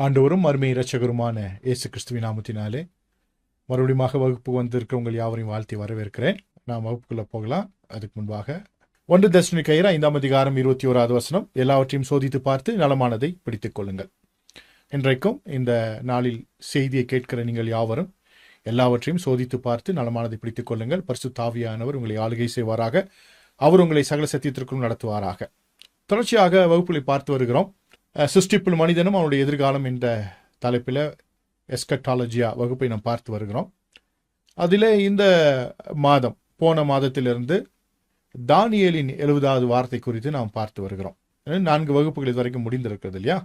ஆண்டவரும் அருமை இரட்சகருமான இயேசு கிறிஸ்துவின் நாமத்தினாலே மறுபடியும் வகுப்பு வந்திருக்க உங்கள் யாவரையும் வாழ்த்தி வரவேற்கிறேன். நாம் வகுப்புக்குள்ள போகலாம். அதுக்கு முன்பாக 1 தெசலோனிக்கேயர் 5ஆம் அதிகாரம் 21வது வசனம், எல்லாவற்றையும் சோதித்து பார்த்து நலமானதை பிடித்துக் கொள்ளுங்கள். இன்றைக்கும் இந்த நாளில் செய்தியை கேட்கிற நீங்கள் யாவரும் எல்லாவற்றையும் சோதித்து பார்த்து நலமானதை பிடித்துக் கொள்ளுங்கள். பரிசுத்த ஆவியானவர் உங்களை ஆளுகை செய்வாராக. அவர் உங்களை சகல சத்தியத்திற்கும் நடத்துவாராக. தொடர்ச்சியாக வகுப்புகளை பார்த்து வருகிறோம். சிருஷ்டிப்பில் மனிதனும் அவனுடைய எதிர்காலம் என்ற தலைப்பில் எஸ்கட்டாலஜியா வகுப்பை நாம் பார்த்து வருகிறோம். அதில் இந்த மாதம் போன மாதத்திலிருந்து தானியேலின் 70வது வார்த்தை குறித்து நாம் பார்த்து வருகிறோம். 4 வகுப்புகள் இதுவரைக்கும் முடிந்திருக்கிறது இல்லையா?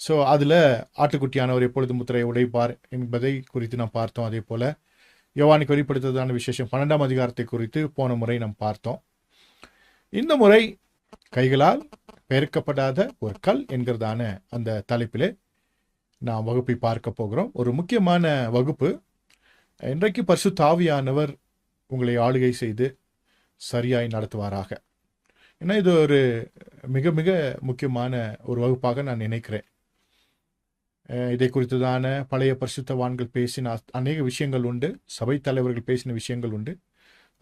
ஸோ அதில் ஆட்டுக்குட்டியானவர் எப்பொழுது முத்திரையை உடைப்பார் என்பதை குறித்து நாம் பார்த்தோம். அதே போல் யோவானுக்கு வெளிப்படுத்துவதான விசேஷம் 12ஆம் அதிகாரத்தை குறித்து போன முறை நாம் பார்த்தோம். இந்த முறை கைகளால் பெயர்க்கப்படாத ஒரு கல் என்கிறதான அந்த தலைப்பிலே நாம் வகுப்பை பார்க்க போகிறோம். ஒரு முக்கியமான வகுப்பு. இன்றைக்கு பரிசுத்த ஆவியானவர் உங்களை ஆளுகை செய்து சரியாய் நடத்துவாராக. ஏன்னா இது ஒரு மிக மிக முக்கியமான ஒரு வகுப்பாக நான் நினைக்கிறேன். இதை குறித்துதான பழைய பரிசுத்தவான்கள் பேசின அநேக விஷயங்கள் உண்டு, சபை தலைவர்கள் பேசின விஷயங்கள் உண்டு.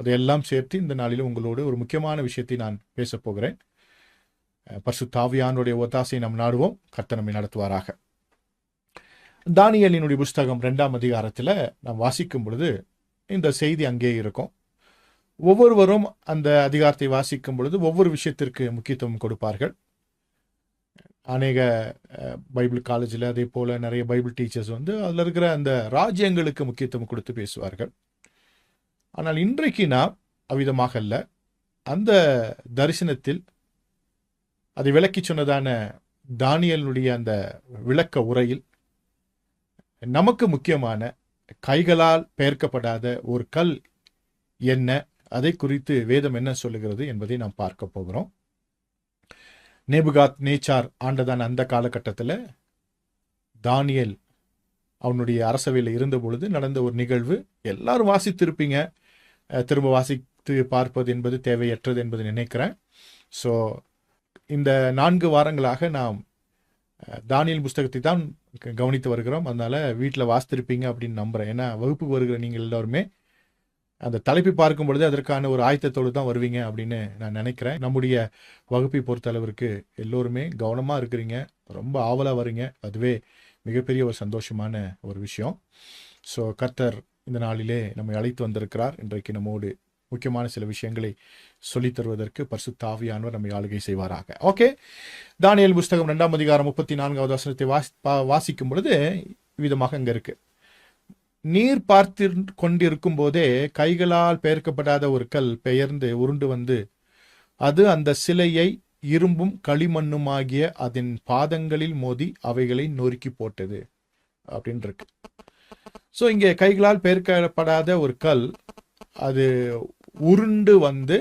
அதையெல்லாம் சேர்த்து இந்த நாளில் உங்களோடு ஒரு முக்கியமான விஷயத்தை நான் பேசப் போகிறேன். பரிசுத்த ஆவியானுடைய ஒத்தாசை நாம் நாடுவோம். கர்த்தர் நம்மை நடத்துவாராக. தானியேலினுடைய புஸ்தகம் 2ஆம் அதிகாரத்தில் நாம் வாசிக்கும் பொழுது இந்த செய்தி அங்கே இருக்கும். ஒவ்வொருவரும் அந்த அதிகாரத்தை வாசிக்கும் பொழுது ஒவ்வொரு விஷயத்திற்கு முக்கியத்துவம் கொடுப்பார்கள். அநேக பைபிள் காலேஜில் அதே போல் நிறைய பைபிள் டீச்சர்ஸ் அதில் இருக்கிற அந்த ராஜ்யங்களுக்கு முக்கியத்துவம் கொடுத்து பேசுவார்கள். ஆனால் இன்றைக்கு நாம் அவ்விதமாக அல்ல. அந்த தரிசனத்தில் அதை விளக்கி சொன்னதான தானியேலுடைய அந்த விளக்க உரையில் நமக்கு முக்கியமான கைகளால் பெயர்க்கப்படாத ஒரு கல் என்ன, அதை குறித்து வேதம் என்ன சொல்லுகிறது என்பதை நாம் பார்க்க போகிறோம். நேபுகாத் நேச்சார் ஆண்டதான அந்த காலகட்டத்தில் தானியேல் அவனுடைய அரசவையில் இருந்த பொழுது நடந்த ஒரு நிகழ்வு. எல்லாரும் வாசித்திருப்பீங்க. திரும்ப வாசித்து பார்ப்பது என்பது தேவையற்றது என்பதை நினைக்கிறேன். ஸோ இந்த 4 வாரங்களாக நாம் தானியேல் புஸ்தகத்தை தான் கவனித்து வருகிறோம். அதனால வீட்டில் வாசித்திருப்பீங்க அப்படின்னு நம்புகிறேன். ஏன்னா வகுப்புக்கு வருகிற நீங்கள் எல்லாருமே அந்த தலைப்பை பார்க்கும் பொழுது அதற்கான ஒரு ஆயத்தத்தோடு தான் வருவீங்க அப்படின்னு நான் நினைக்கிறேன். நம்முடைய வகுப்பை பொறுத்தளவிற்கு எல்லோருமே கவனமாக இருக்கிறீங்க, ரொம்ப ஆவலாக வரீங்க. அதுவே மிகப்பெரிய ஒரு சந்தோஷமான ஒரு விஷயம். ஸோ கர்த்தர் இந்த நாளிலே நம்மை அழைத்து வந்திருக்கிறார். இன்றைக்கு நம்மோடு முக்கியமான சில விஷயங்களை சொல்லித் தருவதற்கு பரிசுத்த ஆவியானவர் நம்மை ஆளுகை செய்வாராக. ஓகே, தானியேல் புஸ்தகம் 2ஆம் அதிகாரம் 34வது வசனத்தை வாசிக்கும் பொழுது விதமாக அங்கே இருக்கு. நீர் பார்த்து கொண்டிருக்கும் போதே கைகளால் பெயர்க்கப்படாத ஒரு கல் பெயர்ந்து உருண்டு வந்து அது அந்த சிலையை இரும்பும் களிமண்ணுமாகிய அதன் பாதங்களில் மோதி அவைகளை நொறுக்கி போட்டது அப்படின்னு இருக்கு. ஸோ இங்கே கைகளால் பெயர்க்கப்படாத ஒரு கல் அது உருண்டு வந்து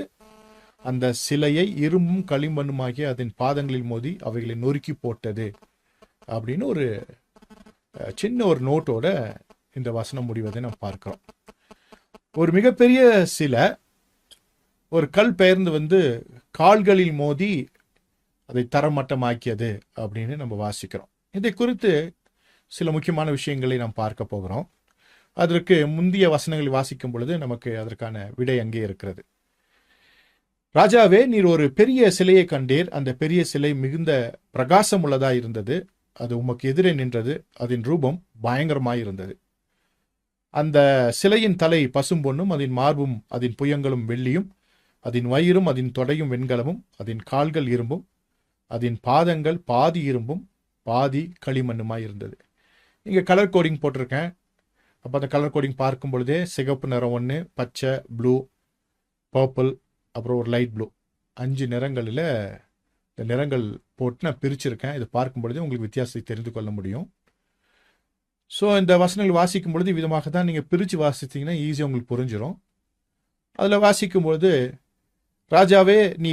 அந்த சிலையை இரும்பும் களிமண்ணுமாகிய அதன் பாதங்களில் மோதி அவைகளை நொறுக்கி போட்டது அப்படின்னு ஒரு சின்ன ஒரு நோட்டோட இந்த வசனம் முடிவதை நாம் பார்க்கிறோம். ஒரு மிகப்பெரிய சிலை ஒரு கல் பெயர்ந்து வந்து கால்களில் மோதி அதை தரமட்டமாக்கியது அப்படின்னு நம்ம வாசிக்கிறோம். இதை குறித்து சில முக்கியமான விஷயங்களை நாம் பார்க்க போகிறோம். அதற்கு முந்தைய வசனங்களை வாசிக்கும் பொழுது நமக்கு அதற்கான விடை அங்கே இருக்கிறது. ராஜாவே, நீர் ஒரு பெரிய சிலையை கண்டீர். அந்த பெரிய சிலை மிகுந்த பிரகாசம் உள்ளதாய் இருந்தது. அது உமக்கு எதிரே நின்றது. அதன் ரூபம் பயங்கரமாயிருந்தது. அந்த சிலையின் தலை பசும்பொன்னும், அதன் மார்பும் அதன் புயங்களும் வெள்ளியும், அதன் வயிறும் அதன் தொடையும் வெண்கலமும், அதன் கால்கள் இரும்பும், அதன் பாதங்கள் பாதி இரும்பும் பாதி களிமண்ணுமாய் இருந்தது. இங்கே கலர் கோடிங் போட்டிருக்கேன். அப்போ அந்த கலர் கோடிங் பார்க்கும் பொழுதே சிகப்பு நிறம் 1, பச்சை, ப்ளூ, பர்பிள், அப்புறம் ஒரு லைட் ப்ளூ, 5 நிறங்களில் இந்த நிறங்கள் போட்டு நான் பிரிச்சிருக்கேன். இதை பார்க்கும் பொழுதே உங்களுக்கு வித்தியாசத்தை தெரிந்து கொள்ள முடியும். ஸோ இந்த வசனங்கள் வாசிக்கும் பொழுது விதமாக தான் நீங்கள் பிரித்து வாசித்தீங்கன்னா ஈஸியாக உங்களுக்கு புரிஞ்சிடும். அதில் வாசிக்கும் பொழுது, ராஜாவே, நீ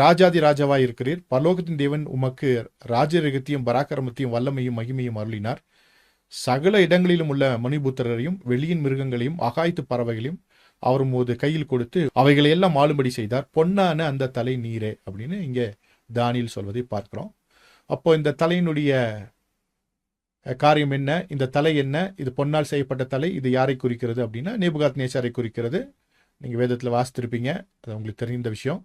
ராஜாதி ராஜாவாய் இருக்கிறீர். பரலோகத்தின் தேவன் உமக்கு ராஜரகத்தையும் பராக்கிரமத்தையும் வல்லமையும் மகிமையும் அருளினார். சகல இடங்களிலும் உள்ள மணிபுத்திரரையும் வெளியின் மிருகங்களையும் ஆகாயத்து பறவைகளையும் அவர் போது கையில் கொடுத்து அவைகளை எல்லாம் ஆளும்படி செய்தார். பொன்னான அந்த தலை நீரே அப்படின்னு இங்கே தானியேல் சொல்வதை பார்க்கிறோம். அப்போ இந்த தலையினுடைய காரியம் என்ன, இந்த தலை என்ன, இது பொன்னால் செய்யப்பட்ட தலை, இது யாரை குறிக்கிறது அப்படின்னா நேபுகாத்நேச்சாரை குறிக்கிறது. நீங்கள் வேதத்தில் வாசித்திருப்பீங்க, அது உங்களுக்கு தெரிந்த விஷயம்.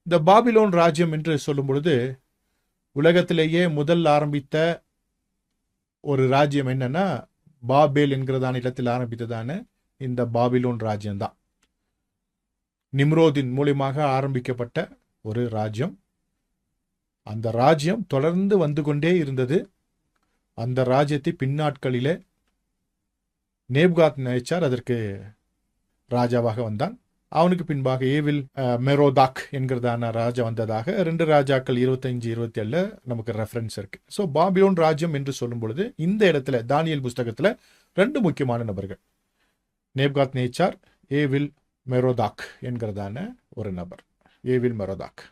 இந்த பாபிலோன் ராஜ்யம் என்று சொல்லும் பொழுது உலகத்திலேயே முதல் ஆரம்பித்த ஒரு ராஜ்யம் என்னன்னா பாபேல் என்கிறதான இடத்தில் ஆரம்பித்ததான இந்த பாபிலோன் ராஜ்யம்தான். நிம்ரோதின் மூலியமாக ஆரம்பிக்கப்பட்ட ஒரு ராஜ்யம். அந்த ராஜ்யம் தொடர்ந்து வந்து கொண்டே இருந்தது. அந்த ராஜ்யத்தை பின்னாட்களிலே நேபுகாத்நேச்சார் அதற்கு ராஜாவாக வந்தான். அவனுக்கு பின்பாக ஏவில் மெரோதாக் என்கிறதான ராஜா வந்ததாக 2 ராஜாக்கள் 25-27 நமக்கு ரெஃபரன்ஸ் இருக்கு. ஸோ பாபிலோன் ராஜ்யம் என்று சொல்லும் பொழுது இந்த இடத்துல தானியேல் புஸ்தகத்தில் 2 முக்கியமான நபர்கள், நேபுகாத்நேச்சார், ஏவில் மெரோதாக் என்கிறதான ஒரு நபர். ஏவில் மெரோதாக்,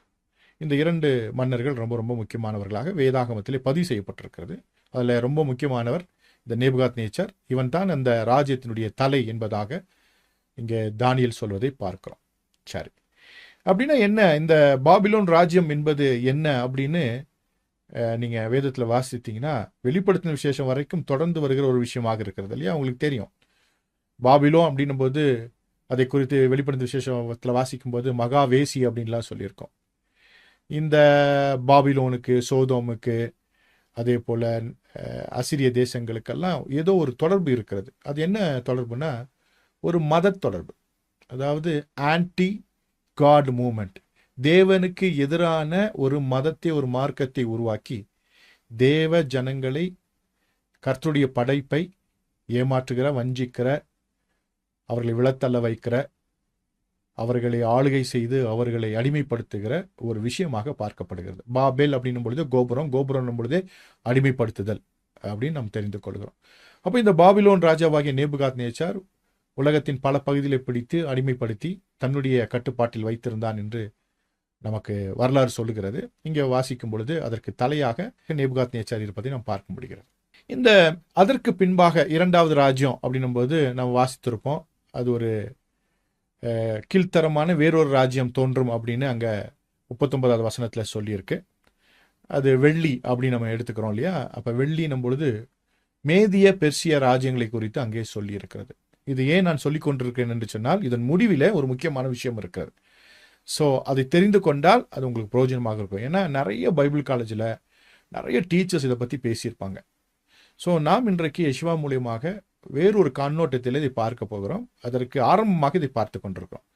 இந்த 2 மன்னர்கள் ரொம்ப ரொம்ப முக்கியமானவர்களாக வேதாகமத்திலே பதிவு செய்யப்பட்டிருக்கிறது. அதில் ரொம்ப முக்கியமானவர் இந்த நேபுகாத்நேச்சார். இவன் தான் அந்த ராஜ்யத்தினுடைய தலை என்பதாக இங்கே தானியேல் சொல்வதை பார்க்கிறோம். சரி, அப்படின்னா என்ன இந்த பாபிலோன் ராஜ்யம் என்பது என்ன அப்படின்னு நீங்கள் வேதத்தில் வாசித்தீங்கன்னா வெளிப்படுத்தின விசேஷம் வரைக்கும் தொடர்ந்து வருகிற ஒரு விஷயமாக இருக்கிறது இல்லையா? உங்களுக்கு தெரியும், பாபிலோன் அப்படின்னும் போது அதை குறித்து வெளிப்படுத்தின விசேஷத்தில் வாசிக்கும் போது மகாவேசி அப்படின்லாம் சொல்லியிருக்கோம். இந்த பாபிலோனுக்கு, சோதோமுக்கு, அதே போல் அசிரிய தேசங்களுக்கெல்லாம் ஏதோ ஒரு தொடர்பு இருக்கிறது. அது என்ன தொடர்புனா ஒரு மத தொடர்பு. அதாவது ஆன்டி காட் மூமெண்ட், தேவனுக்கு எதிரான ஒரு மதத்தை, ஒரு மார்க்கத்தை உருவாக்கி தேவ ஜனங்களை, கர்த்தருடைய படைப்பை ஏமாற்றுகிற, வஞ்சிக்கிற, அவர்களை விழத்தள்ள வைக்கிற, அவர்களை ஆளுகை செய்து அவர்களை அடிமைப்படுத்துகிற ஒரு விஷயமாக பார்க்கப்படுகிறது. பாபேல் அப்படின்னும் பொழுது கோபுரம், கோபுரம் பொழுதே அடிமைப்படுத்துதல் அப்படின்னு நாம் தெரிந்து கொள்கிறோம். அப்போ இந்த பாபிலோன் ராஜாவாகிய நேபுகாத்நேச்சார் உலகத்தின் பல பகுதிகளை பிடித்து அடிமைப்படுத்தி தன்னுடைய கட்டுப்பாட்டில் வைத்திருந்தான் என்று நமக்கு வரலாறு சொல்லுகிறது. இங்கே வாசிக்கும் பொழுது அதற்கு தலையாக நேபுகாத்நேச்சார் இருப்பதை நாம் பார்க்க முடிகிறது. இந்த அதற்கு பின்பாக 2வது ராஜ்யம் அப்படின்னும் போது நாம் வாசித்திருப்போம், அது ஒரு கீழ்த்தரமான வேறொரு ராஜ்யம் தோன்றும் அப்படின்னு அங்கே 39வது வசனத்தில் சொல்லியிருக்கு. அது வெள்ளி அப்படின்னு நம்ம எடுத்துக்கிறோம் இல்லையா? அப்போ வெள்ளினும் பொழுது மேதிய பெர்சிய ராஜ்யங்களை குறித்து அங்கே சொல்லியிருக்கிறது. இது ஏன் நான் சொல்லிக் கொண்டிருக்கிறேன் என்று சொன்னால் இதன் முடிவில் ஒரு முக்கியமான விஷயம் இருக்கிறது. ஸோ அதை தெரிந்து கொண்டால் அது உங்களுக்கு பிரயோஜனமாக இருக்கும். ஏன்னா நிறைய பைபிள் காலேஜில் நிறைய டீச்சர்ஸ் இதை பற்றி பேசியிருப்பாங்க. ஸோ நாம் இன்றைக்கு யெஷுவா மூலியமாக வேறொரு கண்ணோட்டத்தில் இதை பார்க்க போகிறோம். அதற்கு ஆரம்பமாக இதை பார்த்து கொண்டிருக்கிறோம்.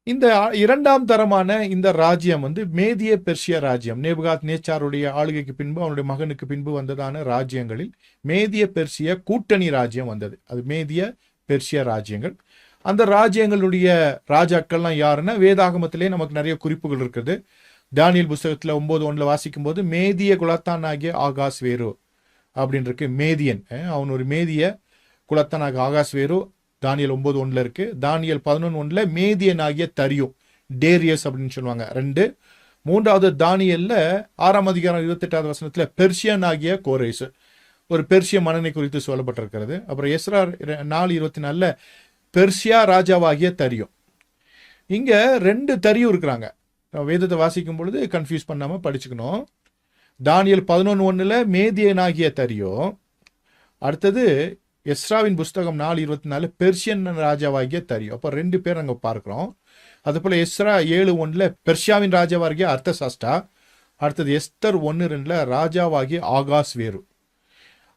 இந்த 2ஆம் தரமான இந்த ராஜ்யம் மேதிய பெர்சிய ராஜ்யம், நேபுகாத்நேச்சாருடைய ஆளுகைக்கு பின்பு அவனுடைய மகனுக்கு பின்பு வந்ததான ராஜ்யங்களில் மேதிய பெர்சிய கூட்டணி ராஜ்யம் வந்தது. அது மேதிய பெர்சிய ராஜ்யங்கள். அந்த ராஜ்யங்களுடைய ராஜாக்கள்லாம் யாருன்னா வேதாகமத்திலே நமக்கு நிறைய குறிப்புகள் இருக்குது. தானியேல் புஸ்தகத்தில் 9:1 வாசிக்கும் போது மேதிய குலத்தான் ஆகிய ஆகாஸ்வேரு அப்படின்னு இருக்கு. மேதியன், அவன் ஒரு மேதிய குலத்தான் ஆகிய ஆகாஸ்வேரு தானியேல் 9:1 இருக்கு. தானியேல் 11:1 மேதியன் ஆகிய தரியு, டேரியஸ் அப்படின்னு சொல்லுவாங்க 2. 3வது தானியேல்ல 6ஆம் அதிகாரம் 28வது வசனத்தில் பெர்சியன் ஆகிய கோரேஸ், ஒரு பெர்சிய மன்னனை குறித்து சொல்லப்பட்டிருக்கிறது. அப்புறம் எஸ்ரா 4:24 பெர்சியா ராஜாவாகிய தரியு. இங்க 2 தரியு இருக்கிறாங்க. வேதத்தை வாசிக்கும் பொழுது கன்ஃபியூஸ் பண்ணாம படிச்சுக்கணும். தானியேல் 11:1 மேதியனாகிய தரியு, அடுத்தது எஸ்ராவின் புஸ்தகம் 4:24 பெர்சியன் ராஜாவாகிய தரியு. அப்போ 2 பேர் அங்கே பார்க்கிறோம். அதுபோல எஸ்ரா 7:1 பெர்சியாவின் ராஜாவாகிய அர்த்தசாஸ்டா, அடுத்தது எஸ்தர் 1:2 ராஜாவாகிய ஆகாஸ்வேரு.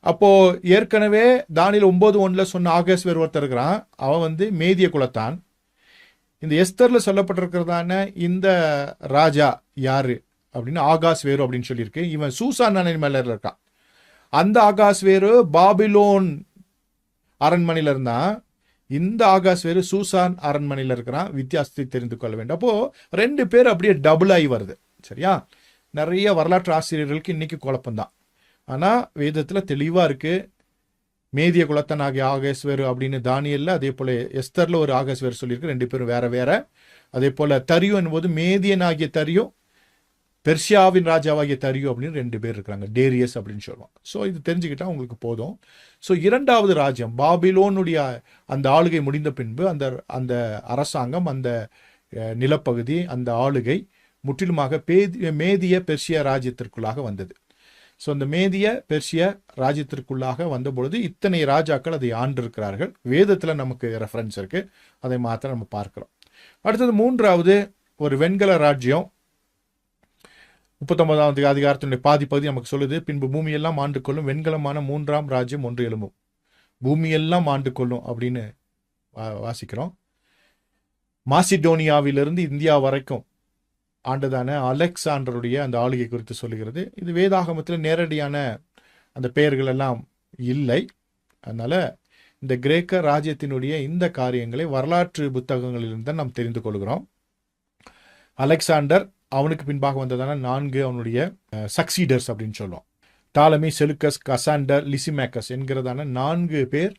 அப்போ ஏற்கனவே தானியேல் 9:1 சொன்ன ஆகாஸ்வேரு ஒருத்தர் இருக்கிறான், அவன் மேதிய குலத்தான். இந்த எஸ்தர்ல சொல்லப்பட்டிருக்கிறதான இந்த ராஜா யாரு அப்படின்னு ஆகாஸ்வேரு அப்படின்னு சொல்லியிருக்கு. இவன் சூசான் அணை மேல இருக்கான். அந்த ஆகாஸ்வேரு பாபிலோன் அரண்மனையில இருந்தான். இந்த ஆகாஸ்வேரு சூசான் அரண்மனையில இருக்கிறான். வித்தியாசத்தை தெரிந்து கொள்ள வேண்டும். அப்போ 2 பேர் அப்படியே டபுள் ஆகி வருது. சரியா? நிறைய வரலாற்று ஆசிரியர்களுக்கு இன்னைக்கு குழப்பம்தான். ஆனா வேதத்துல தெளிவா இருக்கு. மேதிய குலத்தன் ஆகிய ஆகாஸ்வேரு அப்படின்னு தானியேல்ல, அதே போல எஸ்தர்ல ஒரு ஆகாஸ்வேரு சொல்லியிருக்கு. 2 பேரும் வேற வேற. அதே போல தரியு என்பது மேதியன் ஆகிய தரியு, பெர்சியாவின் ராஜாவாகிய தரியு அப்படின்னு 2 பேர் இருக்கிறாங்க. டேரியஸ் அப்படின்னு சொல்லுவாங்க. ஸோ இது தெரிஞ்சுக்கிட்டா உங்களுக்கு போதும். ஸோ 2வது ராஜ்யம் பாபிலோனுடைய அந்த ஆளுகை முடிந்த பின்பு அந்த அரசாங்கம், அந்த நிலப்பகுதி, அந்த ஆளுகை முற்றிலுமாக மேதிய பெர்சிய ராஜ்யத்திற்குள்ளாக வந்தது. ஸோ இந்த மேதிய பெர்ஷிய ராஜ்யத்திற்குள்ளாக வந்தபொழுது இத்தனை ராஜாக்கள் அதை ஆண்டிருக்கிறார்கள். வேதத்தில் நமக்கு ரெஃபரன்ஸ் இருக்கு, அதை மாத்திரம் நம்ம பார்க்கிறோம். அடுத்தது மூன்றாவது ஒரு வெண்கல ராஜ்யம். 39வது அதிகாரத்தினுடைய பாதி பகுதி நமக்கு சொல்லுது, பின்பு பூமியெல்லாம் ஆண்டு கொள்ளும் வெண்கலமான மூன்றாம் ராஜ்யம் ஒன்று எழும்பும். பூமியெல்லாம் ஆண்டு கொள்ளும் அப்படின்னு வாசிக்கிறோம். மாசிடோனியாவிலிருந்து இந்தியா வரைக்கும் ஆண்டதான அலெக்சாண்டருடைய அந்த ஆளுகை குறித்து சொல்லுகிறது. இது வேதாகமத்தில் நேரடியான அந்த பெயர்கள் எல்லாம் இல்லை. அதனால இந்த கிரேக்க ராஜ்யத்தினுடைய இந்த காரியங்களை வரலாற்று புத்தகங்களிலிருந்து நாம் தெரிந்து கொள்கிறோம். அலெக்சாண்டர், அவனுக்கு பின்பாக வந்ததான 4 அவனுடைய சக்சீடர்ஸ் அப்படின்னு சொல்லுவோம். டாலமி, செலுக்கஸ், கசாண்டர், லிசிமேக்கஸ் என்கிறதான 4 பேர்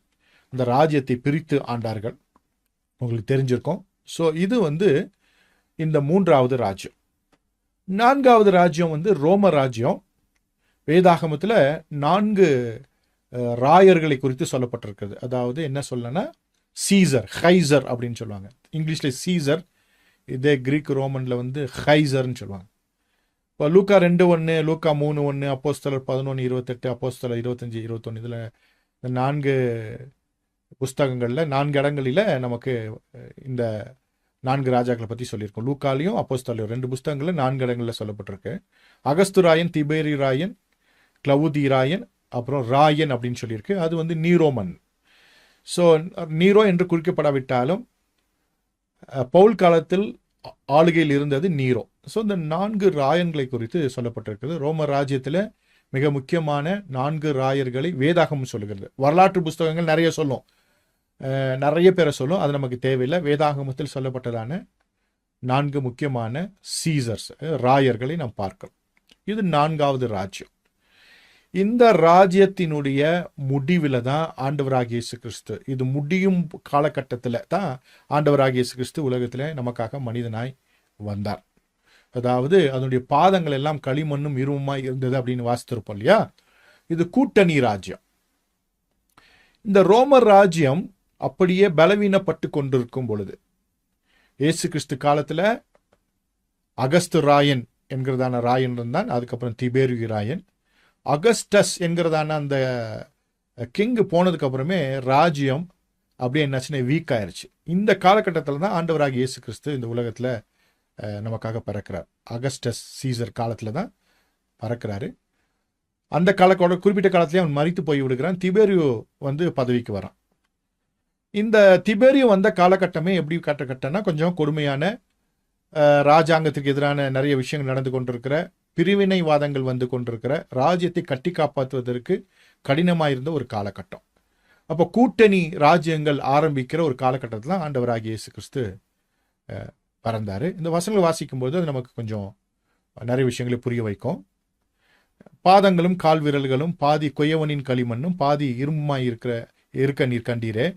அந்த ராஜ்யத்தை பிரித்து ஆண்டார்கள். உங்களுக்கு தெரிஞ்சிருக்கும். ஸோ இது இந்த 3வது ராஜ்யம். 4வது ராஜ்யம் ரோம ராஜ்யம். வேதாகமத்தில் 4 ராயர்களை குறித்து சொல்லப்பட்டிருக்கிறது. அதாவது என்ன சொல்லனா, சீசர், ஹைசர் அப்படின்னு சொல்லுவாங்க. இங்கிலீஷில் சீசர், இதே கிரீக் ரோமனில் ஹைசர்ன்னு சொல்லுவாங்க. இப்போ லூக்கா 2:1, லூக்கா 3:1, அப்போஸ்தலர் 11:28, அப்போஸ்தலர் 25:21, இதில் இந்த 4 புஸ்தகங்களில் 4 இடங்களில் நமக்கு இந்த 4 ராஜாக்களை பற்றி சொல்லியிருக்கோம். லூக்காலையும் அப்போஸ்தலர் 2 புஸ்தகங்களில் 4 இடங்களில் சொல்லப்பட்டிருக்கு. அகஸ்து ராயன், திபேரி ராயன், கிளவுதி ராயன், அப்புறம் ராயன் அப்படின்னு சொல்லியிருக்கு. அது நீரோமன். ஸோ நீரோ என்று குறிக்கப்படாவிட்டாலும் பவுல் காலத்தில் ஆளுகையில் இருந்தது நீரோ. ஸோ இந்த 4 ராயன்களை குறித்து சொல்லப்பட்டிருக்கிறது. ரோம ராஜ்யத்தில் மிக முக்கியமான 4 ராயர்களை வேதாகமம் சொல்லுகிறது. வரலாற்று புஸ்தகங்கள் நிறைய சொல்லும், நிறைய பேரை சொல்லும், அது நமக்கு தேவையில்லை. வேதாகமத்தில் சொல்லப்பட்டதான 4 முக்கியமான சீசர்ஸ், ராயர்களை நாம் பார்க்கிறோம். இது 4வது ராஜ்யம். இந்த ராஜ்யத்தினுடைய முடிவில் தான் ஆண்டவராகிய இயேசு கிறிஸ்து, இது முடியும் காலகட்டத்தில் தான் ஆண்டவராகிய இயேசு கிறிஸ்து உலகத்தில் நமக்காக மனிதனாய் வந்தார். அதாவது அதனுடைய பாதங்கள் எல்லாம் களிமண்ணும் இரும்புமாய் இருந்தது அப்படின்னு வாசித்திருப்போம் இல்லையா. இது கூட்டணி ராஜ்யம். இந்த ரோமர் ராஜ்யம் அப்படியே பலவீனப்பட்டு கொண்டிருக்கும் பொழுது, இயேசு கிறிஸ்து காலத்தில் அகஸ்து ராயன் என்கிறதான ராயன் இருந்தான். அதுக்கப்புறம் திபேரியு ராயன். அகஸ்டஸ் என்கிறதான அந்த கிங் போனதுக்கு அப்புறமே ராஜ்யம் அப்படியே என்னாச்சுன்னா வீக் ஆயிடுச்சு. இந்த காலகட்டத்தில் தான் ஆண்டவராகிய இயேசு கிறிஸ்து இந்த உலகத்தில் நமக்காக பிறக்கிறார். அகஸ்டஸ் சீசர் காலத்தில் தான் பிறக்கிறாரு. அந்த குறிப்பிட்ட காலத்திலே அவன் மரித்து போய் விடுகிறான். திபேரியு பதவிக்கு வரான். இந்த திபேரியு வந்த காலகட்டமே எப்படி காலகட்டம்னா, கொஞ்சம் கொடுமையான ராஜாங்கத்துக்கு எதிரான நிறைய விஷயங்கள் நடந்து கொண்டிருக்கிற, பிரிவினைவாதங்கள் வந்து கொண்டிருக்கிற, ராஜ்யத்தை கட்டி காப்பாற்றுவதற்கு கடினமாயிருந்த ஒரு காலகட்டம். அப்போ கூட்டணி ராஜ்யங்கள் ஆரம்பிக்கிற ஒரு காலகட்டத்தில் தான் ஆண்டவராகிய இயேசு கிறிஸ்து பிறந்தார். இந்த வசனங்களை வாசிக்கும்போது அது நமக்கு கொஞ்சம் நிறைய விஷயங்களை புரிய வைக்கும். பாதங்களும் கால் விரல்களும் பாதி கொயவனின் களிமண்ணும் பாதி இரும்புமாய் இருக்க நீர் கண்டீரே.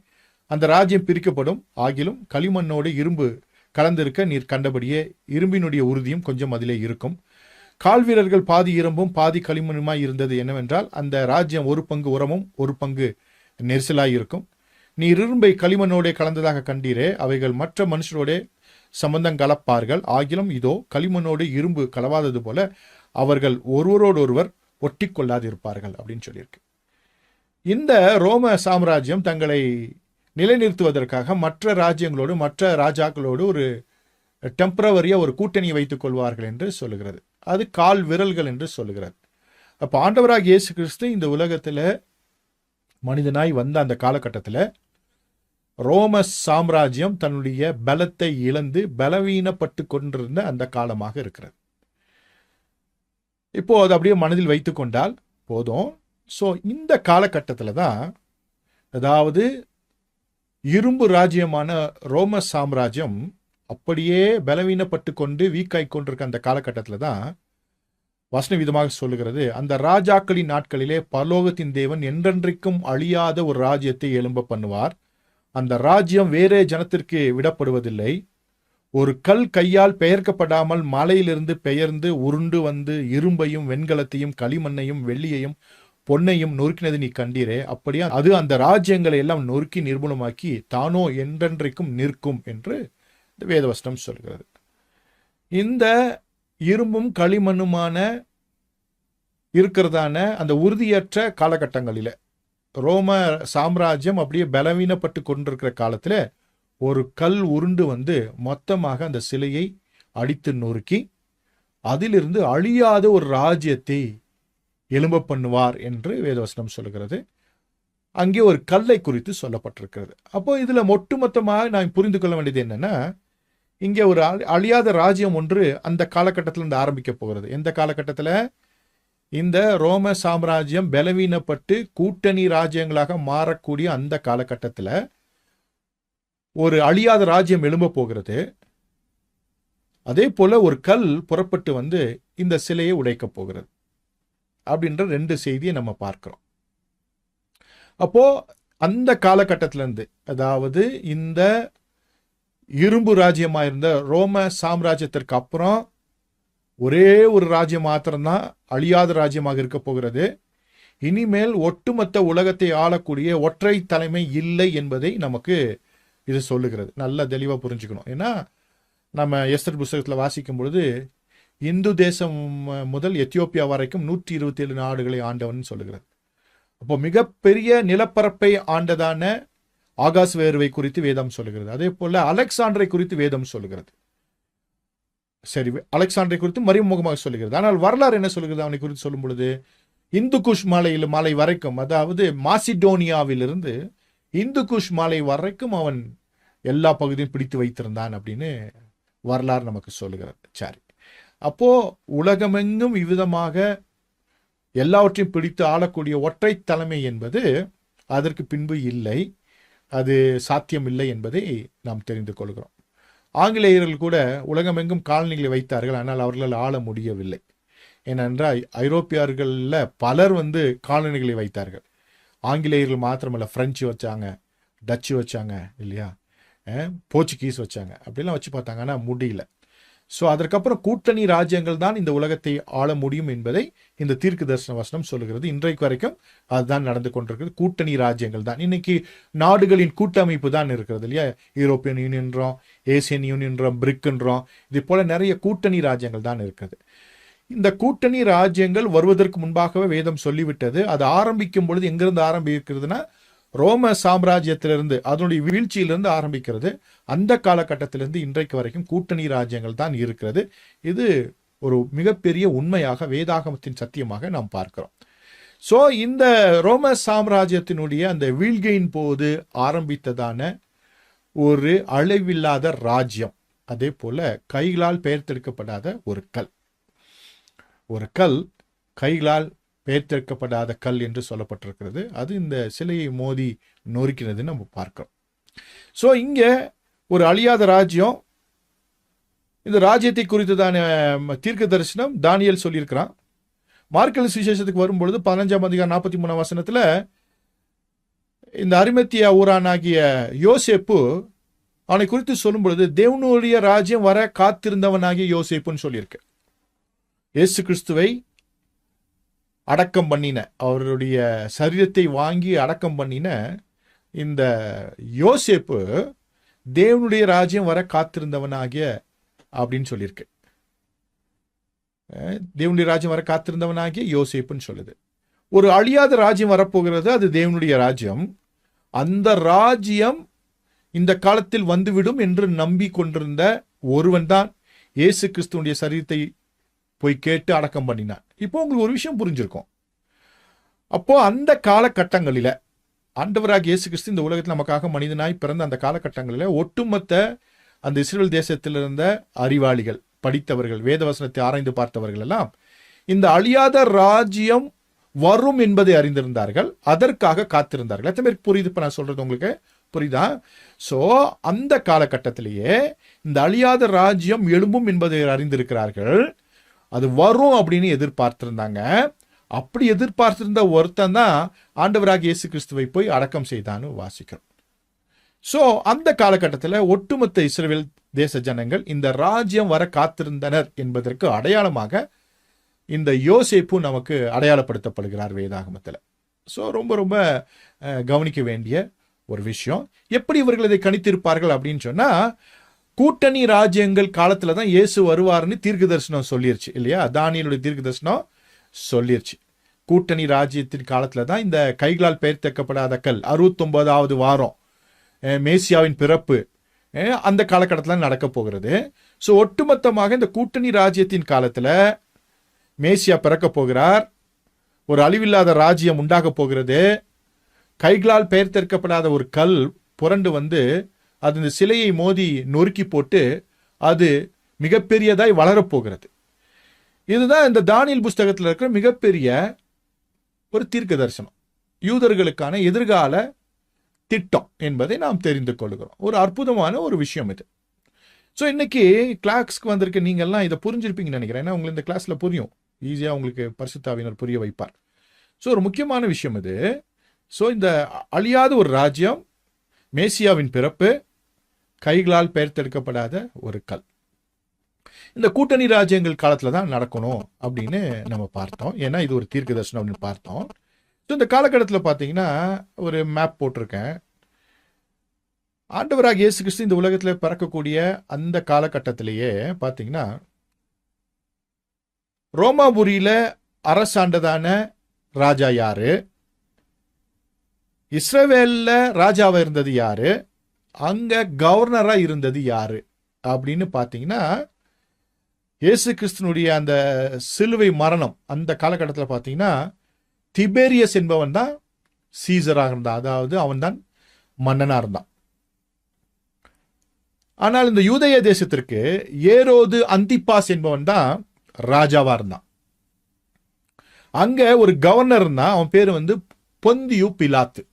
அந்த ராஜ்யம் பிரிக்கப்படும், ஆகிலும் களிமண்ணோடு இரும்பு கலந்திருக்க நீர் கண்டபடியே இரும்பினுடைய உறுதியும் கொஞ்சம் அதிலே இருக்கும். கால் வீரர்கள் பாதி இரும்பும் பாதி களிமண்ணுமாய் இருந்தது என்னவென்றால், அந்த ராஜ்யம் ஒரு பங்கு உரமும் ஒரு பங்கு நெரிசலாய் இருக்கும். நீர் இரும்பை களிமண்ணோடே கலந்ததாக கண்டீரே, அவைகள் மற்ற மனுஷரோடே சம்பந்தம் கலப்பார்கள். ஆகிலும் இதோ களிமண்ணோடு இரும்பு கலவாதது போல அவர்கள் ஒருவரோடொருவர் ஒட்டி கொள்ளாதிருப்பார்கள் அப்படின்னு சொல்லியிருக்கு. இந்த ரோம சாம்ராஜ்யம் தங்களை நிலைநிறுத்துவதற்காக மற்ற ராஜ்யங்களோடு மற்ற ராஜாக்களோடு ஒரு டெம்பரவரியா ஒரு கூட்டணியை வைத்துக் கொள்வார்கள் என்று சொல்லுகிறது. அது கால் விரல்கள் என்று சொல்லுகிறது. அப்போ ஆண்டவராகிய இயேசு கிறிஸ்து இந்த உலகத்தில் மனிதனாய் வந்த அந்த காலகட்டத்தில் ரோம சாம்ராஜ்யம் தன்னுடைய பலத்தை இழந்து பலவீனப்பட்டு கொண்டிருந்த அந்த காலமாக இருக்கிறது. இப்போ அதை அப்படியே மனதில் வைத்து கொண்டால் போதும். ஸோ இந்த காலகட்டத்தில் தான், அதாவது இரும்பு ராஜ்யமான ரோம சாம்ராஜ்யம் அப்படியே பலவீனப்பட்டு கொண்டு வீக்காய் கொண்டிருக்க அந்த காலகட்டத்தில் தான் வசன விதமாக சொல்லுகிறது, அந்த ராஜாக்களின் நாட்களிலே பரலோகத்தின் தேவன் என்றென்றைக்கும் அழியாத ஒரு ராஜ்யத்தை எழும்ப பண்ணுவார். அந்த ராஜ்யம் வேறே ஜனத்திற்கு விடப்படுவதில்லை. ஒரு கல் கையால் பெயர்க்கப்படாமல் மலையிலிருந்து பெயர்ந்து உருண்டு வந்து இரும்பையும் வெண்கலத்தையும் களிமண்ணையும் வெள்ளியையும் பொன்னையும் நொறுக்கினது நீ கண்டீரே, அப்படியே அது அந்த ராஜ்யங்களை எல்லாம் நொறுக்கி நிர்மூலமாக்கி தானோ என்றென்றைக்கும் நிற்கும் என்று இந்த வேதவசனம் சொல்கிறது. இந்த இரும்பும் களிமண்ணுமான இருக்கிறதான அந்த உறுதியற்ற காலகட்டங்களில் ரோம சாம்ராஜ்யம் அப்படியே பலவீனப்பட்டு கொண்டிருக்கிற காலத்தில் ஒரு கல் உருண்டு வந்து மொத்தமாக அந்த சிலையை அடித்து நொறுக்கி அதிலிருந்து அழியாத ஒரு ராஜ்யத்தை எழும்ப பண்ணுவார் என்று வேதவசனம் சொல்லுகிறது. அங்கே ஒரு கல்லை குறித்து சொல்லப்பட்டிருக்கிறது. அப்போ இதில் ஒட்டுமொத்தமாக நான் புரிந்து கொள்ள வேண்டியது என்னன்னா, இங்கே ஒரு அழியாத ராஜ்யம் ஒன்று அந்த காலகட்டத்தில் இருந்து ஆரம்பிக்க போகிறது. எந்த காலகட்டத்தில்? இந்த ரோம சாம்ராஜ்யம் பலவீனப்பட்டு கூட்டணி ராஜ்யங்களாக மாறக்கூடிய அந்த காலகட்டத்தில் ஒரு அழியாத ராஜ்யம் எழும்ப போகிறது. அதே போல ஒரு கல் புறப்பட்டு வந்து இந்த சிலையை உடைக்க போகிறது அப்படின்ற 2 செய்தியை நம்ம பார்க்கிறோம். அப்போ அந்த காலகட்டத்திலிருந்து, அதாவது இந்த இரும்பு ராஜ்யமாக இருந்த ரோம சாம்ராஜ்யத்திற்கு அப்புறம் ஒரே ஒரு ராஜ்யம் மாத்திரம்தான் அழியாத ராஜ்யமாக இருக்க போகிறது. இனிமேல் ஒட்டுமொத்த உலகத்தை ஆளக்கூடிய ஒற்றை தலைமை இல்லை என்பதை நமக்கு இது சொல்லுகிறது. நல்லா தெளிவாக புரிஞ்சுக்கணும். ஏன்னா நம்ம எஸ்தர் புஸ்தகத்தில் வாசிக்கும் பொழுது இந்து தேசம் முதல் எத்தியோப்பியா வரைக்கும் 127 நாடுகளை ஆண்டவன் சொல்லுகிறது. அப்போ மிகப்பெரிய நிலப்பரப்பை ஆண்டதான ஆகாஸ் வேர்வை குறித்து வேதம் சொல்லுகிறது. அதே போல அலெக்சாண்டரை குறித்து வேதம் சொல்லுகிறது. சரி, அலெக்சாண்டரை குறித்து மறைமுகமாக சொல்லுகிறது. ஆனால் வரலாறு என்ன சொல்லுகிறது அவனை குறித்து சொல்லும் பொழுது? இந்து குஷ் மலை வரைக்கும், அதாவது மாசிடோனியாவிலிருந்து இந்து குஷ் மலை வரைக்கும் அவன் எல்லா பகுதியும் பிடித்து வைத்திருந்தான் அப்படின்னு வரலாறு நமக்கு சொல்லுகிறது. சரி, அப்போ உலகமெங்கும் இவ்விதமாக எல்லாவற்றையும் பிடித்து ஆளக்கூடிய ஒற்றை தலைமை என்பது அதற்கு பின்பு இல்லை, அது சாத்தியம் இல்லை என்பதை நாம் தெரிந்து கொள்கிறோம். ஆங்கிலேயர்கள் கூட உலகமெங்கும் காலனிகளை வைத்தார்கள், ஆனால் அவர்களால் ஆள முடியவில்லை. ஏனென்றால் ஐரோப்பியர்களில் பலர் வந்து காலனிகளை வைத்தார்கள். ஆங்கிலேயர்கள் மாத்திரமல்ல, பிரெஞ்சு வச்சாங்க, டச்சு வச்சாங்க இல்லையா, போர்ச்சுகீஸ் வச்சாங்க, அப்படிலாம் வச்சு பார்த்தாங்க, ஆனால் முடியல. ஸோ அதற்கப்புறம் கூட்டணி ராஜ்யங்கள் தான் இந்த உலகத்தை ஆள முடியும் என்பதை இந்த தீர்க்க தரிசன வசனம் சொல்லுகிறது. இன்றைக்கு வரைக்கும் அதுதான் நடந்து கொண்டிருக்கிறது. கூட்டணி ராஜ்யங்கள் தான் இன்னைக்கு நாடுகளின் கூட்டமைப்பு தான் இருக்கிறது இல்லையா. யூரோப்பியன் யூனியன்றோம், ஏசியன் யூனியன்றோம், பிரிக்ன்றோம், இது போல நிறைய கூட்டணி ராஜ்யங்கள் தான் இருக்குது. இந்த கூட்டணி ராஜ்யங்கள் வருவதற்கு முன்பாகவே வேதம் சொல்லிவிட்டது. அது ஆரம்பிக்கும் பொழுது எங்கிருந்து ஆரம்பிக்கிறதுனா ரோம சாம்ராஜ்யத்திலிருந்து, அதனுடைய வீழ்ச்சியிலிருந்து ஆரம்பிக்கிறது. அந்த காலகட்டத்திலிருந்து இன்றைக்கு வரைக்கும் கூட்டணி ராஜ்யங்கள் தான் இருக்கிறது. இது ஒரு மிகப்பெரிய உண்மையாக வேதாகமத்தின் சத்தியமாக நாம் பார்க்கிறோம். ஸோ இந்த ரோம சாம்ராஜ்யத்தினுடைய அந்த வீழ்கையின் போது ஆரம்பித்ததான ஒரு அளவில்லாத ராஜ்யம், அதே போல கைகளால் பெயர்த்தெடுக்கப்படாத ஒரு கல் கைகளால் பெயர்த்தெடுக்கப்படாத கல் என்று சொல்லப்பட்டிருக்கிறது. அது இந்த சிலையை மோதி நொறுக்கினதுன்னு நம்ம பார்க்கிறோம். ஸோ இங்கே ஒரு அழியாத ராஜ்யம், இந்த ராஜ்யத்தை குறித்து தான் தீர்க்க தரிசனம் தானியேல் சொல்லியிருக்கிறான். மார்க்கு சுவிசேஷத்துக்கு வரும்பொழுது 15ஆம் அதிகாரம் 43ஆம் வசனத்தில் இந்த அரிமத்தியா ஊரானாகிய யோசேப்பு அவனை குறித்து சொல்லும் பொழுது தேவனுடைய ராஜ்யம் வர காத்திருந்தவனாகிய யோசேப்புன்னு சொல்லியிருக்கு. இயேசு கிறிஸ்துவை அடக்கம் பண்ணின, அவருடைய சரீரத்தை வாங்கி அடக்கம் பண்ணின இந்த யோசேப்பு தேவனுடைய ராஜ்யம் வர காத்திருந்தவனாகிய அப்படின்னு சொல்லியிருக்கு. தேவனுடைய ராஜ்யம் வர காத்திருந்தவனாகிய யோசேப்புன்னு சொல்லுது. ஒரு அழியாத ராஜ்யம் வரப்போகிறது, அது தேவனுடைய ராஜ்யம். அந்த ராஜ்யம் இந்த காலத்தில் வந்துவிடும் என்று நம்பி கொண்டிருந்த ஒருவன் தான் இயேசு கிறிஸ்துவனுடைய சரீரத்தை போய் கேட்டு அடக்கம் பண்ணினான். இப்போ உங்களுக்கு ஒரு விஷயம் புரிஞ்சிருக்கும். அப்போ அந்த காலகட்டங்களில் ஆண்டவராக இயேசு கிறிஸ்து இந்த உலகத்தில் நமக்காக மனிதனாய் பிறந்த அந்த காலகட்டங்களில் ஒட்டுமொத்த அந்த இஸ்ரேல் தேசத்தில் இருந்த அறிவாளிகள், படித்தவர்கள், வேதவசனத்தை ஆராய்ந்து பார்த்தவர்கள் எல்லாம் இந்த அழியாத ராஜ்யம் வரும் என்பதை அறிந்திருந்தார்கள், அதற்காக காத்திருந்தார்கள். எத்தனை பேருக்கு புரியுது இப்போ நான் சொல்றது? உங்களுக்கு புரியுதா? ஸோ அந்த காலகட்டத்திலேயே இந்த அழியாத ராஜ்யம் எழும்பும் என்பதை அறிந்திருக்கிறார்கள், அது வரும் அப்படின்னு எதிர்பார்த்திருந்தாங்க. அப்படி எதிர்பார்த்திருந்த ஒருத்தன் தான் ஆண்டவராக இயேசு கிறிஸ்துவை போய் அடக்கம் செய்தான்னு வாசிக்கிறோம். ஸோ அந்த காலகட்டத்தில் ஒட்டுமொத்த இஸ்ரவேல் தேச ஜனங்கள் இந்த ராஜ்யம் வர காத்திருந்தனர் என்பதற்கு அடையாளமாக இந்த யோசேப்பு நமக்கு அடையாளப்படுத்தப்படுகிறார் வேதாகமத்தில். ஸோ ரொம்ப ரொம்ப கவனிக்க வேண்டிய ஒரு விஷயம். எப்படி இவர்கள் இதை கணித்திருப்பார்கள் அப்படின்னு சொன்னா, கூட்டணி ராஜ்யங்கள் காலத்துல தான் இயேசு வருவார்னு தீர்க்க தரிசனம் சொல்லிருச்சு இல்லையா. தானியேலுடைய தீர்க்க தரிசனம் சொல்லிருச்சு. கூட்டணி ராஜ்யத்தின் காலத்துல தான் இந்த கைகளால் பெயர்த்தெக்கப்படாத கல் 69வது வாரம் மேசியாவின் பிறப்பு அந்த காலகட்டத்தில் நடக்க போகிறது. ஸோ ஒட்டுமொத்தமாக இந்த கூட்டணி ராஜ்யத்தின் காலத்துல மேசியா பிறக்க போகிறார். ஒரு அழிவில்லாத ராஜ்யம் உண்டாக போகிறது. கைகளால் பெயர்த்தெடுக்கப்படாத ஒரு கல் புரண்டு வந்து அது இந்த சிலையை மோதி நொறுக்கி போட்டு அது மிகப்பெரியதாய் வளரப்போகிறது. இதுதான் இந்த தானியேல் புஸ்தகத்தில் இருக்கிற மிகப்பெரிய ஒரு தீர்க்க தரிசனம், யூதர்களுக்கான எதிர்கால திட்டம் என்பதை நாம் தெரிந்து கொள்கிறோம். ஒரு அற்புதமான ஒரு விஷயம் இது. ஸோ இன்னைக்கு கிளாஸ்க்கு வந்திருக்க நீங்கள்லாம் இதை புரிஞ்சிருப்பீங்கன்னு நினைக்கிறேன். ஏன்னா உங்களுக்கு இந்த கிளாஸ்ல புரியும், ஈஸியாக உங்களுக்கு பரிசுத்த ஆவியானவர் புரிய வைப்பார். ஸோ ஒரு முக்கியமான விஷயம் இது. ஸோ இந்த அழியாத ஒரு ராஜ்யம், மேசியாவின் பிறப்பு, கைகளால் பெயர்த்தெடுக்கப்படாத ஒரு கல், இந்த கூட்டணி ராஜ்யங்கள் காலத்துல தான் நடக்கணும் அப்படின்னு நம்ம பார்த்தோம். ஏன்னா இது ஒரு தீர்க்க தரிசனம் அப்படின்னு பார்த்தோம். ஸோ இந்த காலகட்டத்தில் பார்த்தீங்கன்னா ஒரு மேப் போட்டிருக்கேன். ஆண்டவராக இயேசு கிறிஸ்து இந்த உலகத்தில் பிறக்கக்கூடிய அந்த காலகட்டத்திலேயே பார்த்தீங்கன்னா ரோமாபுரியில அரசாண்டதான ராஜா யாரு, இஸ்ரவேல்ல ராஜாவா இருந்தது யாரு, அங்க கவர்னரா இருந்தது யாரு அப்படின்னு பார்த்தீங்கன்னா இயேசு கிறிஸ்துனுடைய அந்த சிலுவை மரணம் அந்த காலகட்டத்தில் பார்த்தீங்கன்னா திபேரியஸ் என்பவன் தான் சீசராக இருந்தான், அதாவது அவன் தான் மன்னனா இருந்தான். ஆனால் இந்த யூதேய தேசத்திற்கு ஏரோது அந்திப்பாஸ் என்பவன் தான் ராஜாவா இருந்தான். அங்க ஒரு கவர்னர் இருந்தான், அவன் பேரு வந்து பொந்தியு பிலாத்து.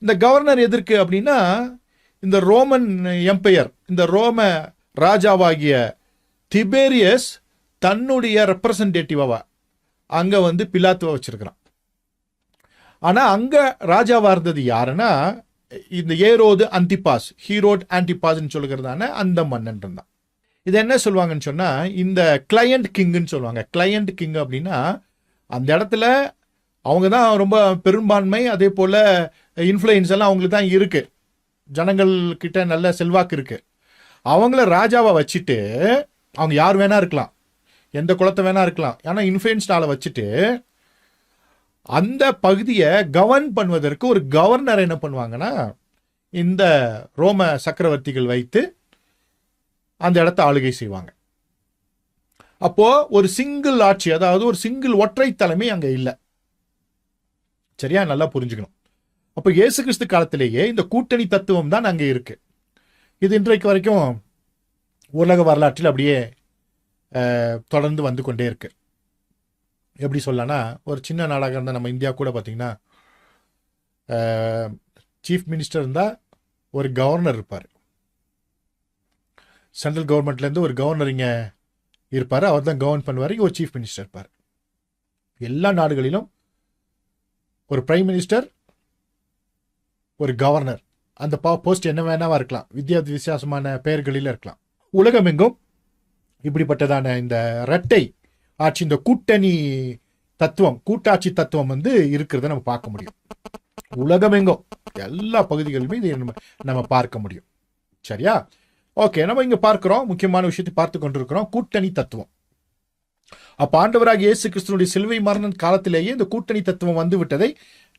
இந்த கவர்னர் எதற்கு அப்படின்னா இந்த ரோமன் எம்பையர், இந்த ரோம ராஜாவாகிய திபேரியஸ் தன்னுடைய ரெப்ரசன்டேட்டிவா அங்க வந்து பிலாத்துவ வச்சிருக்கிறான். ஆனா அங்க ராஜாவா இருந்தது யாருன்னா இந்த ஏரோது அந்திபாஸ், ஹீரோட் ஆன்டிபாஸ்ன்னு சொல்லுகிறதான அந்த மன்னன் இருந்தான். இது என்ன சொல்லுவாங்கன்னு சொன்னா இந்த கிளையண்ட் கிங்னு சொல்லுவாங்க. கிளையண்ட் கிங் அப்படின்னா அந்த இடத்துல அவங்க தான் ரொம்ப பெரும்பான்மை, அதே போல இன்ஃப்ளூயன்ஸ் எல்லாம் அவங்களுக்கு தான் இருக்கு, ஜனங்கள் கிட்ட நல்ல செல்வாக்கு இருக்கு. அவங்கள ராஜாவா வச்சுட்டு அவங்க யார் வேணா இருக்கலாம், எந்த குலத்தை வேணா இருக்கலாம், ஆனா இன்ஃப்ளூயன்ஸ்டால வச்சுட்டு அந்த பகுதியை கவர்ன் பண்ணுவதற்கு ஒரு கவர்னர் என்ன பண்ணுவாங்கன்னா இந்த ரோம சக்கரவர்த்திகள் வைத்து அந்த இடத்தை ஆளுகை செய்வாங்க. அப்போ ஒரு சிங்கிள் ஆட்சி, அதாவது ஒரு சிங்கிள் ஒற்றை தலைமை அங்க இல்லை. சரியா, நல்லா புரிஞ்சுக்கணும். அப்போ இயேசு கிறிஸ்து காலத்திலேயே இந்த கூட்டணி தத்துவம் தான் அங்கே இருக்கு. இது இன்றைக்கு வரைக்கும் உலக வரலாற்றில் அப்படியே தொடர்ந்து வந்து கொண்டே இருக்கு. எப்படி சொல்லனா, ஒரு சின்ன நாடாக இருந்தால் நம்ம இந்தியா கூட பார்த்தீங்கன்னா சீஃப் மினிஸ்டர் இருந்தால் ஒரு கவர்னர் இருப்பார், சென்ட்ரல் கவர்மெண்ட்லேருந்து ஒரு கவர்னர் இங்கே இருப்பார், அவர் தான் கவர்ன் பண்ணுவார், ஒரு சீஃப் மினிஸ்டர் இருப்பார். எல்லா நாடுகளிலும் ஒரு பிரைம் மினிஸ்டர், ஒரு கவர்னர், அந்த போஸ்ட் என்ன வேணாவா இருக்கலாம், வித்தியாசமான பெயர்களில் இருக்கலாம். உலகமெங்கும் இப்படிப்பட்டதான இந்த இரட்டை ஆட்சி, இந்த கூட்டணி தத்துவம், கூட்டாட்சி தத்துவம் வந்து இருக்கிறத நம்ம பார்க்க முடியும். உலகமெங்கும் எல்லா பகுதிகளிலுமே இதை நம்ம பார்க்க முடியும். சரியா, ஓகே. நம்ம இங்க பார்க்கிறோம், முக்கியமான விஷயத்தை பார்த்து கொண்டிருக்கிறோம், கூட்டணி தத்துவம். அப்ப ஆண்டவராக இயேசு கிறிஸ்துவினுடைய சிலுவை மரண காலத்திலேயே இந்த கூட்டணி தத்துவம் வந்து விட்டதை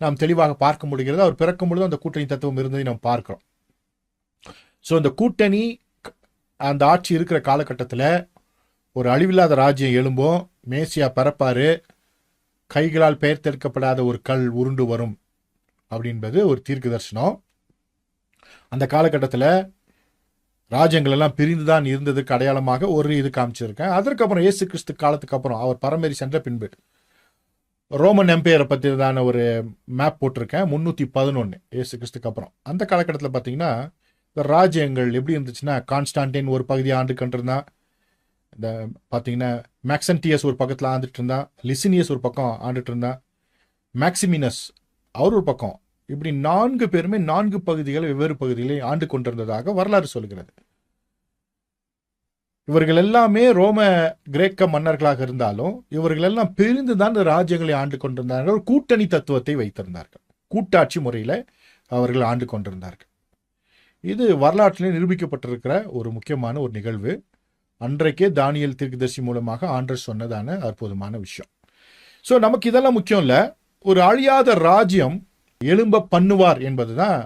நாம் தெளிவாக பார்க்க முடிகிறது. அவர் பிறக்கும் பொழுது அந்த கூட்டணி தத்துவம் இருந்ததை நாம் பார்க்கிறோம். ஸோ இந்த கூட்டணி அந்த ஆட்சி இருக்கிற காலகட்டத்தில் ஒரு அழிவில்லாத ராஜ்யம் எழும்பும், மேசியா பிறப்பாரு, கைகளால் பெயர்த்தெடுக்கப்படாத ஒரு கல் உருண்டு வரும் அப்படின்பது ஒரு தீர்க்க தரிசனம். அந்த காலகட்டத்தில் ராஜ்யங்கள் எல்லாம் பிரிந்து தான் இருந்ததுக்கு அடையாளமாக ஒரு இது காமிச்சிருக்கேன். அதற்கப்புறம் இயேசு கிறிஸ்து காலத்துக்கு அப்புறம் அவர் பரமேறி சென்ற பின்பு ரோமன் எம்பையரை பற்றியதான ஒரு மேப் போட்டிருக்கேன், 311 இயேசு கிறிஸ்துக்கு அப்புறம். அந்த காலகட்டத்தில் பார்த்தீங்கன்னா இந்த ராஜ்யங்கள் எப்படி இருந்துச்சுன்னா, கான்ஸ்டான்டைன் ஒரு பகுதியை ஆண்டு கொண்டிருந்தான், இந்த பார்த்தீங்கன்னா மேக்சன்டியஸ் ஒரு பக்கத்தில் ஆண்டுட்டு இருந்தான், லிசினியஸ் ஒரு பக்கம் ஆண்டுட்டு இருந்தான், மேக்சிமினஸ் அவர் ஒரு பக்கம். இப்படி 4 பேருமே 4 பகுதிகளை வெவ்வேறு பகுதிகளை ஆண்டு கொண்டிருந்ததாக வரலாறு சொல்கிறது. இவர்கள் எல்லாமே ரோம கிரேக்க மன்னர்களாக இருந்தாலும் இவர்கள் எல்லாம் பிரிந்து தான் இந்த ராஜ்யங்களை ஆண்டு கொண்டிருந்தார்கள். ஒரு கூட்டணி தத்துவத்தை வைத்திருந்தார்கள், கூட்டாட்சி முறையில் அவர்கள் ஆண்டு கொண்டிருந்தார்கள். இது வரலாற்றிலே நிரூபிக்கப்பட்டிருக்கிற ஒரு முக்கியமான ஒரு நிகழ்வு. அன்றைக்கே தானியேல் தீர்க்கதரிசி மூலமாக ஆண்டவர் சொன்னதான அற்புதமான விஷயம். ஸோ நமக்கு இதெல்லாம் முக்கியம் இல்லை. ஒரு அழியாத ராஜ்யம் எழும்ப பண்ணுவார் என்பதுதான்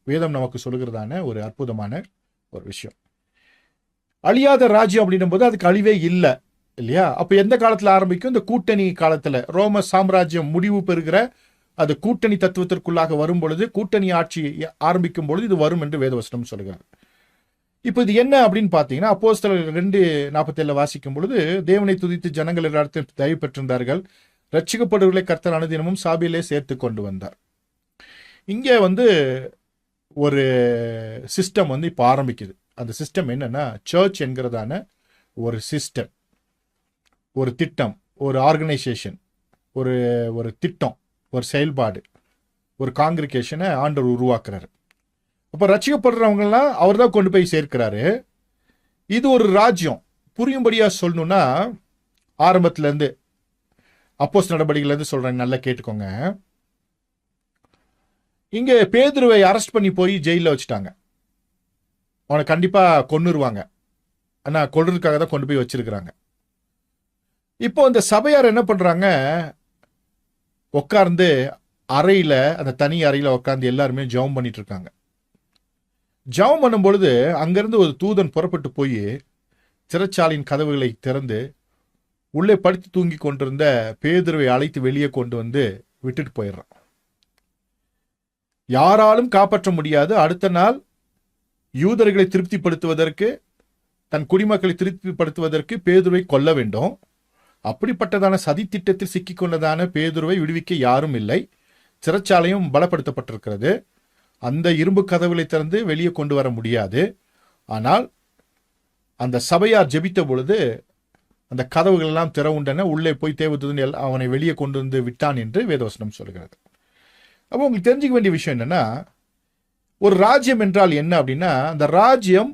வேதம் நமக்கு சொல்லுகிறதான ஒரு அற்புதமான ஒரு விஷயம். அழியாத ராஜ்யம் அப்படின்னும் போது அதுக்கு அழிவே இல்லை இல்லையா? அப்போ எந்த காலத்தில் ஆரம்பிக்கும்? இந்த கூட்டணி காலத்தில் ரோம சாம்ராஜ்யம் முடிவு பெறுகிற அது கூட்டணி தத்துவத்திற்குள்ளாக வரும் பொழுது, கூட்டணி ஆட்சி ஆரம்பிக்கும் பொழுது இது வரும் என்று வேதவசனம் சொல்கிறார். இப்போ இது என்ன அப்படின்னு பார்த்தீங்கன்னா, அப்போஸ்தலர் 2:47 வாசிக்கும் பொழுது, தேவனை துதித்து ஜனங்கள் எல்லாத்தையும் தயவு பெற்றிருந்தார்கள், ரட்சிக்கப்படுவர்களை கர்த்தர் அனுதினமும் சாபியிலே சேர்த்து கொண்டு வந்தார். இங்கே ஒரு சிஸ்டம் இப்போ ஆரம்பிக்குது. அந்த சிஸ்டம் என்னன்னா, சர்ச் என்கிறதான ஒரு சிஸ்டம், ஒரு திட்டம், ஒரு ஆர்கனைசேஷன், ஒரு திட்டம், ஒரு செயல்பாடு, ஒரு காங்கிரிகேஷனை ஆண்டவர் உருவாக்குறாரு. அப்போ ரட்சிக்கப்படுறவங்கலாம் அவர் தான் கொண்டு போய் சேர்க்கிறாரு. இது ஒரு ராஜ்யம். புரியும்படியா சொல்லணும்னா, ஆரம்பத்திலேருந்து அப்போஸ்தலர் நடபடிகளிலிருந்து சொல்றேன், நல்லா கேட்டுக்கோங்க. இங்கே பேதுருவை அரெஸ்ட் பண்ணி போய் ஜெயிலில் வச்சுட்டாங்க. அவனை கண்டிப்பா கொன்னுருவாங்க. ஆனா கொல்றதுக்காக தான் கொண்டு போய் வச்சிருக்கிறாங்க. இப்போ அந்த சபையார் என்ன பண்றாங்க, உட்கார்ந்து அறையில, அந்த தனி அறையில உட்கார்ந்து எல்லாருமே ஜெபம் பண்ணிட்டு இருக்காங்க. ஜெபம் பண்ணும் பொழுது அங்கிருந்து ஒரு தூதன் புறப்பட்டு போய் சிறைச்சாலையின் கதவுகளை திறந்து உள்ளே படுத்து தூங்கி கொண்டிருந்த பேதுருவை அழைத்து வெளியே கொண்டு வந்து விட்டுட்டு போயிடுறான். யாராலும் காப்பாற்ற முடியாது. அடுத்த நாள் யூதர்களை திருப்திப்படுத்துவதற்கு, தன் குடிமக்களை திருப்திப்படுத்துவதற்கு பேதுருவை கொல்ல வேண்டும். அப்படிப்பட்டதான சதி திட்டத்தில் சிக்கிக்கொண்டதான பேதுருவை விடுவிக்க யாரும் இல்லை. சிறைச்சாலையும் பலப்படுத்தப்பட்டிருக்கிறது. அந்த இரும்பு கதவுகளை திறந்து வெளியே கொண்டு வர முடியாது. ஆனால் அந்த சபையார் ஜெபித்த பொழுது அந்த கதவுகள் எல்லாம் திறவுண்டன. உள்ளே போய் தேவதூதன் அவனை வெளியே கொண்டு வந்து விட்டான் என்று வேதவசனம் சொல்கிறது. அப்போ உங்களுக்கு தெரிஞ்சுக்க வேண்டிய விஷயம் என்னன்னா, ஒரு ராஜ்யம் என்றால் என்ன அப்படின்னா, அந்த ராஜ்யம்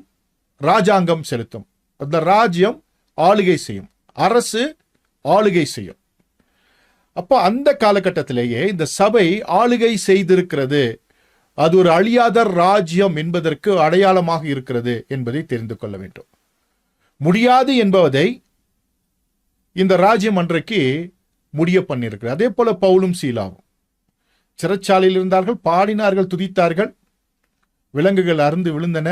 ராஜாங்கம் செலுத்தும். அந்த ராஜ்யம் ஆளுகை செய்யும். அரசு ஆளுகை செய்யும். அப்போ அந்த காலகட்டத்திலேயே இந்த சபை ஆளுகை செய்திருக்கிறது. அது ஒரு அழியாத ராஜ்யம் என்பதற்கு அடையாளமாக இருக்கிறது என்பதை தெரிந்து கொள்ள வேண்டும். முடியாது என்பதை இந்த ராஜ்யம் அன்றைக்கு முடிய பண்ணியிருக்கிறது. அதே போல பவுலும் சீலாவும் சிறைச்சாலையில் இருந்தார்கள், பாடினார்கள், துதித்தார்கள், விலங்குகள் அருந்து விழுந்தன,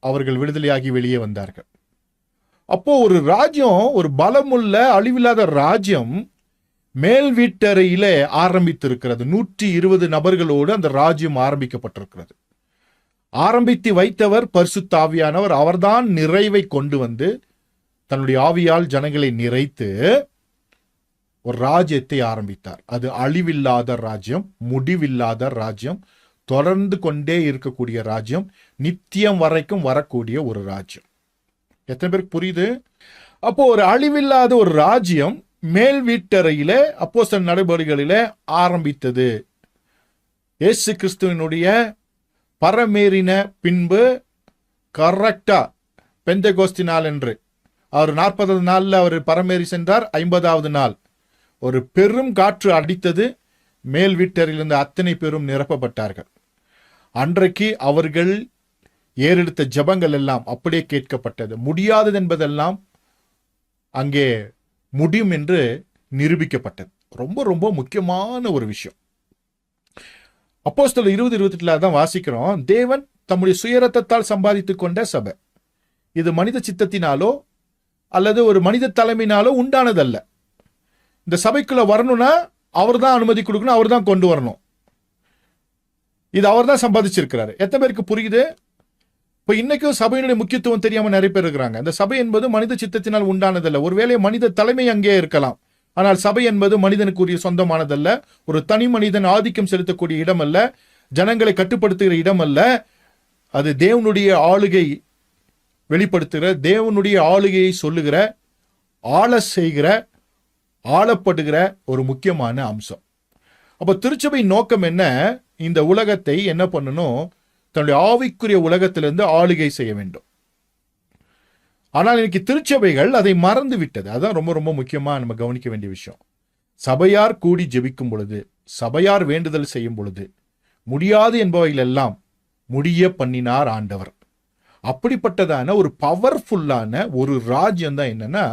அவர்கள் விடுதலையாகி வெளியே வந்தார்கள். அப்போ ஒரு ராஜ்யம், ஒரு பலமுள்ள அழிவில்லாத ராஜ்யம் மேல் வீட்டறையிலே ஆரம்பித்திருக்கிறது. 120 நபர்களோடு அந்த ராஜ்யம் ஆரம்பிக்கப்பட்டிருக்கிறது. ஆரம்பித்து வைத்தவர் பரிசுத்த ஆவியானவர். அவர்தான் நிறைவை கொண்டு வந்து தன்னுடைய ஆவியால் ஜனங்களை நிறைத்து ஒரு ராஜ்யத்தை ஆரம்பித்தார். அது அழிவில்லாத ராஜ்யம், முடிவில்லாத ராஜ்யம், தொடர்ந்து கொண்டே இருக்கக்கூடிய ராஜ்யம், நித்தியம் வரைக்கும் வரக்கூடிய ஒரு ராஜ்யம். எத்தனை பேருக்கு புரியுது? அப்போ ஒரு அழிவில்லாத ஒரு ராஜ்யம் மேல் வீட்டறையிலே அப்போஸ்தலர் நடபடிகளிலே ஆரம்பித்தது. இயேசு கிறிஸ்துவினுடைய பரமேறின பின்பு கரெக்டா பெந்தெகோஸ்தி நாள் என்று அவர் 40வது நாள்ல அவர் பரமேறி சென்றார். 50வது நாள் ஒரு பெரும் காற்று அடித்தது. மேல் வீட்டறையிலிருந்து அத்தனை பேரும் நிரப்பப்பட்டார்கள். அன்றைக்கு அவர்கள் ஏறெடுத்த ஜபங்கள் எல்லாம் அப்படியே கேட்கப்பட்டது. முடியாதது என்பதெல்லாம் அங்கே முடியும் என்று நிரூபிக்கப்பட்டது. ரொம்ப ரொம்ப முக்கியமான ஒரு விஷயம். அப்போஸ்தலர் 20:28 தான் வாசிக்கிறோம். தேவன் தம்முடைய சுயரத்தத்தால் சம்பாதித்துக் கொண்ட சபை. இது மனித சித்தத்தினாலோ அல்லது ஒரு மனித தலைமையினாலோ உண்டானதல்ல. இந்த சபைக்குள்ள வரணும்னா அவர் தான் அனுமதி கொடுக்கணும், அவர் தான் கொண்டு வரணும். இது அவர் தான் சம்பாதிச்சிருக்கிறாரு. எத்தனை பேருக்கு புரியுது? இப்போ இன்னைக்கும் சபையினுடைய முக்கியத்துவம் தெரியாம நிறைய பேர் இருக்கிறாங்க. இந்த சபை என்பது மனித சித்தத்தினால் உண்டானதல்ல. ஒருவேளை மனித தலைமை அங்கே இருக்கலாம், ஆனால் சபை என்பது மனிதனுக்குரிய சொந்தமானதல்ல. ஒரு தனி மனிதன் ஆதிக்கம் செலுத்தக்கூடிய இடம் அல்ல, ஜனங்களை கட்டுப்படுத்துகிற இடம் அல்ல. அது தேவனுடைய ஆளுகை வெளிப்படுத்துகிற, தேவனுடைய ஆளுகையை சொல்லுகிற, ஆள செய்கிற, ஆளப்படுகிற ஒரு முக்கியமான அம்சம். அப்போ திருச்சபை நோக்கம் என்ன? இந்த உலகத்தை என்ன பண்ணணும்? தன்னுடைய ஆவிக்குரிய உலகத்திலிருந்து ஆளுகை செய்ய வேண்டும். ஆனால் இன்னைக்கு திருச்சபைகள் அதை மறந்து விட்டது. அதான் ரொம்ப ரொம்ப முக்கியமா நம்ம கவனிக்க வேண்டிய விஷயம். சபையார் கூடி ஜெபிக்கும் பொழுது, சபையார் வேண்டுதல் செய்யும் பொழுது, முடியாது என்பவைகள் எல்லாம் முடிய பண்ணினார் ஆண்டவர். அப்படிப்பட்டதான ஒரு பவர்ஃபுல்லான ஒரு ராஜ்யம் தான் என்னன்னா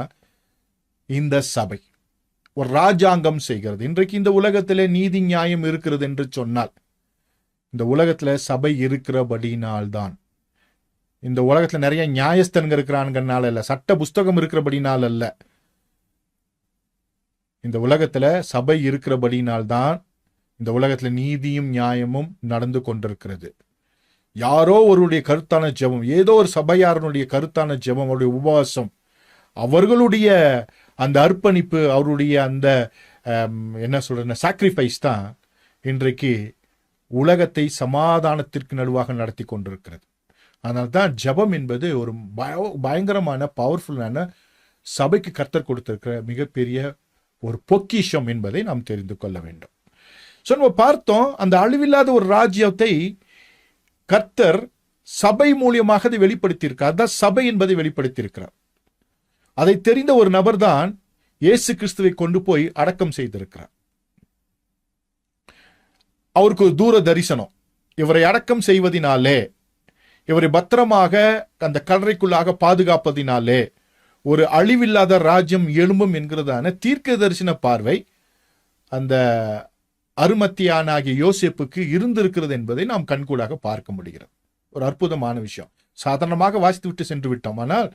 இந்த சபை. ஒரு ராஜாங்கம் செய்கிறது. இன்றைக்கு இந்த உலகத்திலே நீதி நியாயம் இருக்கிறது என்று சொன்னால் இந்த உலகத்துல சபை இருக்கிறபடினால்தான். இந்த உலகத்துல நிறைய நியாயஸ்தன்கள் இருக்கிறான்கனால இல்ல, சட்ட புஸ்தகம் இருக்கிறபடினால் அல்ல. இந்த உலகத்துல சபை இருக்கிறபடினால்தான் இந்த உலகத்துல நீதியும் நியாயமும் நடந்து கொண்டிருக்கிறது. யாரோ ஒருடைய கருத்தான ஜெபம், ஏதோ ஒரு சபையாரனுடைய கருத்தான ஜெபம், அவருடைய உபவாசம், அவர்களுடைய அந்த அர்ப்பணிப்பு, அவருடைய அந்த என்ன சொல்ற சாக்ரிஃபைஸ் தான் இன்றைக்கு உலகத்தை சமாதானத்திற்கு நடுவாக நடத்தி கொண்டிருக்கிறது. அதனால்தான் ஜெபம் என்பது ஒரு பயங்கரமான பவர்ஃபுல்லான சபைக்கு கர்த்தர் கொடுத்திருக்கிற மிகப்பெரிய ஒரு பொக்கிஷம் என்பதை நாம் தெரிந்து கொள்ள வேண்டும். ஸோ நம்ம பார்த்தோம், அந்த அழிவில்லாத ஒரு ராஜ்யத்தை கர்த்தர் சபை மூலியமாக அதை வெளிப்படுத்தியிருக்கார். அதான் சபை என்பதை வெளிப்படுத்தியிருக்கிறார். அதை தெரிந்த ஒரு நபர் தான் இயேசு கிறிஸ்துவை கொண்டு போய் அடக்கம் செய்திருக்கிறார். அவருக்கு ஒரு தூர தரிசனம். இவரை அடக்கம் செய்வதினாலே, இவரை பத்திரமாக அந்த கல்லறைக்குள்ளாக பாதுகாப்பதினாலே ஒரு அழிவில்லாத ராஜ்யம் எழும்பும் என்கிறதான தீர்க்க தரிசன பார்வை அந்த அருமத்தியானாகிய யோசேப்புக்கு இருந்திருக்கிறது என்பதை நாம் கண்கூடாக பார்க்க முடிகிறது. ஒரு அற்புதமான விஷயம். சாதாரணமாக வாசித்து விட்டு சென்று விட்டோம், ஆனால்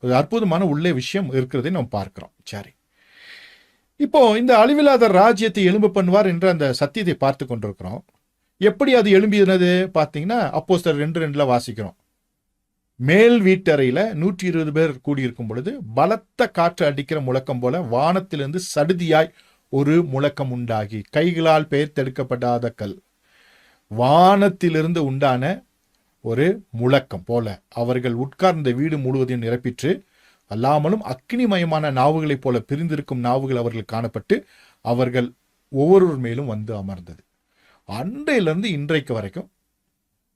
ஒரு அற்புதமான உள்ளே விஷயம் இருக்கிறதை நாம் பார்க்கிறோம். சரி, இப்போ இந்த அழிவில்லாத ராஜ்யத்தை எழும்ப பண்ணுவார் என்ற அந்த சத்தியத்தை பார்த்து கொண்டிருக்கிறோம். எப்படி அது எழும்பினது பார்த்தீங்கன்னா, அப்போஸ்தலர் 2:2 வாசிக்கிறோம். மேல் வீட்டறையில 120 பேர் கூடியிருக்கும் பொழுது பலத்த காற்று அடிக்கிற முழக்கம் போல வானத்திலிருந்து சடுதியாய் ஒரு முழக்கம் உண்டாகி, கைகளால் பெயர்த்தெடுக்கப்படாத கல், வானத்திலிருந்து உண்டான ஒரு முழக்கம் போல அவர்கள் உட்கார்ந்த வீடு முழுவதையும் நிரப்பிற்று. அல்லாமலும் அக்னிமயமான நாவுகளைப் போல பிரிந்திருக்கும் நாவுகள் அவர்கள் காணப்பட்டு அவர்கள் ஒவ்வொருவர் மேலும் வந்து அமர்ந்தது. அன்றையிலிருந்து இன்றைக்கு வரைக்கும்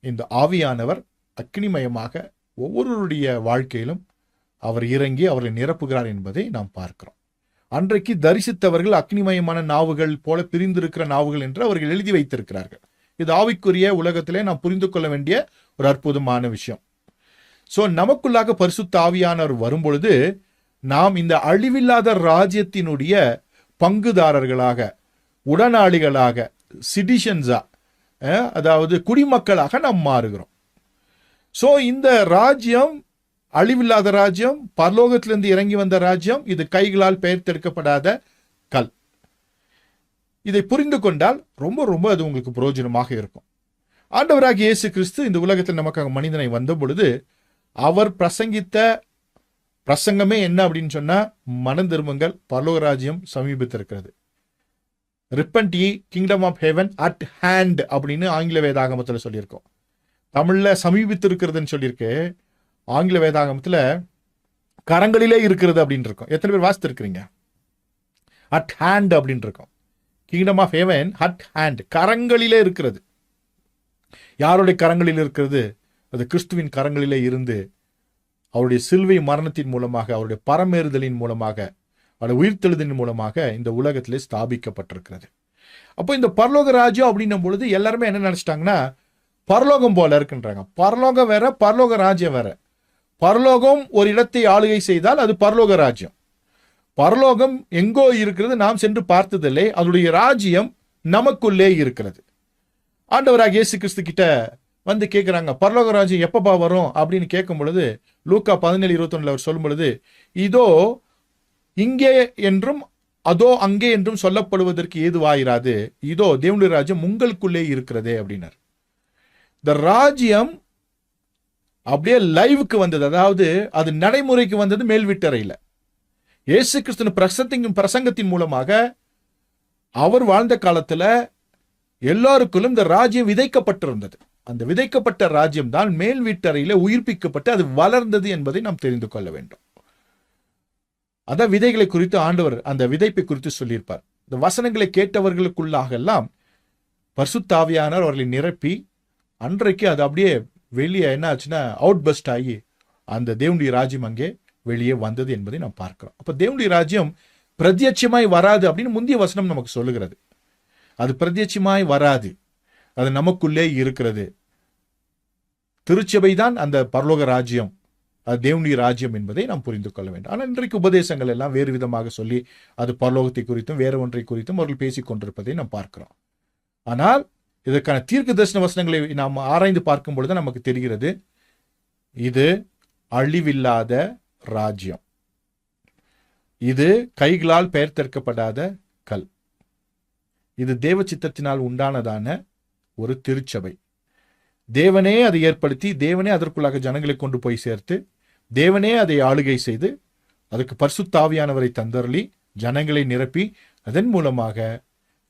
இந்த ஆவியானவர் அக்னிமயமாக ஒவ்வொருவருடைய வாழ்க்கையிலும் அவர் இறங்கி அவர்களை நிரப்புகிறார் என்பதை நாம் பார்க்கிறோம். அன்றைக்கு தரிசித்தவர்கள் அக்னிமயமான நாவுகள் போல பிரிந்திருக்கிற நாவுகள் என்று அவர்கள் எழுதி வைத்திருக்கிறார்கள். இது ஆவிக்குரிய உலகத்திலே நாம் புரிந்து கொள்ள வேண்டிய ஒரு அற்புதமான விஷயம். சோ நமக்குள்ளாக பரிசுத்த ஆவியானவர் வரும்பொழுது நாம் இந்த அழிவில்லாத ராஜ்யத்தினுடைய பங்குதாரர்களாக, உடனாளிகளாக, சிட்டிசன்ஸா, அதாவது குடிமக்களாக நாம் மாறுகிறோம். சோ இந்த ராஜ்யம் அழிவில்லாத ராஜ்யம், பரலோகத்திலிருந்து இறங்கி வந்த ராஜ்யம், இது கைகளால் பெயர்த்தெடுக்கப்படாத கல். இதை புரிந்து கொண்டால் ரொம்ப ரொம்ப அது உங்களுக்கு பிரயோஜனமாக இருக்கும். ஆண்டவராகிய இயேசு கிறிஸ்து இந்த உலகத்தில் நமக்காக மனிதனை வந்த பொழுது அவர் பிரசங்கித்த பிரசங்கமே என்ன அப்படின்னு சொன்னா, மனம் திரும்புங்கள், பரலோக ராஜ்யம் சமீபித்திருக்கிறது. Repent ye kingdom of heaven at hand அப்படின்னு ஆங்கில வேதாகமத்தில் சொல்லியிருக்கோம். தமிழ்ல சமீபித்திருக்கிறதுன்னு சொல்லியிருக்கு. ஆங்கில வேதாகமத்துல கரங்களிலே இருக்கிறது அப்படின்னு இருக்கும். எத்தனை பேர் வாசித்து இருக்கிறீங்க? அட் ஹேண்ட் அப்படின்னு இருக்கும். Kingdom of heaven at hand, கரங்களிலே இருக்கிறது. யாருடைய கரங்களில் இருக்கிறது? அது கிறிஸ்துவின் கரங்களிலே இருந்து அவருடைய சிலுவை மரணத்தின் மூலமாக, அவருடைய பரமேறுதலின் மூலமாக, அவருடைய உயிர்த்தெழுதலின் மூலமாக இந்த உலகத்திலே ஸ்தாபிக்கப்பட்டிருக்கிறது. அப்போ இந்த பரலோக ராஜ்யம் அப்படின்னும் பொழுது எல்லாருமே என்ன நினைச்சிட்டாங்கன்னா, பரலோகம் போல இருக்குன்றாங்க. பரலோகம் வேற, பரலோக ராஜ்யம் வேற. பரலோகம் ஒரு இடத்தை ஆளுகை செய்தால் அது பரலோக ராஜ்யம். பரலோகம் எங்கோ இருக்கிறது, நாம் சென்று பார்த்ததில்லை. அதனுடைய ராஜ்யம் நமக்குள்ளே இருக்கிறது. ஆண்டவராக இயேசு கிறிஸ்து கிட்ட வந்து கேட்கிறாங்க, பரலோக ராஜ்யம் எப்பப்பா வரும் அப்படின்னு கேட்கும் பொழுது லூக்கா 17:21 அவர் சொல்லும் பொழுது, இதோ இங்கே என்றும் அதோ அங்கே என்றும் சொல்லப்படுவதற்கு ஏதுவாயிராது, இதோ தேவனுடைய ராஜ்யம் உங்களுக்குள்ளே இருக்கிறதே அப்படின்னார். இந்த ராஜ்யம் அப்படியே லைவுக்கு வந்தது, அதாவது அது நடைமுறைக்கு வந்தது மேல் வீட்டறையில். இயேசு கிறிஸ்துவின் பிரசங்கத்தின் மூலமாக அவர் வாழ்ந்த காலத்துல எல்லாருக்குள்ளும் இந்த ராஜ்யம் விதைக்கப்பட்டிருந்தது. அந்த விதைக்கப்பட்ட ராஜ்யம் தான் மேல் வீட்டறையில உயிர்ப்பிக்கப்பட்டு அது வளர்ந்தது என்பதை நாம் தெரிந்து கொள்ள வேண்டும். அதான் விதைகளை குறித்து ஆண்டவர் அந்த விதைப்பை குறித்து சொல்லியிருப்பார். இந்த வசனங்களை கேட்டவர்களுக்குள்ளாக எல்லாம் பரிசுத்த ஆவியானவர் அவர்களை நிரப்பி அன்றைக்கு அது அப்படியே வெளியே என்ன ஆச்சுன்னா அவுட் பஸ்ட் ஆகி அந்த தேவனுடைய ராஜ்யம் அங்கே வெளியே வந்தது என்பதை நாம் பார்க்கிறோம். அப்ப தேவனுடைய ராஜ்யம் பிரத்யட்சமாய் வராது அப்படின்னு முந்தைய வசனம் நமக்கு சொல்லுகிறது. அது பிரத்யட்சமாய் வராது, அது நமக்குள்ளே இருக்கிறது. திருச்சபை தான் அந்த பரலோக ராஜ்யம் அது தேவனுடைய ராஜ்யம் என்பதை நாம் புரிந்து கொள்ள வேண்டும். ஆனால் இன்றைக்கு உபதேசங்கள் எல்லாம் வேறு விதமாக சொல்லி அது பரலோகத்தை குறித்தும் வேறு ஒன்றை குறித்தும் அவர்கள் பேசிக் கொண்டிருப்பதை நாம் பார்க்கிறோம். ஆனால் இதற்கான தீர்க்க தரிசன வசனங்களை நாம் ஆராய்ந்து பார்க்கும் பொழுது நமக்கு தெரிகிறது, இது அழிவில்லாத ராஜ்யம், இது கைகளால் பெயர்த்தெடுக்கப்படாத கல், இது தேவ சித்தத்தினால் உண்டானதான ஒரு திருச்சபை. தேவனே அதை ஏற்படுத்தி, தேவனே அதற்குள்ளாக ஜனங்களை கொண்டு போய் சேர்த்து, தேவனே அதை ஆளுகை செய்து, அதற்கு பரிசுத்த ஆவியானவரை தந்தருளி ஜனங்களை நிரப்பி, அதன் மூலமாக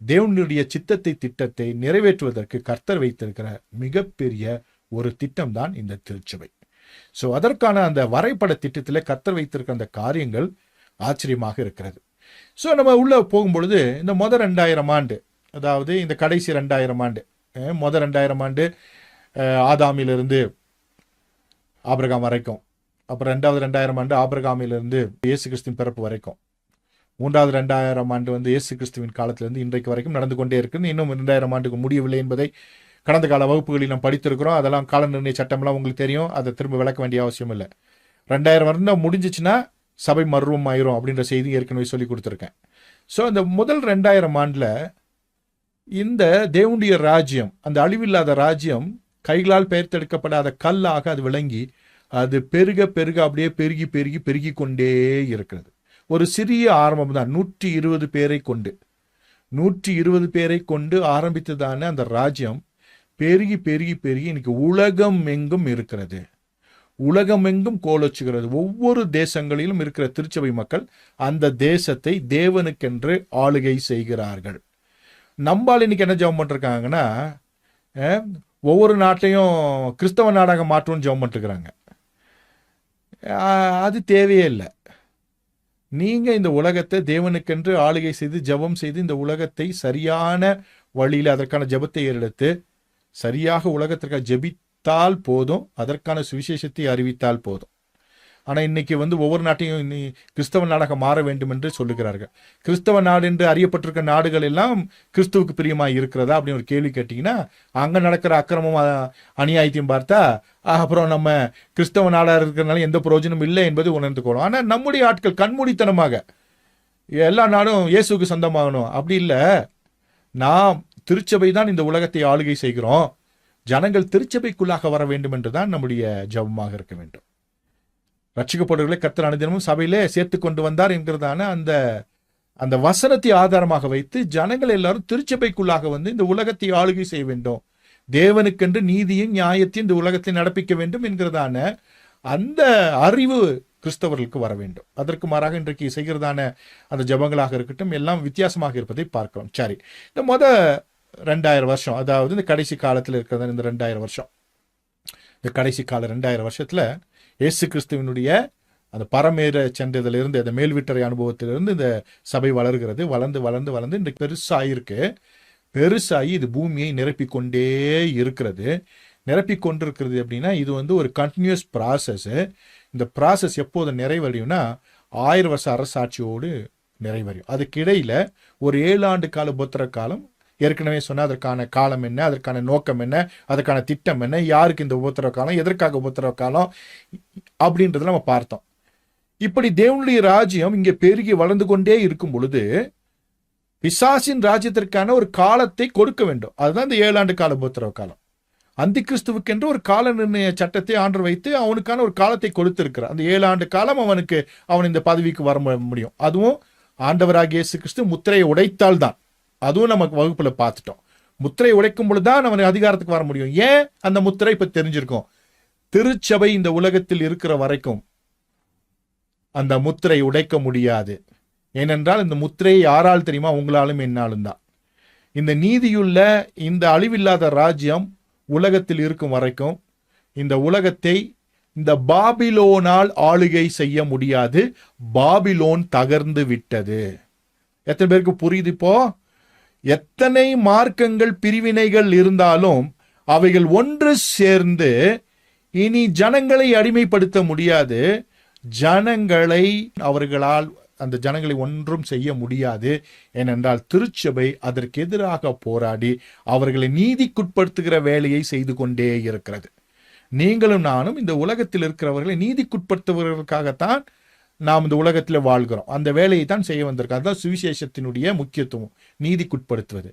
தேவனுடைய சித்தத்தை திட்டத்தை நிறைவேற்றுவதற்கு கர்த்தர் வைத்திருக்கிற மிகப்பெரிய ஒரு திட்டம் தான் இந்த திருச்சபை. ஸோ அதற்கான அந்த வரைபட திட்டத்தில் கர்த்தர் வைத்திருக்கிற அந்த காரியங்கள் ஆச்சரியமாக இருக்கிறது. ஸோ நம்ம உள்ள போகும்பொழுது இந்த முதல் 2000 ஆண்டு, அதாவது இந்த கடைசி 2000 ஆண்டு, முதல் 2000 ஆண்டு ஆதாமிலிருந்து ஆபிரகாம் வரைக்கும், அப்புறம் 2000 ஆண்டு ஆபிரகாமிலிருந்து இயேசு கிறிஸ்துவின் பிறப்பு வரைக்கும், 2000 ஆண்டு வந்து இயேசு கிறிஸ்துவின் காலத்திலிருந்து இன்றைக்கு வரைக்கும் நடந்து கொண்டே இருக்குது. இன்னும் 2000 ஆண்டுக்கு முடியவில்லை என்பதை கடந்த கால வகுப்புகளில் நாம் படித்திருக்கிறோம். அதெல்லாம் கால நிர்ணய சட்டம்லாம் உங்களுக்கு தெரியும், அதை திரும்ப விளக்க வேண்டிய அவசியம் இல்லை. 2000 வருடம் முடிஞ்சிச்சுன்னா சபை மர்வம் ஆயிரும் அப்படின்ற செய்தி ஏற்கனவே சொல்லி கொடுத்துருக்கேன். ஸோ அந்த முதல் 2000 ஆண்டில் இந்த தேவனுடைய ராஜ்யம், அந்த அழிவில்லாத ராஜ்யம் கைகளால் பெயர்த்தெடுக்கப்படாத கல்லாக அது விளங்கி அது பெருக பெருக அப்படியே பெருகி பெருகி பெருகி கொண்டே இருக்கிறது. ஒரு சிறிய ஆரம்பம் தான், 120 பேரை கொண்டு ஆரம்பித்ததான அந்த ராஜ்யம் பெருகி பெருகி பெருகி இன்னைக்கு உலகம் எங்கும் இருக்கிறது, உலகம் எங்கும் கோலோச்சுகிறது. ஒவ்வொரு தேசங்களிலும் இருக்கிற திருச்சபை மக்கள் அந்த தேசத்தை தேவனுக்கென்று ஆளுகை செய்கிறார்கள். நம்பால் இன்னைக்கு என்ன ஜெபம் பண்ணிருக்காங்கன்னா, ஒவ்வொரு நாட்டையும் கிறிஸ்தவ நாடாக மாற்றணும்னு ஜெபம் பண்ணிருக்கிறாங்க. அது தேவையே இல்லை. நீங்க இந்த உலகத்தை தேவனுக்கென்று ஆளுகை செய்து ஜெபம் செய்து இந்த உலகத்தை சரியான வழியில் அதற்கான ஜெபத்தை ஏறெடுத்து சரியாக உலகத்திற்காக ஜெபித்தால் போதும், அதற்கான சுவிசேஷத்தை அறிவித்தால் போதும். ஆனால் இன்னைக்கு வந்து ஒவ்வொரு நாட்டையும் கிறிஸ்தவ நாடாக மாற வேண்டும் என்று சொல்லுகிறார்கள். கிறிஸ்தவ நாடு என்று அறியப்பட்டிருக்க நாடுகள் எல்லாம் கிறிஸ்துவுக்கு பிரியமாக இருக்கிறதா அப்படின்னு ஒரு கேள்வி கேட்டிங்கன்னா, அங்கே நடக்கிற அக்கிரமம் அநியாயத்தையும் பார்த்தா அப்புறம் நம்ம கிறிஸ்தவ நாடாக இருக்கிறதுனால எந்த பிரயோஜனம் இல்லை என்பது உணர்ந்துக்கணும். ஆனால் நம்முடைய ஆட்கள் கண்மூடித்தனமாக எல்லா நாடும் இயேசுக்கு சொந்தமாகணும் அப்படி இல்லை. நாம் திருச்சபை தான் இந்த உலகத்தை ஆளுகை செய்கிறோம், ஜனங்கள் திருச்சபைக்குள்ளாக வர வேண்டும் என்று தான் நம்முடைய ஜெபமாக இருக்க வேண்டும். ரட்சிக்கப்படுவர்களை கர்த்தர் அனுதினமும் சபையிலே சேர்த்து கொண்டு வந்தார் என்கிறதான அந்த வசனத்தை ஆதாரமாக வைத்து ஜனங்கள் எல்லாரும் திருச்சபைக்குள்ளாக வந்து இந்த உலகத்தை ஆளுகை செய்ய வேண்டும், தேவனுக்கென்று நீதியும் நியாயத்தையும் இந்த உலகத்தை நடப்பிக்க வேண்டும் என்கிறதான அந்த அறிவு கிறிஸ்தவர்களுக்கு வர வேண்டும். அதற்கு மாறாக இன்றைக்கு செய்கிறதான அந்த ஜபங்களாக இருக்கட்டும் எல்லாம் வித்தியாசமாக இருப்பதை பார்க்கிறோம். சரி, இந்த 2000 வருஷம், அதாவது இந்த கடைசி காலத்தில் இருக்கிறதான இந்த 2000 வருஷம், இந்த கடைசி கால 2000 வருஷத்துல இயேசு கிறிஸ்துவனுடைய அந்த பரமேற சென்றதிலிருந்து அந்த மேல்விட்டறை அனுபவத்திலிருந்து இந்த சபை வளர்கிறது. வளர்ந்து வளர்ந்து வளர்ந்து இன்றைக்கு பெருசாயிருக்கு. பெருசாகி இது பூமியை நிரப்பிக்கொண்டே இருக்கிறது. நிரப்பி கொண்டிருக்கிறது அப்படின்னா இது வந்து ஒரு கண்டினியூஸ் ப்ராசஸ். இந்த ப்ராசஸ் எப்போது நிறைவடையும்னா 1000 வருஷ அரசாட்சியோடு நிறைவடையும். அதுக்கிடையில் ஒரு 7 ஆண்டு கால உபத்திர காலம், ஏற்கனவே சொன்ன அதற்கான காலம் என்ன, அதற்கான நோக்கம் என்ன, அதற்கான திட்டம் என்ன, யாருக்கு இந்த உபத்திரவ காலம், எதற்காக உபத்திரவ காலம் அப்படின்றத நம்ம பார்த்தோம். இப்படி தேவனுடைய ராஜ்யம் இங்கே பெருகி வளர்ந்து கொண்டே இருக்கும் பொழுது பிசாசின் ராஜ்யத்திற்கான ஒரு காலத்தை கொடுக்க வேண்டும். அதுதான் இந்த 7 ஆண்டு கால உபத்திரவ காலம். அந்தி கிறிஸ்துவுக்கென்று ஒரு கால நிர்ணய சட்டத்தை ஆண்டு வைத்து அவனுக்கான ஒரு காலத்தை கொடுத்திருக்கிறார். அந்த 7 ஆண்டு காலம் அவன் இந்த பதவிக்கு வர முடியும். அதுவும் ஆண்டவராகிய இயேசு கிறிஸ்து முத்திரையை உடைத்தால் தான். அதுவும் நமக்கு வகுப்புல பார்த்துட்டோம். முத்திரை உடைக்கும் பொழுதுதான் அவனுக்கு அதிகாரத்துக்கு வர முடியும். ஏன் அந்த முத்திரை இப்ப தெரிஞ்சிருக்கும். திருச்சபை இந்த உலகத்தில் இருக்கிற வரைக்கும் அந்த முத்திரை உடைக்க முடியாது. ஏனென்றால் இந்த முத்திரையை யாரால் தெரியுமா? உங்களாலும் என்னாலும் தான். இந்த நீதியுள்ள இந்த அழிவில்லாத ராஜ்யம் உலகத்தில் இருக்கும் வரைக்கும் இந்த உலகத்தை இந்த பாபிலோனால் ஆளுகை செய்ய முடியாது. பாபிலோன் தகர்ந்து விட்டது. எத்தனை பேருக்கு புரியுது? இப்போ எத்தனை மார்க்கங்கள் பிரிவினைகள் இருந்தாலும் அவைகள் ஒன்று சேர்ந்து இனி ஜனங்களை அடிமைப்படுத்த முடியாது. ஜனங்களை அவர்களால் அந்த ஜனங்களை ஒன்றும் செய்ய முடியாது. ஏனென்றால் திருச்சபை அதற்கு எதிராக போராடி அவர்களை நீதிக்குட்படுத்துகிற வேலையை செய்து கொண்டே இருக்கிறது. நீங்களும் நானும் இந்த உலகத்தில் இருக்கிறவர்களை நீதிக்குட்படுத்துவதற்காகத்தான் நாம் இந்த உலகத்தில் வாழ்கிறோம். அந்த வேலையை தான் செய்ய வந்திருக்கோம். அதுதான் சுவிசேஷத்தினுடைய முக்கியத்துவம். நீதிக்குட்படுத்துவது,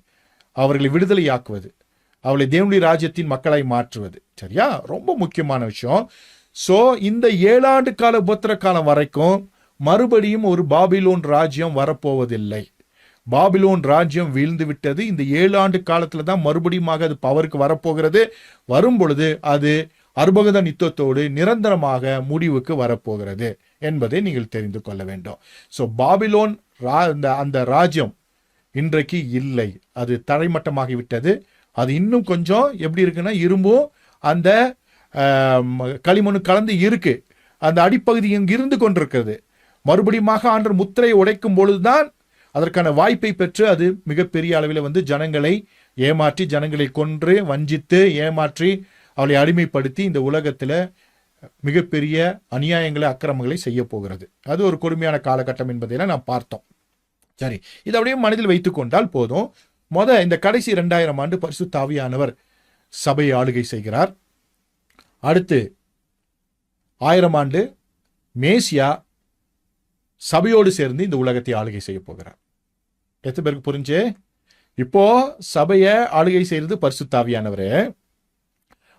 அவர்களை விடுதலையாக்குவது, அவளை தேவனுடைய ராஜ்யத்தின் மக்களாய் மாற்றுவது. சரியா? ரொம்ப முக்கியமான விஷயம். சோ இந்த 7 ஆண்டு கால உபத்திர காலம் வரைக்கும் மறுபடியும் ஒரு பாபிலோன் ராஜ்யம் வரப்போவதில்லை. பாபிலோன் ராஜ்யம் வீழ்ந்து விட்டது. இந்த 7 ஆண்டு காலத்துல தான் மறுபடியும் அது பவருக்கு வரப்போகிறது. வரும் பொழுது அது அற்புத யுத்தத்தோடு நிரந்தரமாக முடிவுக்கு வரப்போகிறது என்பதை நீங்கள் தெரிந்து கொள்ள வேண்டும். சோ பாபிலோன் அந்த ராஜ்யம் இன்றைக்கு இல்லை, அது தரைமட்டமாகிவிட்டது. அது இன்னும் கொஞ்சம் எப்படி இருக்குன்னா, இரும்பும் அந்த களிமண்ணு கலந்து இருக்கு. அந்த அடிப்பகுதி இங்கு இருந்து கொண்டிருக்கிறது. மறுபடியும் ஆண்டவர் முத்திரையை உடைக்கும் பொழுதுதான் அதற்கான வாய்ப்பை பெற்று அது மிகப்பெரிய அளவில் ஜனங்களை ஏமாற்றி, ஜனங்களை கொன்று, வஞ்சித்து, ஏமாற்றி, அவளை அடிமைப்படுத்தி இந்த உலகத்துல மிகப்பெரிய அநியாயங்களை, அக்கிரமங்களை செய்ய போகிறது. அது ஒரு கொடுமையான காலகட்டம் என்பதையெல்லாம் நாம் பார்த்தோம். சரி, இதை அப்படியே மனதில் வைத்துக் கொண்டால் போதும். இந்த கடைசி 2000 ஆண்டு பரிசுத்த ஆவியானவர் சபையை ஆளுகை செய்கிறார். அடுத்து 1000 ஆண்டு மேசியா சபையோடு சேர்ந்து இந்த உலகத்தை ஆளுகை செய்ய போகிறார். எத்தனை பேருக்கு புரிஞ்சு? இப்போ சபையை ஆளுகை செய்யறது பரிசுத்த ஆவியானவரே.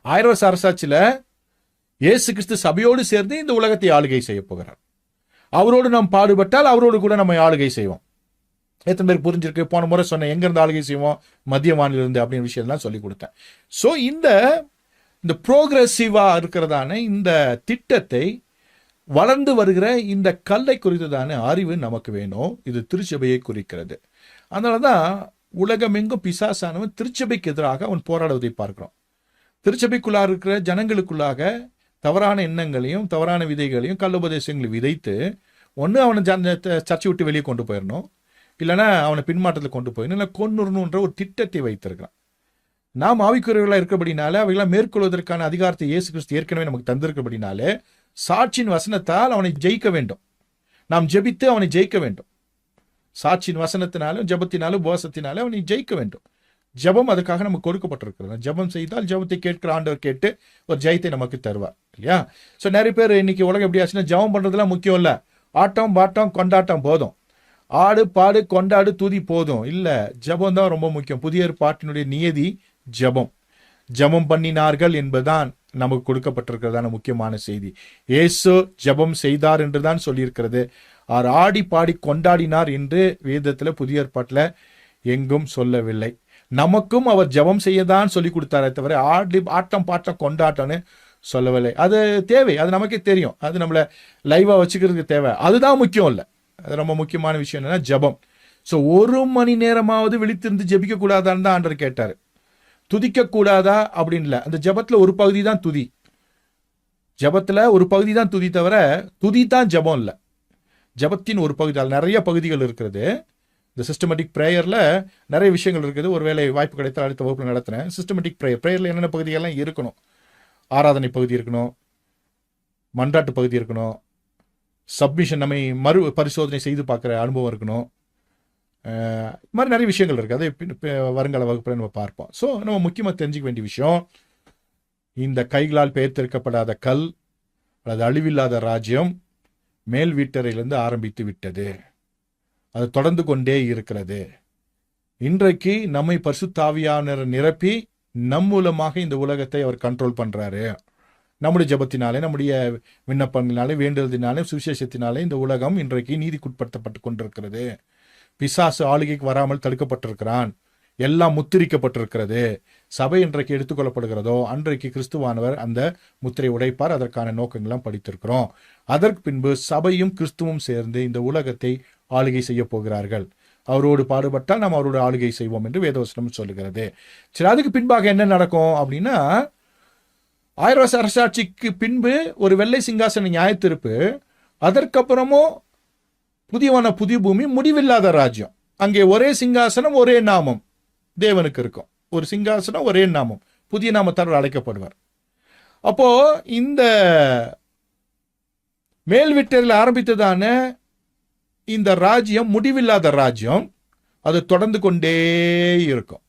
1000 வருஷ அரசாட்சியில இயேசு கிறிஸ்து சபையோடு சேர்ந்து இந்த உலகத்தை ஆளுகை செய்ய போகிறார். அவரோடு நாம் பாடுபட்டால் அவரோடு கூட நம்ம ஆளுகை செய்வோம். எத்தனை பேருக்கு புரிஞ்சிருக்கு? போன முறை சொன்னேன், எங்க இருந்து ஆளுகை செய்வோம்? மத்திய வானிலிருந்து அப்படின்னு விஷயம்லாம் சொல்லி கொடுத்தேன். ஸோ இந்த ப்ரோக்ரெசிவா இருக்கிறதான இந்த திட்டத்தை, வளர்ந்து வருகிற இந்த கல்லை குறித்ததான அறிவு நமக்கு வேணும். இது திருச்சபையை குறிக்கிறது. அதனாலதான் உலகமெங்கும் பிசாசானவன் திருச்சபைக்கு எதிராக அவன் போராடுவதை பார்க்கிறோம். திருச்சபைக்குள்ளாக இருக்கிற ஜனங்களுக்குள்ளாக தவறான எண்ணங்களையும் தவறான விதைகளையும் கல்லுபதேசங்களையும் விதைத்து ஒன்று அவனை சர்ச்சை விட்டு வெளியே கொண்டு போயிடணும், இல்லைன்னா அவனை பின்மாற்றத்தில் கொண்டு போயிடணும், இல்லை கொன்னுறணுன்ற ஒரு திட்டத்தை வைத்திருக்கிறான். நாம் ஆவிக்குரியவர்களாக இருக்கிறபடினால அவைகளாம் மேற்கொள்வதற்கான அதிகாரத்தை இயேசு கிறிஸ்து ஏற்கனவே நமக்கு தந்திருக்கிறபடினாலே சாட்சியின் வசனத்தால் அவனை ஜெயிக்க வேண்டும். நாம் ஜெபித்து அவனை ஜெயிக்க வேண்டும். சாட்சியின் வசனத்தினாலும் ஜபத்தினாலும் உபவாசத்தினாலும் அவனை ஜெயிக்க வேண்டும். ஜபம் அதுக்காக நமக்கு கொடுக்கப்பட்டிருக்கிறது. ஜபம் செய்தால் ஜபத்தை கேட்கிற ஆண்டவர் கேட்டு ஒரு ஜெயத்தை நமக்கு தருவார், இல்லையா? ஸோ நிறைய பேர் இன்னைக்கு உலகம் எப்படி ஆச்சுன்னா, ஜபம் பண்றதுலாம் முக்கியம் இல்லை, ஆட்டம் பாட்டம் கொண்டாட்டம் போதும், ஆடு பாடு கொண்டாடு துதி போதும். இல்லை, ஜபம் தான் ரொம்ப முக்கியம். புதிய ஏற்பாட்டினுடைய நியதி ஜபம். ஜபம் பண்ணினார்கள் என்பதுதான் நமக்கு கொடுக்கப்பட்டிருக்கிறதான முக்கியமான செய்தி. இயேசு ஜபம் செய்தார் என்று தான் சொல்லியிருக்கிறது. அவர் ஆடி பாடி கொண்டாடினார் என்று வேதத்துல புதிய ஏற்பாட்டில் எங்கும் சொல்லவில்லை. நமக்கும் அவர் ஜபம் செய்யதான் சொல்லி கொடுத்தாரே தவிர ஆட்டம் பாட்டம் கொண்டாட்டம்னு சொல்லவில்லை. அது தேவை, அது நமக்கே தெரியும். அது நம்மளை லைவா வச்சுக்கிறதுக்கு தேவை. அதுதான் முக்கியம் இல்லை. அது ரொம்ப முக்கியமான விஷயம் என்னன்னா ஜபம். ஸோ 1 மணி நேரமாவது விழித்திருந்து ஜபிக்க கூடாதான்னு தான் ஆண்டவர் கேட்டாரு. துதிக்க கூடாதா அப்படின்னு இல்லை. அந்த ஜபத்துல ஒரு பகுதி தான் துதி. ஜபத்துல ஒரு பகுதி தான் துதி, தவிர துதி தான் ஜபம் இல்லை. ஜபத்தின் ஒரு பகுதி. அது நிறைய பகுதிகள் இருக்கிறது. இந்த சிஸ்டமேட்டிக் ப்ரேயர்ல நிறைய விஷயங்கள் இருக்குது. ஒருவேளை வாய்ப்பு கிடைத்தால் அடுத்த வகுப்புல நடத்துறேன். சிஸ்டமேட்டிக் ப்ரேயர்ல என்னென்ன பகுதிகள்லாம் இருக்கணும்? ஆராதனை பகுதி இருக்கணும், மன்றாட்டு பகுதி இருக்கணும், சப்மிஷன், நம்மை மறு பரிசோதனை செய்து பார்க்குற அனுபவம் இருக்கணும். இது மாதிரி நிறைய விஷயங்கள் இருக்குது. அதை வருங்கால வகுப்பில் நம்ம பார்ப்போம். ஸோ நம்ம முக்கியமாக தெரிஞ்சுக்க வேண்டிய விஷயம், இந்த கைகளால் பெயர்த்தெடுக்கப்படாத கல் அல்லது அழிவில்லாத ராஜ்யம் மேல் வீட்டறையிலிருந்து ஆரம்பித்து விட்டது. அது தொடர்ந்து கொண்டே இருக்கிறது. இன்றைக்கு நம்மை பரிசுத்த ஆவியானவரை நிரப்பி நம் மூலமாக இந்த உலகத்தை அவர் கண்ட்ரோல் பண்றாரு. நம்முடைய ஜபத்தினாலே, நம்முடைய விண்ணப்பங்களினாலே, வேண்டுதலினாலே, சுவிசேஷத்தினாலே இந்த உலகம் இன்றைக்கு நீதிக்குட்படுத்தப்பட்டு கொண்டிருக்கிறது. பிசாசு ஆளுகைக்கு வராமல் தடுக்கப்பட்டிருக்கிறான். எல்லாம் முத்திரிக்கப்பட்டிருக்கிறது. சபை இன்றைக்கு எடுத்துக்கொள்ளப்படுகிறதோ அன்றைக்கு கிறிஸ்துவானவர் அந்த முத்திரை உடைப்பார். அதற்கான நோக்கங்கள்லாம் படித்திருக்கிறோம். அதற்கு பின்பு சபையும் கிறிஸ்துவும் சேர்ந்து இந்த உலகத்தை ஆளுகை செய்ய போகிறார்கள். அவரோடு பாடுபட்டால் நாம் அவரோடு ஆளுகை செய்வோம் என்று வேதவசனம் சொல்லுகிறது. சரி, அதுக்கு பின்பாக என்ன நடக்கும் அப்படின்னா, 1000 வருஷ அரசாட்சிக்கு பின்பு ஒரு வெள்ளை சிங்காசன நியாயத்தீர்ப்பு, அதற்கப்புறமும் புதிய பூமி, முடிவில்லாத ராஜ்யம். அங்கே ஒரே சிங்காசனம், ஒரே நாமம் தேவனுக்கு இருக்கும். ஒரு சிங்காசனம், ஒரே நாமம், புதிய நாமத்தால் அழைக்கப்படுவார். அப்போ இந்த மேல் வீட்டறையில் ஆரம்பித்ததான இந்த ராஜ்யம் முடிவில்லாத ராஜ்யம், அது தொடர்ந்து கொண்டே இருக்கும்.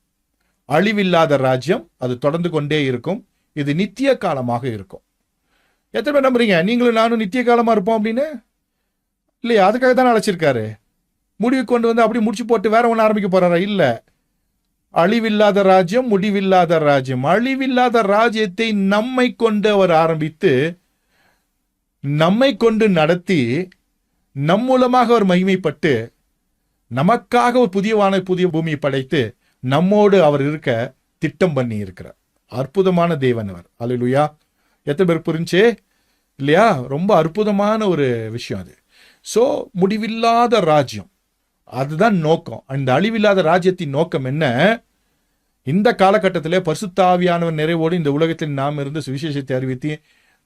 அழிவில்லாத ராஜ்யம், அது தொடர்ந்து கொண்டே இருக்கும். இது நித்திய காலமாக இருக்கும். எத்தனை பேர் நம்புறீங்க நீங்களும் நானும் நித்திய காலமா இருப்போம் அப்படின்னு? இல்லையா? அதுக்காக தானே அழைச்சிருக்காரு. முடிவு கொண்டு வந்து அப்படி முடிச்சு போட்டு வேற ஒன்று ஆரம்பிக்க போறாரா? இல்ல. அழிவில்லாத ராஜ்யம், முடிவில்லாத ராஜ்யம். அழிவில்லாத ராஜ்யத்தை நம்மை கொண்டு அவர் ஆரம்பித்து நம்மை கொண்டு நடத்தி நம் மூலமாக அவர் மகிமைப்பட்டு நமக்காக ஒரு புதிய பூமியை படைத்து நம்மோடு அவர் இருக்க திட்டம் பண்ணி இருக்கிறார். அற்புதமான தேவன் அவர். அல்லேலூயா. எத்தனை பேர் புரிஞ்சே இல்லையா? ரொம்ப அற்புதமான ஒரு விஷயம் அது. சோ முடிவில்லாத ராஜ்யம், அதுதான் நோக்கம். அந்த அழிவில்லாத ராஜ்யத்தின் நோக்கம் என்ன? இந்த காலகட்டத்திலே பரிசுத்த ஆவியானவர் நிறைவோடு இந்த உலகத்தில் நாம் இருந்து சுவிசேஷத்தை அறிவித்து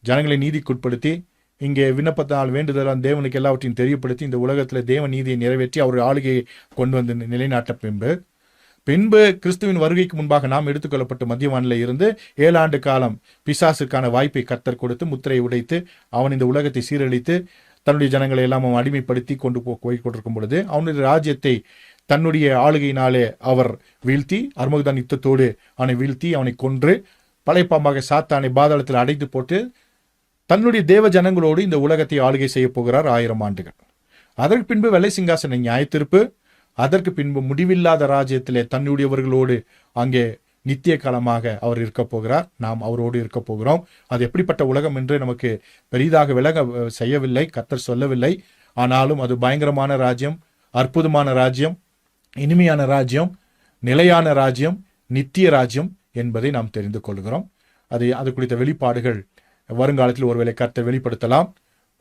ஜனங்களை நீதிக்குட்படுத்தி இங்கே விண்ணப்பத்தால் வேண்டுதலால் தேவனுக்கு எல்லாவற்றையும் தெரியப்படுத்தி இந்த உலகத்தில் தேவ நீதியை நிறைவேற்றி அவர் ஆளுகையை கொண்டு வந்து நிலைநாட்ட பின்பு கிறிஸ்துவின் வருகைக்கு முன்பாக நாம் எடுத்துக்கொள்ளப்பட்டு மத்தியவானில் இருந்து 7 ஆண்டு காலம் பிசாசுக்கான வாய்ப்பை கர்த்தர் கொடுத்து முத்திரையை உடைத்து அவன் இந்த உலகத்தை சீரழித்து தன்னுடைய ஜனங்களை எல்லாம் அவன் அடிமைப்படுத்தி போய் கொண்டிருக்கும் பொழுது அவனுடைய ராஜ்யத்தை தன்னுடைய ஆளுகையினாலே அவர் வீழ்த்தி அர்மகதான் யுத்தத்தோடு அவனை வீழ்த்தி அவனை கொன்று பழைப்பாம்பாக சாத்தானை பாதாளத்தில் அடைத்து போட்டு தன்னுடைய தேவ ஜனங்களோடு இந்த உலகத்தை ஆளுகை செய்ய போகிறார் 1000 ஆண்டுகள். அதற்கு பின்பு வெள்ளை சிங்காசன நியாயத்தீர்ப்பு, அதற்கு பின்பு முடிவில்லாத ராஜ்யத்திலே தன்னுடையவர்களோடு அங்கே நித்திய காலமாக அவர் இருக்க போகிறார். நாம் அவரோடு இருக்க போகிறோம். அது எப்படிப்பட்ட உலகம் என்று நமக்கு பெரிதாக விலக செய்யவில்லை, கர்த்தர் சொல்லவில்லை. ஆனாலும் அது பயங்கரமான ராஜ்யம், அற்புதமான ராஜ்யம், இனிமையான ராஜ்யம், நிலையான ராஜ்யம், நித்திய ராஜ்யம் என்பதை நாம் தெரிந்து கொள்கிறோம். அது குறித்த வெளிப்பாடுகள் வருங்காலத்தில் ஒருவேளை கர்த்தர் வெளிப்படுத்தலாம்.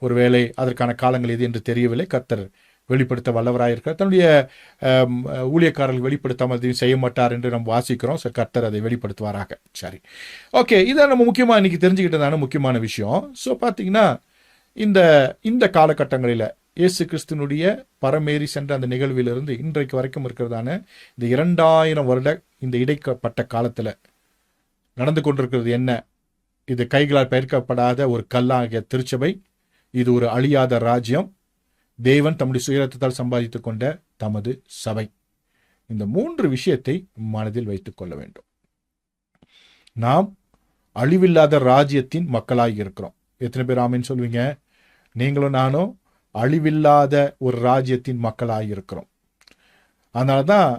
ஒருவேளை அதற்கான காலங்கள் எது என்று தெரியவில்லை. கர்த்தர் வெளிப்படுத்த வல்லவராயிருக்கிறார். தன்னுடைய ஊழியக்காரர்கள் வெளிப்படுத்தாமல் செய்ய மாட்டார் என்று நம்ம வாசிக்கிறோம். கர்த்தர் அதை வெளிப்படுத்துவாராக. சரி, ஓகே. இதை நம்ம முக்கியமாக இன்னைக்கு தெரிஞ்சுக்கிட்டதான முக்கியமான விஷயம். ஸோ பார்த்தீங்கன்னா இந்த காலகட்டங்களில் இயேசு கிறிஸ்துனுடைய பரமேறி சென்ற அந்த நிகழ்விலிருந்து இன்றைக்கு வரைக்கும் இருக்கிறதான இந்த 2000 வருட இந்த இடைப்பட்ட காலத்தில் நடந்து கொண்டிருக்கிறது என்ன? இது கைகளால் பெயர்க்கப்படாத ஒரு கல்லாகிய திருச்சபை. இது ஒரு அழியாத ராஜ்யம். தேவன் தம்முடைய சுயரத்தால் சம்பாதித்துக் கொண்ட தமது சபை. இந்த 3 விஷயத்தை மனதில் வைத்துக் கொள்ள வேண்டும். நாம் அழிவில்லாத ராஜ்யத்தின் மக்களாகி இருக்கிறோம். எத்தனை பேர் ஆமீன் சொல்வீங்க? நீங்களும் நானும் அழிவில்லாத ஒரு ராஜ்யத்தின் மக்களாகி இருக்கிறோம். அதனாலதான்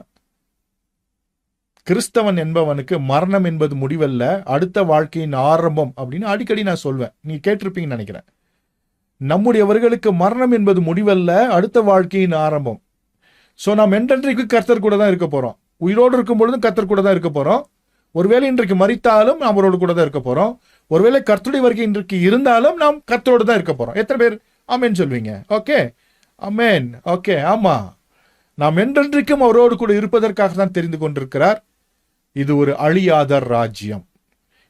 கிறிஸ்தவன் என்பவனுக்கு மரணம் என்பது முடிவல்ல, அடுத்த வாழ்க்கையின் ஆரம்பம் அப்படின்னு அடிக்கடி நான் சொல்வேன். நீ கேட்டிருப்பீங்கன்னு நினைக்கிறேன். நம்முடையவர்களுக்கு மரணம் என்பது முடிவல்ல, அடுத்த வாழ்க்கையின் ஆரம்பம். ஸோ நாம் என்றென்றைக்கு கர்த்தர் கூட தான் இருக்க போறோம். உயிரோடு இருக்கும் பொழுதும் கர்த்தர் கூட தான் இருக்க போறோம். ஒருவேளை இன்றைக்கு மரித்தாலும் நாம் அவரோடு கூட தான் இருக்க போறோம். ஒருவேளை கர்த்தருடைய வருகை இன்றைக்கு இருந்தாலும் நாம் கர்த்தரோடு தான் இருக்க போறோம். எத்தனை பேர் ஆமேன் சொல்வீங்க? ஓகே, ஆமேன். ஓகே, ஆமா. நாம் என்றென்றைக்கும் அவரோடு கூட இருப்பதற்காக தான் தெரிந்து கொண்டிருக்கிறார். இது ஒரு அழியாத ராஜ்யம்.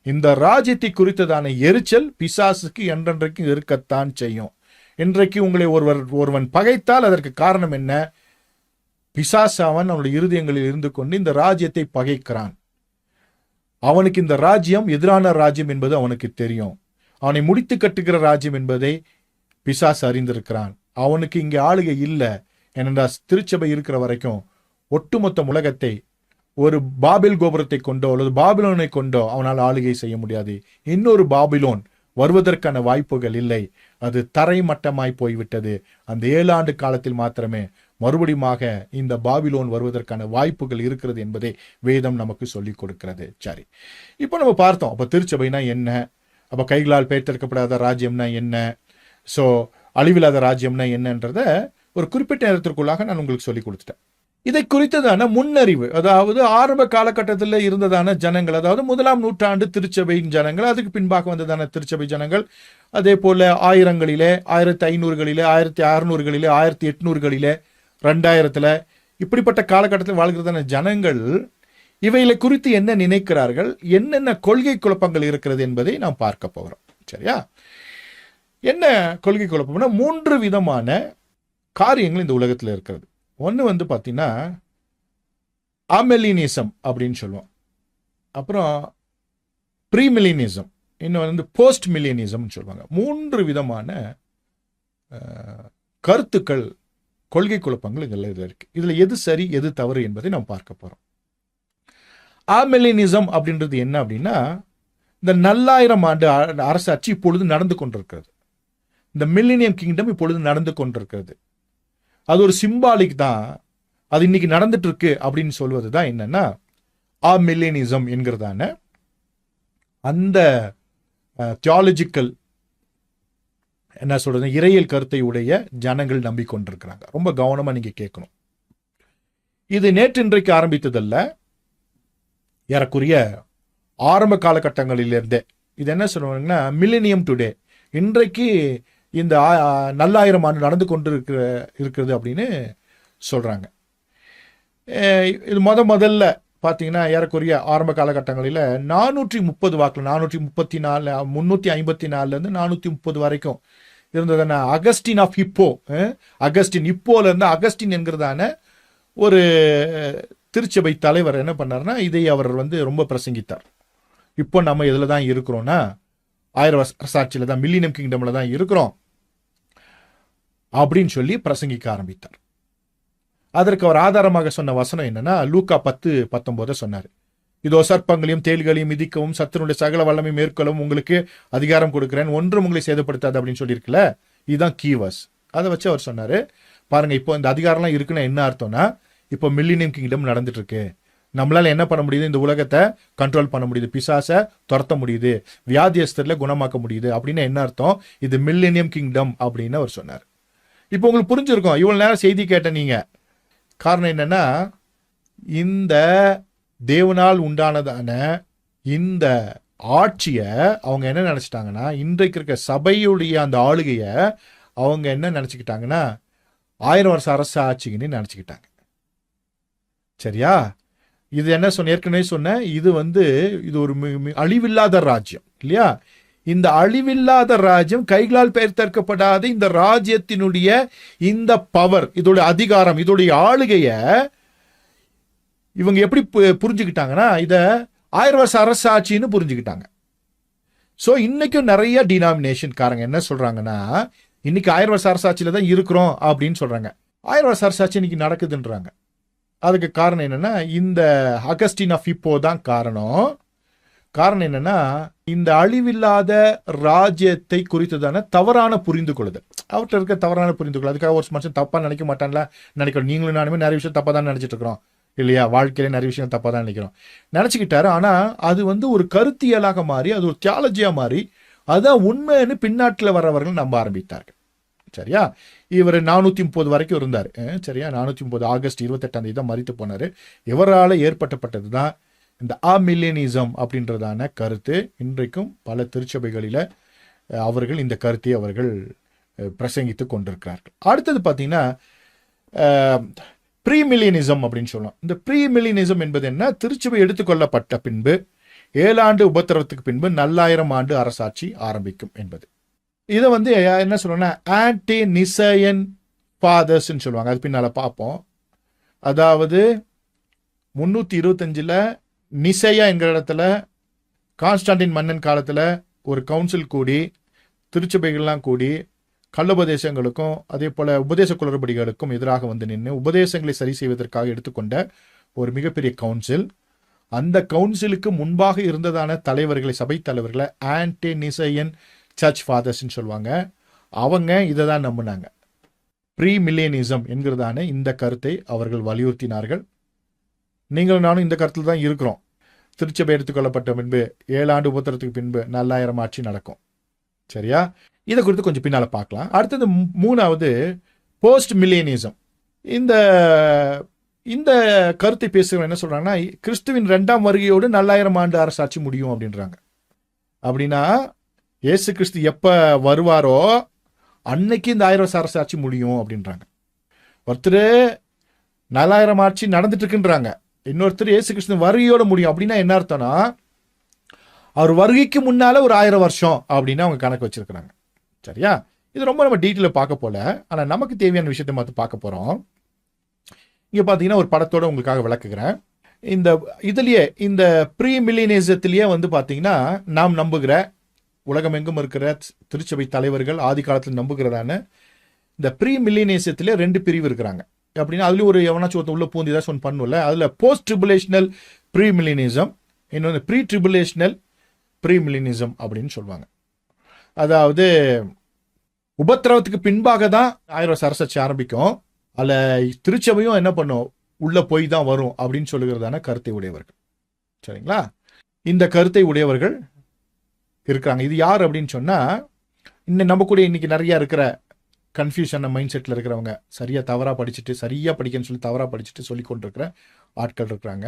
இந்த ராஜ்யத்தை குறித்ததான எரிச்சல் பிசாசுக்கு என்றென்றைக்கும் இருக்கத்தான் செய்யும். இன்றைக்கு உங்களை ஒருவன் பகைத்தால் அதற்கு காரணம் என்ன? பிசாசு அவனுடைய இருதயங்களில் இருந்து கொண்டு இந்த ராஜ்யத்தை பகைக்கிறான். அவனுக்கு இந்த ராஜ்யம் எதிரான ராஜ்யம் என்பது அவனுக்கு தெரியும். அவனை முடித்து கட்டுகிற ராஜ்யம் என்பதை பிசாசு அறிந்திருக்கிறான். அவனுக்கு இங்கே ஆளுகை இல்லை. ஏனென்றால் திருச்சபை இருக்கிற வரைக்கும் ஒட்டுமொத்த உலகத்தை ஒரு பாபில் கோபுரத்தை கொண்டோ அல்லது பாபிலோனை கொண்டோ அவனால் ஆளுகை செய்ய முடியாது. இன்னொரு பாபிலோன் வருவதற்கான வாய்ப்புகள் இல்லை. அது தரைமட்டமாய் போய்விட்டது. அந்த 7 ஆண்டு காலத்தில் மாத்திரமே மறுபடியுமாக இந்த பாபிலோன் வருவதற்கான வாய்ப்புகள் இருக்கிறது என்பதை வேதம் நமக்கு சொல்லிக் கொடுக்கிறது. சரி, இப்போ நம்ம பார்த்தோம். அப்போ திருச்சபைனா என்ன? அப்போ கைகளால் பெயர்த்தெடுக்கப்படாத ராஜ்யம்னா என்ன? ஸோ அழிவில்லாத ராஜ்யம்னா என்னன்றத ஒரு குறிப்பிட்ட நேரத்திற்குள்ளாக நான் உங்களுக்கு சொல்லி கொடுத்துட்டேன். இதை குறித்ததான முன்னறிவு, அதாவது ஆரம்ப காலகட்டத்தில் இருந்ததான ஜனங்கள், அதாவது 1ஆம் நூற்றாண்டு திருச்சபையின் ஜனங்கள், அதுக்கு பின்பாக வந்ததான திருச்சபை ஜனங்கள், அதே போல 1000களிலே, 1500களிலே, 1600களிலே, 1800களிலே, 2000த்துல இப்படிப்பட்ட காலகட்டத்தில் வாழ்கிறதான ஜனங்கள் இவைகளை குறித்து என்ன நினைக்கிறார்கள், என்னென்ன கொள்கை குழப்பங்கள் இருக்கிறது என்பதை நாம் பார்க்க போகிறோம். சரியா? என்ன கொள்கை குழப்பம்னா 3 விதமான காரியங்கள் இந்த உலகத்தில் இருக்கிறது. ஒன்று பார்த்தீங்கன்னா அமெலினிசம் அப்படின்னு சொல்லுவோம். அப்புறம் ப்ரீமிலினிசம், இன்னொன்று போஸ்ட் மில்லியனிசம்னு சொல்லுவாங்க. 3 விதமான கருத்துக்கள், கொள்கை குழப்பங்கள் இதில் இருக்கு. இதில் எது சரி எது தவறு என்பதை நாம் பார்க்க போகிறோம். அமெலினிசம் அப்படின்றது என்ன அப்படின்னா, இந்த நல்லாயிரம் ஆண்டு அரசாட்சி இப்பொழுது நடந்து கொண்டிருக்கிறது. இந்த மில்லினியம் கிங்டம் இப்பொழுது நடந்து கொண்டிருக்கிறது. அது ஒரு சிம்பாலிக் தான். அது இன்னைக்கு நடந்துட்டு இருக்கு அப்படின்னு சொல்வது தான் என்னன்னா மில்லினிசம் என்கிறதான அந்த தியாலஜிக்கல் என்ன சொல்றது இறையியல் கருத்தை உடைய ஜனங்கள் நம்பிக்கொண்டிருக்கிறாங்க. ரொம்ப கவனமா நீங்க கேட்கணும். இது நேற்று இன்றைக்கு ஆரம்பித்ததல்ல, ஏறக்குறைய ஆரம்ப காலகட்டங்களிலிருந்தே. இது என்ன சொல்லுவாங்கன்னா மில்லினியம் டுடே, இன்றைக்கு இந்த நல்லாயிரம் ஆண்டு நடந்து கொண்டு இருக்கிறது அப்படின்னு சொல்றாங்க. இது முதல்ல பார்த்தீங்கன்னா ஏறக்குறைய ஆரம்ப காலகட்டங்களில் 430 வாக்கில் 434 354 430 வரைக்கும் இருந்ததுன்னா அகஸ்டின் ஆஃப் ஹிப்போ, அகஸ்டின் இப்போல இருந்து அகஸ்டின் என்கிறதான ஒரு திருச்சபை தலைவர் என்ன பண்ணார்னா இதை அவர் ரொம்ப பிரசங்கித்தார். இப்போ நம்ம இதில் தான் இருக்கிறோம்னா 1000 வருஷாட்சியில் தான் மில்லினியம் கிங்டம்ல தான் இருக்கிறோம் அப்படின்னு சொல்லி பிரசங்கிக்க ஆரம்பித்தார். அதற்கு அவர் ஆதாரமாக சொன்ன வசனம் என்னன்னா லூக்கா 10:19 சொன்னார். இதோ சர்ப்பங்களையும் தேள்களையும் மிதிக்கவும் சத்துருடைய சகல வல்லமை மேற்கொள்ளவும் உங்களுக்கு அதிகாரம் கொடுக்கிறேன், ஒன்றும் உங்களை சேதப்படுத்தாது அப்படின்னு சொல்லியிருக்குல்ல. இதுதான் கீவர்ஸ். அதை வச்சு அவர் சொன்னாரு, பாருங்க இப்போ இந்த அதிகாரம்லாம் இருக்குன்னா என்ன அர்த்தம்னா இப்போ மில்லினியம் கிங்டம் நடந்துட்டு இருக்கு. நம்மளால என்ன பண்ண முடியுது, இந்த உலகத்தை கண்ட்ரோல் பண்ண முடியுது, பிசாசை துரத்த முடியுது, வியாதியஸ்தர்ல குணமாக்க முடியுது அப்படின்னு என்ன அர்த்தம், இது மில்லினியம் கிங்டம் அப்படின்னு அவர் சொன்னார். இப்போ உங்களுக்கு புரிஞ்சிருக்கும் இவ்வளவு நேரம் செய்தி கேட்ட நீங்க. காரணம் என்னன்னா இந்த தேவனால் உண்டானதான இந்த ஆட்சியை அவங்க என்ன நினைச்சிட்டாங்கன்னா இன்றைக்கு இருக்க சபையுடைய அந்த ஆளுகைய அவங்க என்ன நினைச்சுக்கிட்டாங்கன்னா 1000 வருஷ அரசு ஆட்சின்னு நினைச்சுக்கிட்டாங்க. சரியா? இது என்ன ஏற்கனவே சொன்ன இது இது ஒரு அழிவில்லாத ராஜ்யம் இல்லையா? இந்த அழிவில்லாத ராஜ்யம் கைகளால் பெயர்த்தெடுக்கப்படாத இந்த ராஜ்யத்தினுடைய இந்த பவர், இதோடைய அதிகாரம், இதோடைய ஆளுகைய இவங்க எப்படி புரிஞ்சுக்கிட்டாங்கன்னா இத 1000 வருஷ அரசாட்சின்னு புரிஞ்சுக்கிட்டாங்க. சோ இன்னைக்கும் நிறைய டினாமினேஷன் காரங்க என்ன சொல்றாங்கன்னா இன்னைக்கு 1000 வருஷ அரசாட்சியில தான் இருக்கிறோம் அப்படின்னு சொல்றாங்க. 1000 வருஷ அரசாட்சி இன்னைக்கு நடக்குதுன்றாங்க. அதுக்கு காரணம் என்னன்னா இந்த அகஸ்டின் ஆஃப் இப்போ தான் காரணம். காரணம் என்னன்னா இந்த அழிவில்லாத ராஜ்யத்தை குறித்ததான தவறான புரிந்து கொள்ளுதல், அவர்கிட்ட இருக்க தவறான புரிந்து கொள்ளுதல். அதுக்காக ஒரு மனுஷன் தப்பா நினைக்க மாட்டான்ல, நினைக்கிறோம். நீங்களும் நானுமே நிறைய விஷயம் தப்பா தான் நினைச்சிட்டு இருக்கிறோம் இல்லையா? வாழ்க்கையில நிறைய விஷயம் தப்பா தான் நினைச்சுக்கிட்டாரு. ஆனா அது ஒரு கருத்தியலாக மாறி, அது ஒரு தியாலஜியா மாறி, அதான் உண்மைன்னு பின்னாட்டில் வரவர்கள் நம்ப ஆரம்பித்தார்கள். சரியா? இவர் 430 வரைக்கும் இருந்தார். சரியா? 430 ஆகஸ்ட் 28 தான் மரித்து போனாரு. இவரால் ஏற்பட்டப்பட்டது தான் இந்த மில்லினிசம் அப்படின்றதான கருத்து. இன்றைக்கும் பல திருச்சபைகளில அவர்கள் இந்த கருத்தை அவர்கள் பிரசங்கித்து கொண்டிருக்கிறார்கள். அடுத்தது பார்த்தீங்கன்னா ப்ரீ மில்லினிசம் அப்படின்னு சொல்லலாம். இந்த ப்ரீ மில்லினிசம் என்பது என்ன? திருச்சபை எடுத்துக்கொள்ளப்பட்ட பின்பு 7 ஆண்டு உபத்திரவத்துக்கு பின்பு 4000 ஆண்டு அரசாட்சி ஆரம்பிக்கும் என்பது. இதை என்ன சொல்லுவாங்கன்னா ஆன்டி நிசையன் ஃபாதர்ஸ் சொல்லுவாங்க. அது பின்னால பார்ப்போம். அதாவது 325 நிசையா என்கிற இடத்துல கான்ஸ்டான்டின் மன்னன் காலத்துல ஒரு கவுன்சில் கூடி திருச்சபைகள்லாம் கூடி கள்ளோபதேசங்களுக்கும் அதே போல உபதேச குளறுபடிகளுக்கும் எதிராக நின்று உபதேசங்களை சரி செய்வதற்காக எடுத்துக்கொண்ட ஒரு மிகப்பெரிய கவுன்சில். அந்த கவுன்சிலுக்கு முன்பாக இருந்ததான தலைவர்களை, சபை தலைவர்களை ஆன்டி நிசையன் சர்ச் ஃபாதர்ஸ் சொல்லுவாங்க. அவங்க இதை தான் நம்பினாங்க. ப்ரீ மில்லினிசம் என்கிறதான இந்த கருத்தை அவர்கள் வலியுறுத்தினார்கள். நீங்களும் நானும் இந்த கருத்தில் தான் இருக்கிறோம். திருச்சபை எடுத்துக்கொள்ளப்பட்ட பின்பு 7 ஆண்டு உபத்திரத்துக்கு பின்பு 4000 ஆட்சி நடக்கும். சரியா? இதை குறித்து கொஞ்சம் பின்னால பார்க்கலாம். அடுத்தது 3வது போஸ்ட் மில்லினிசம். இந்த கருத்தை பேசுகிறவங்க என்ன சொல்றாங்கன்னா கிறிஸ்துவின் 2ஆம் வருகையோடு 4000 ஆண்டு அரசாட்சி முடியும் அப்படின்றாங்க. அப்படின்னா இயேசு கிறிஸ்து எப்ப வருவாரோ அன்னைக்கு இந்த 1000 வருஷ அரசாட்சி முடியும் அப்படின்றாங்க. ஒருத்தர் 4000 ஆட்சி நடந்துட்டு இருக்குன்றாங்க, இன்னொருத்தர் இயேசு கிறிஸ்து வருகையோட முடியும். அப்படின்னா என்ன அர்த்தம்னா அவர் வருகைக்கு முன்னால ஒரு 1000 வருஷம் அப்படின்னு அவங்க கணக்கு வச்சிருக்கிறாங்க. சரியா? இது ரொம்ப நம்ம டீட்டெயில பார்க்க போல, ஆனா நமக்கு தேவையான விஷயத்தை மட்டும் பார்க்க போறோம். இங்க பாத்தீங்கன்னா ஒரு படத்தோட உங்களுக்காக விளக்குகிறேன். இதுலயே இந்த ப்ரீ மில்லினிசத்திலேயே பாத்தீங்கன்னா நாம் நம்புகிற உலகமெங்கும் இருக்கிற திருச்சபை தலைவர்கள் ஆதி காலத்தில் நம்புகிறதான இந்த ப்ரீ மில்லினிசத்திலே 2 பிரிவு இருக்கிறாங்க. அப்படின்னா அதுல ஒரு எவனாச்சும் ஒருத்தர் உள்ள பூந்து ஏதாச்சும் ஒன்று பண்ணும்ல, அதுல போஸ்ட் ட்ரிபுலேஷனல் ப்ரீ மில்லினிசம், இன்னொன்று ப்ரீ ட்ரிபுலேஷனல் ப்ரீமிலினிசம் அப்படின்னு சொல்லுவாங்க. அதாவது உபத்திரவத்துக்கு பின்பாக தான் 1000 வருஷ அரசாட்சி ஆரம்பிக்கும். அதில் திருச்சபையும் என்ன பண்ணும், உள்ள போய் தான் வரும் அப்படின்னு சொல்லுகிறதான கருத்தை உடையவர்கள். சரிங்களா? இந்த கருத்தை உடையவர்கள் இருக்கிறாங்க. இது யார் அப்படின்னு சொன்னா, இன்னும் நம்ம கூட இன்னைக்கு நிறைய இருக்கிற கன்ஃபியூஷன் மைண்ட் செட்டில் இருக்கிறவங்க, சரியா தவறாக படிச்சுட்டு, சரியா படிக்கன்னு சொல்லி தவறாக படிச்சுட்டு சொல்லி கொண்டிருக்கிற ஆட்கள் இருக்கிறாங்க.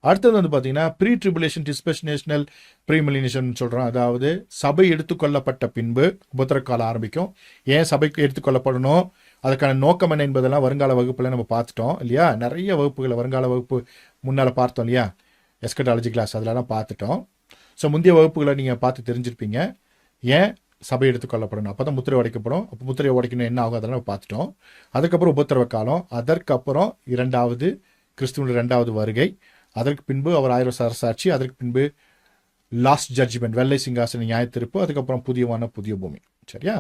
அடுத்தது வந்து பார்த்தீங்கன்னா ப்ரீ ட்ரிபுலேஷன் டிஸ்பெஷனேஷனல் ப்ரீமிலினிஷன் சொல்கிறோம். அதாவது சபை எடுத்துக்கொள்ளப்பட்ட பின்பு உபத்திர காலம் ஆரம்பிக்கும். ஏன் சபைக்கு எடுத்துக்கொள்ளப்படணும், அதுக்கான நோக்கம் என்ன என்பதெல்லாம் வருங்கால வகுப்பில் நம்ம பார்த்துட்டோம் இல்லையா? நிறைய வகுப்புகளை வருங்கால வகுப்பு முன்னால் பார்த்தோம் இல்லையா? எஸ்கட்டாலஜி கிளாஸ் அதெல்லாம் பார்த்துட்டோம். ஸோ முந்தைய வகுப்புகளை நீங்கள் பார்த்து தெரிஞ்சிருப்பீங்க. ஏன் சபை எடுத்துக்கொள்ளப்படணும், அப்போ தான் முத்திரை உடைக்கப்படும். அப்போ முத்திரை உடைக்கணும் என்ன ஆகும் அதெல்லாம் பார்த்துட்டோம். அதுக்கப்புறம் உபத்திரவ காலம், அதற்கப்புறம் கிறிஸ்துவின் 2வது வருகை, அதற்கு பின்பு அவர் 1000 வருஷ அரசாட்சி, அதற்கு பின்பு லாஸ்ட் ஜட்ஜ்மெண்ட், வெள்ளை சிங்காசன நியாயத்தீர்ப்பு, அதுக்கப்புறம் புதிய பூமி. சரியா?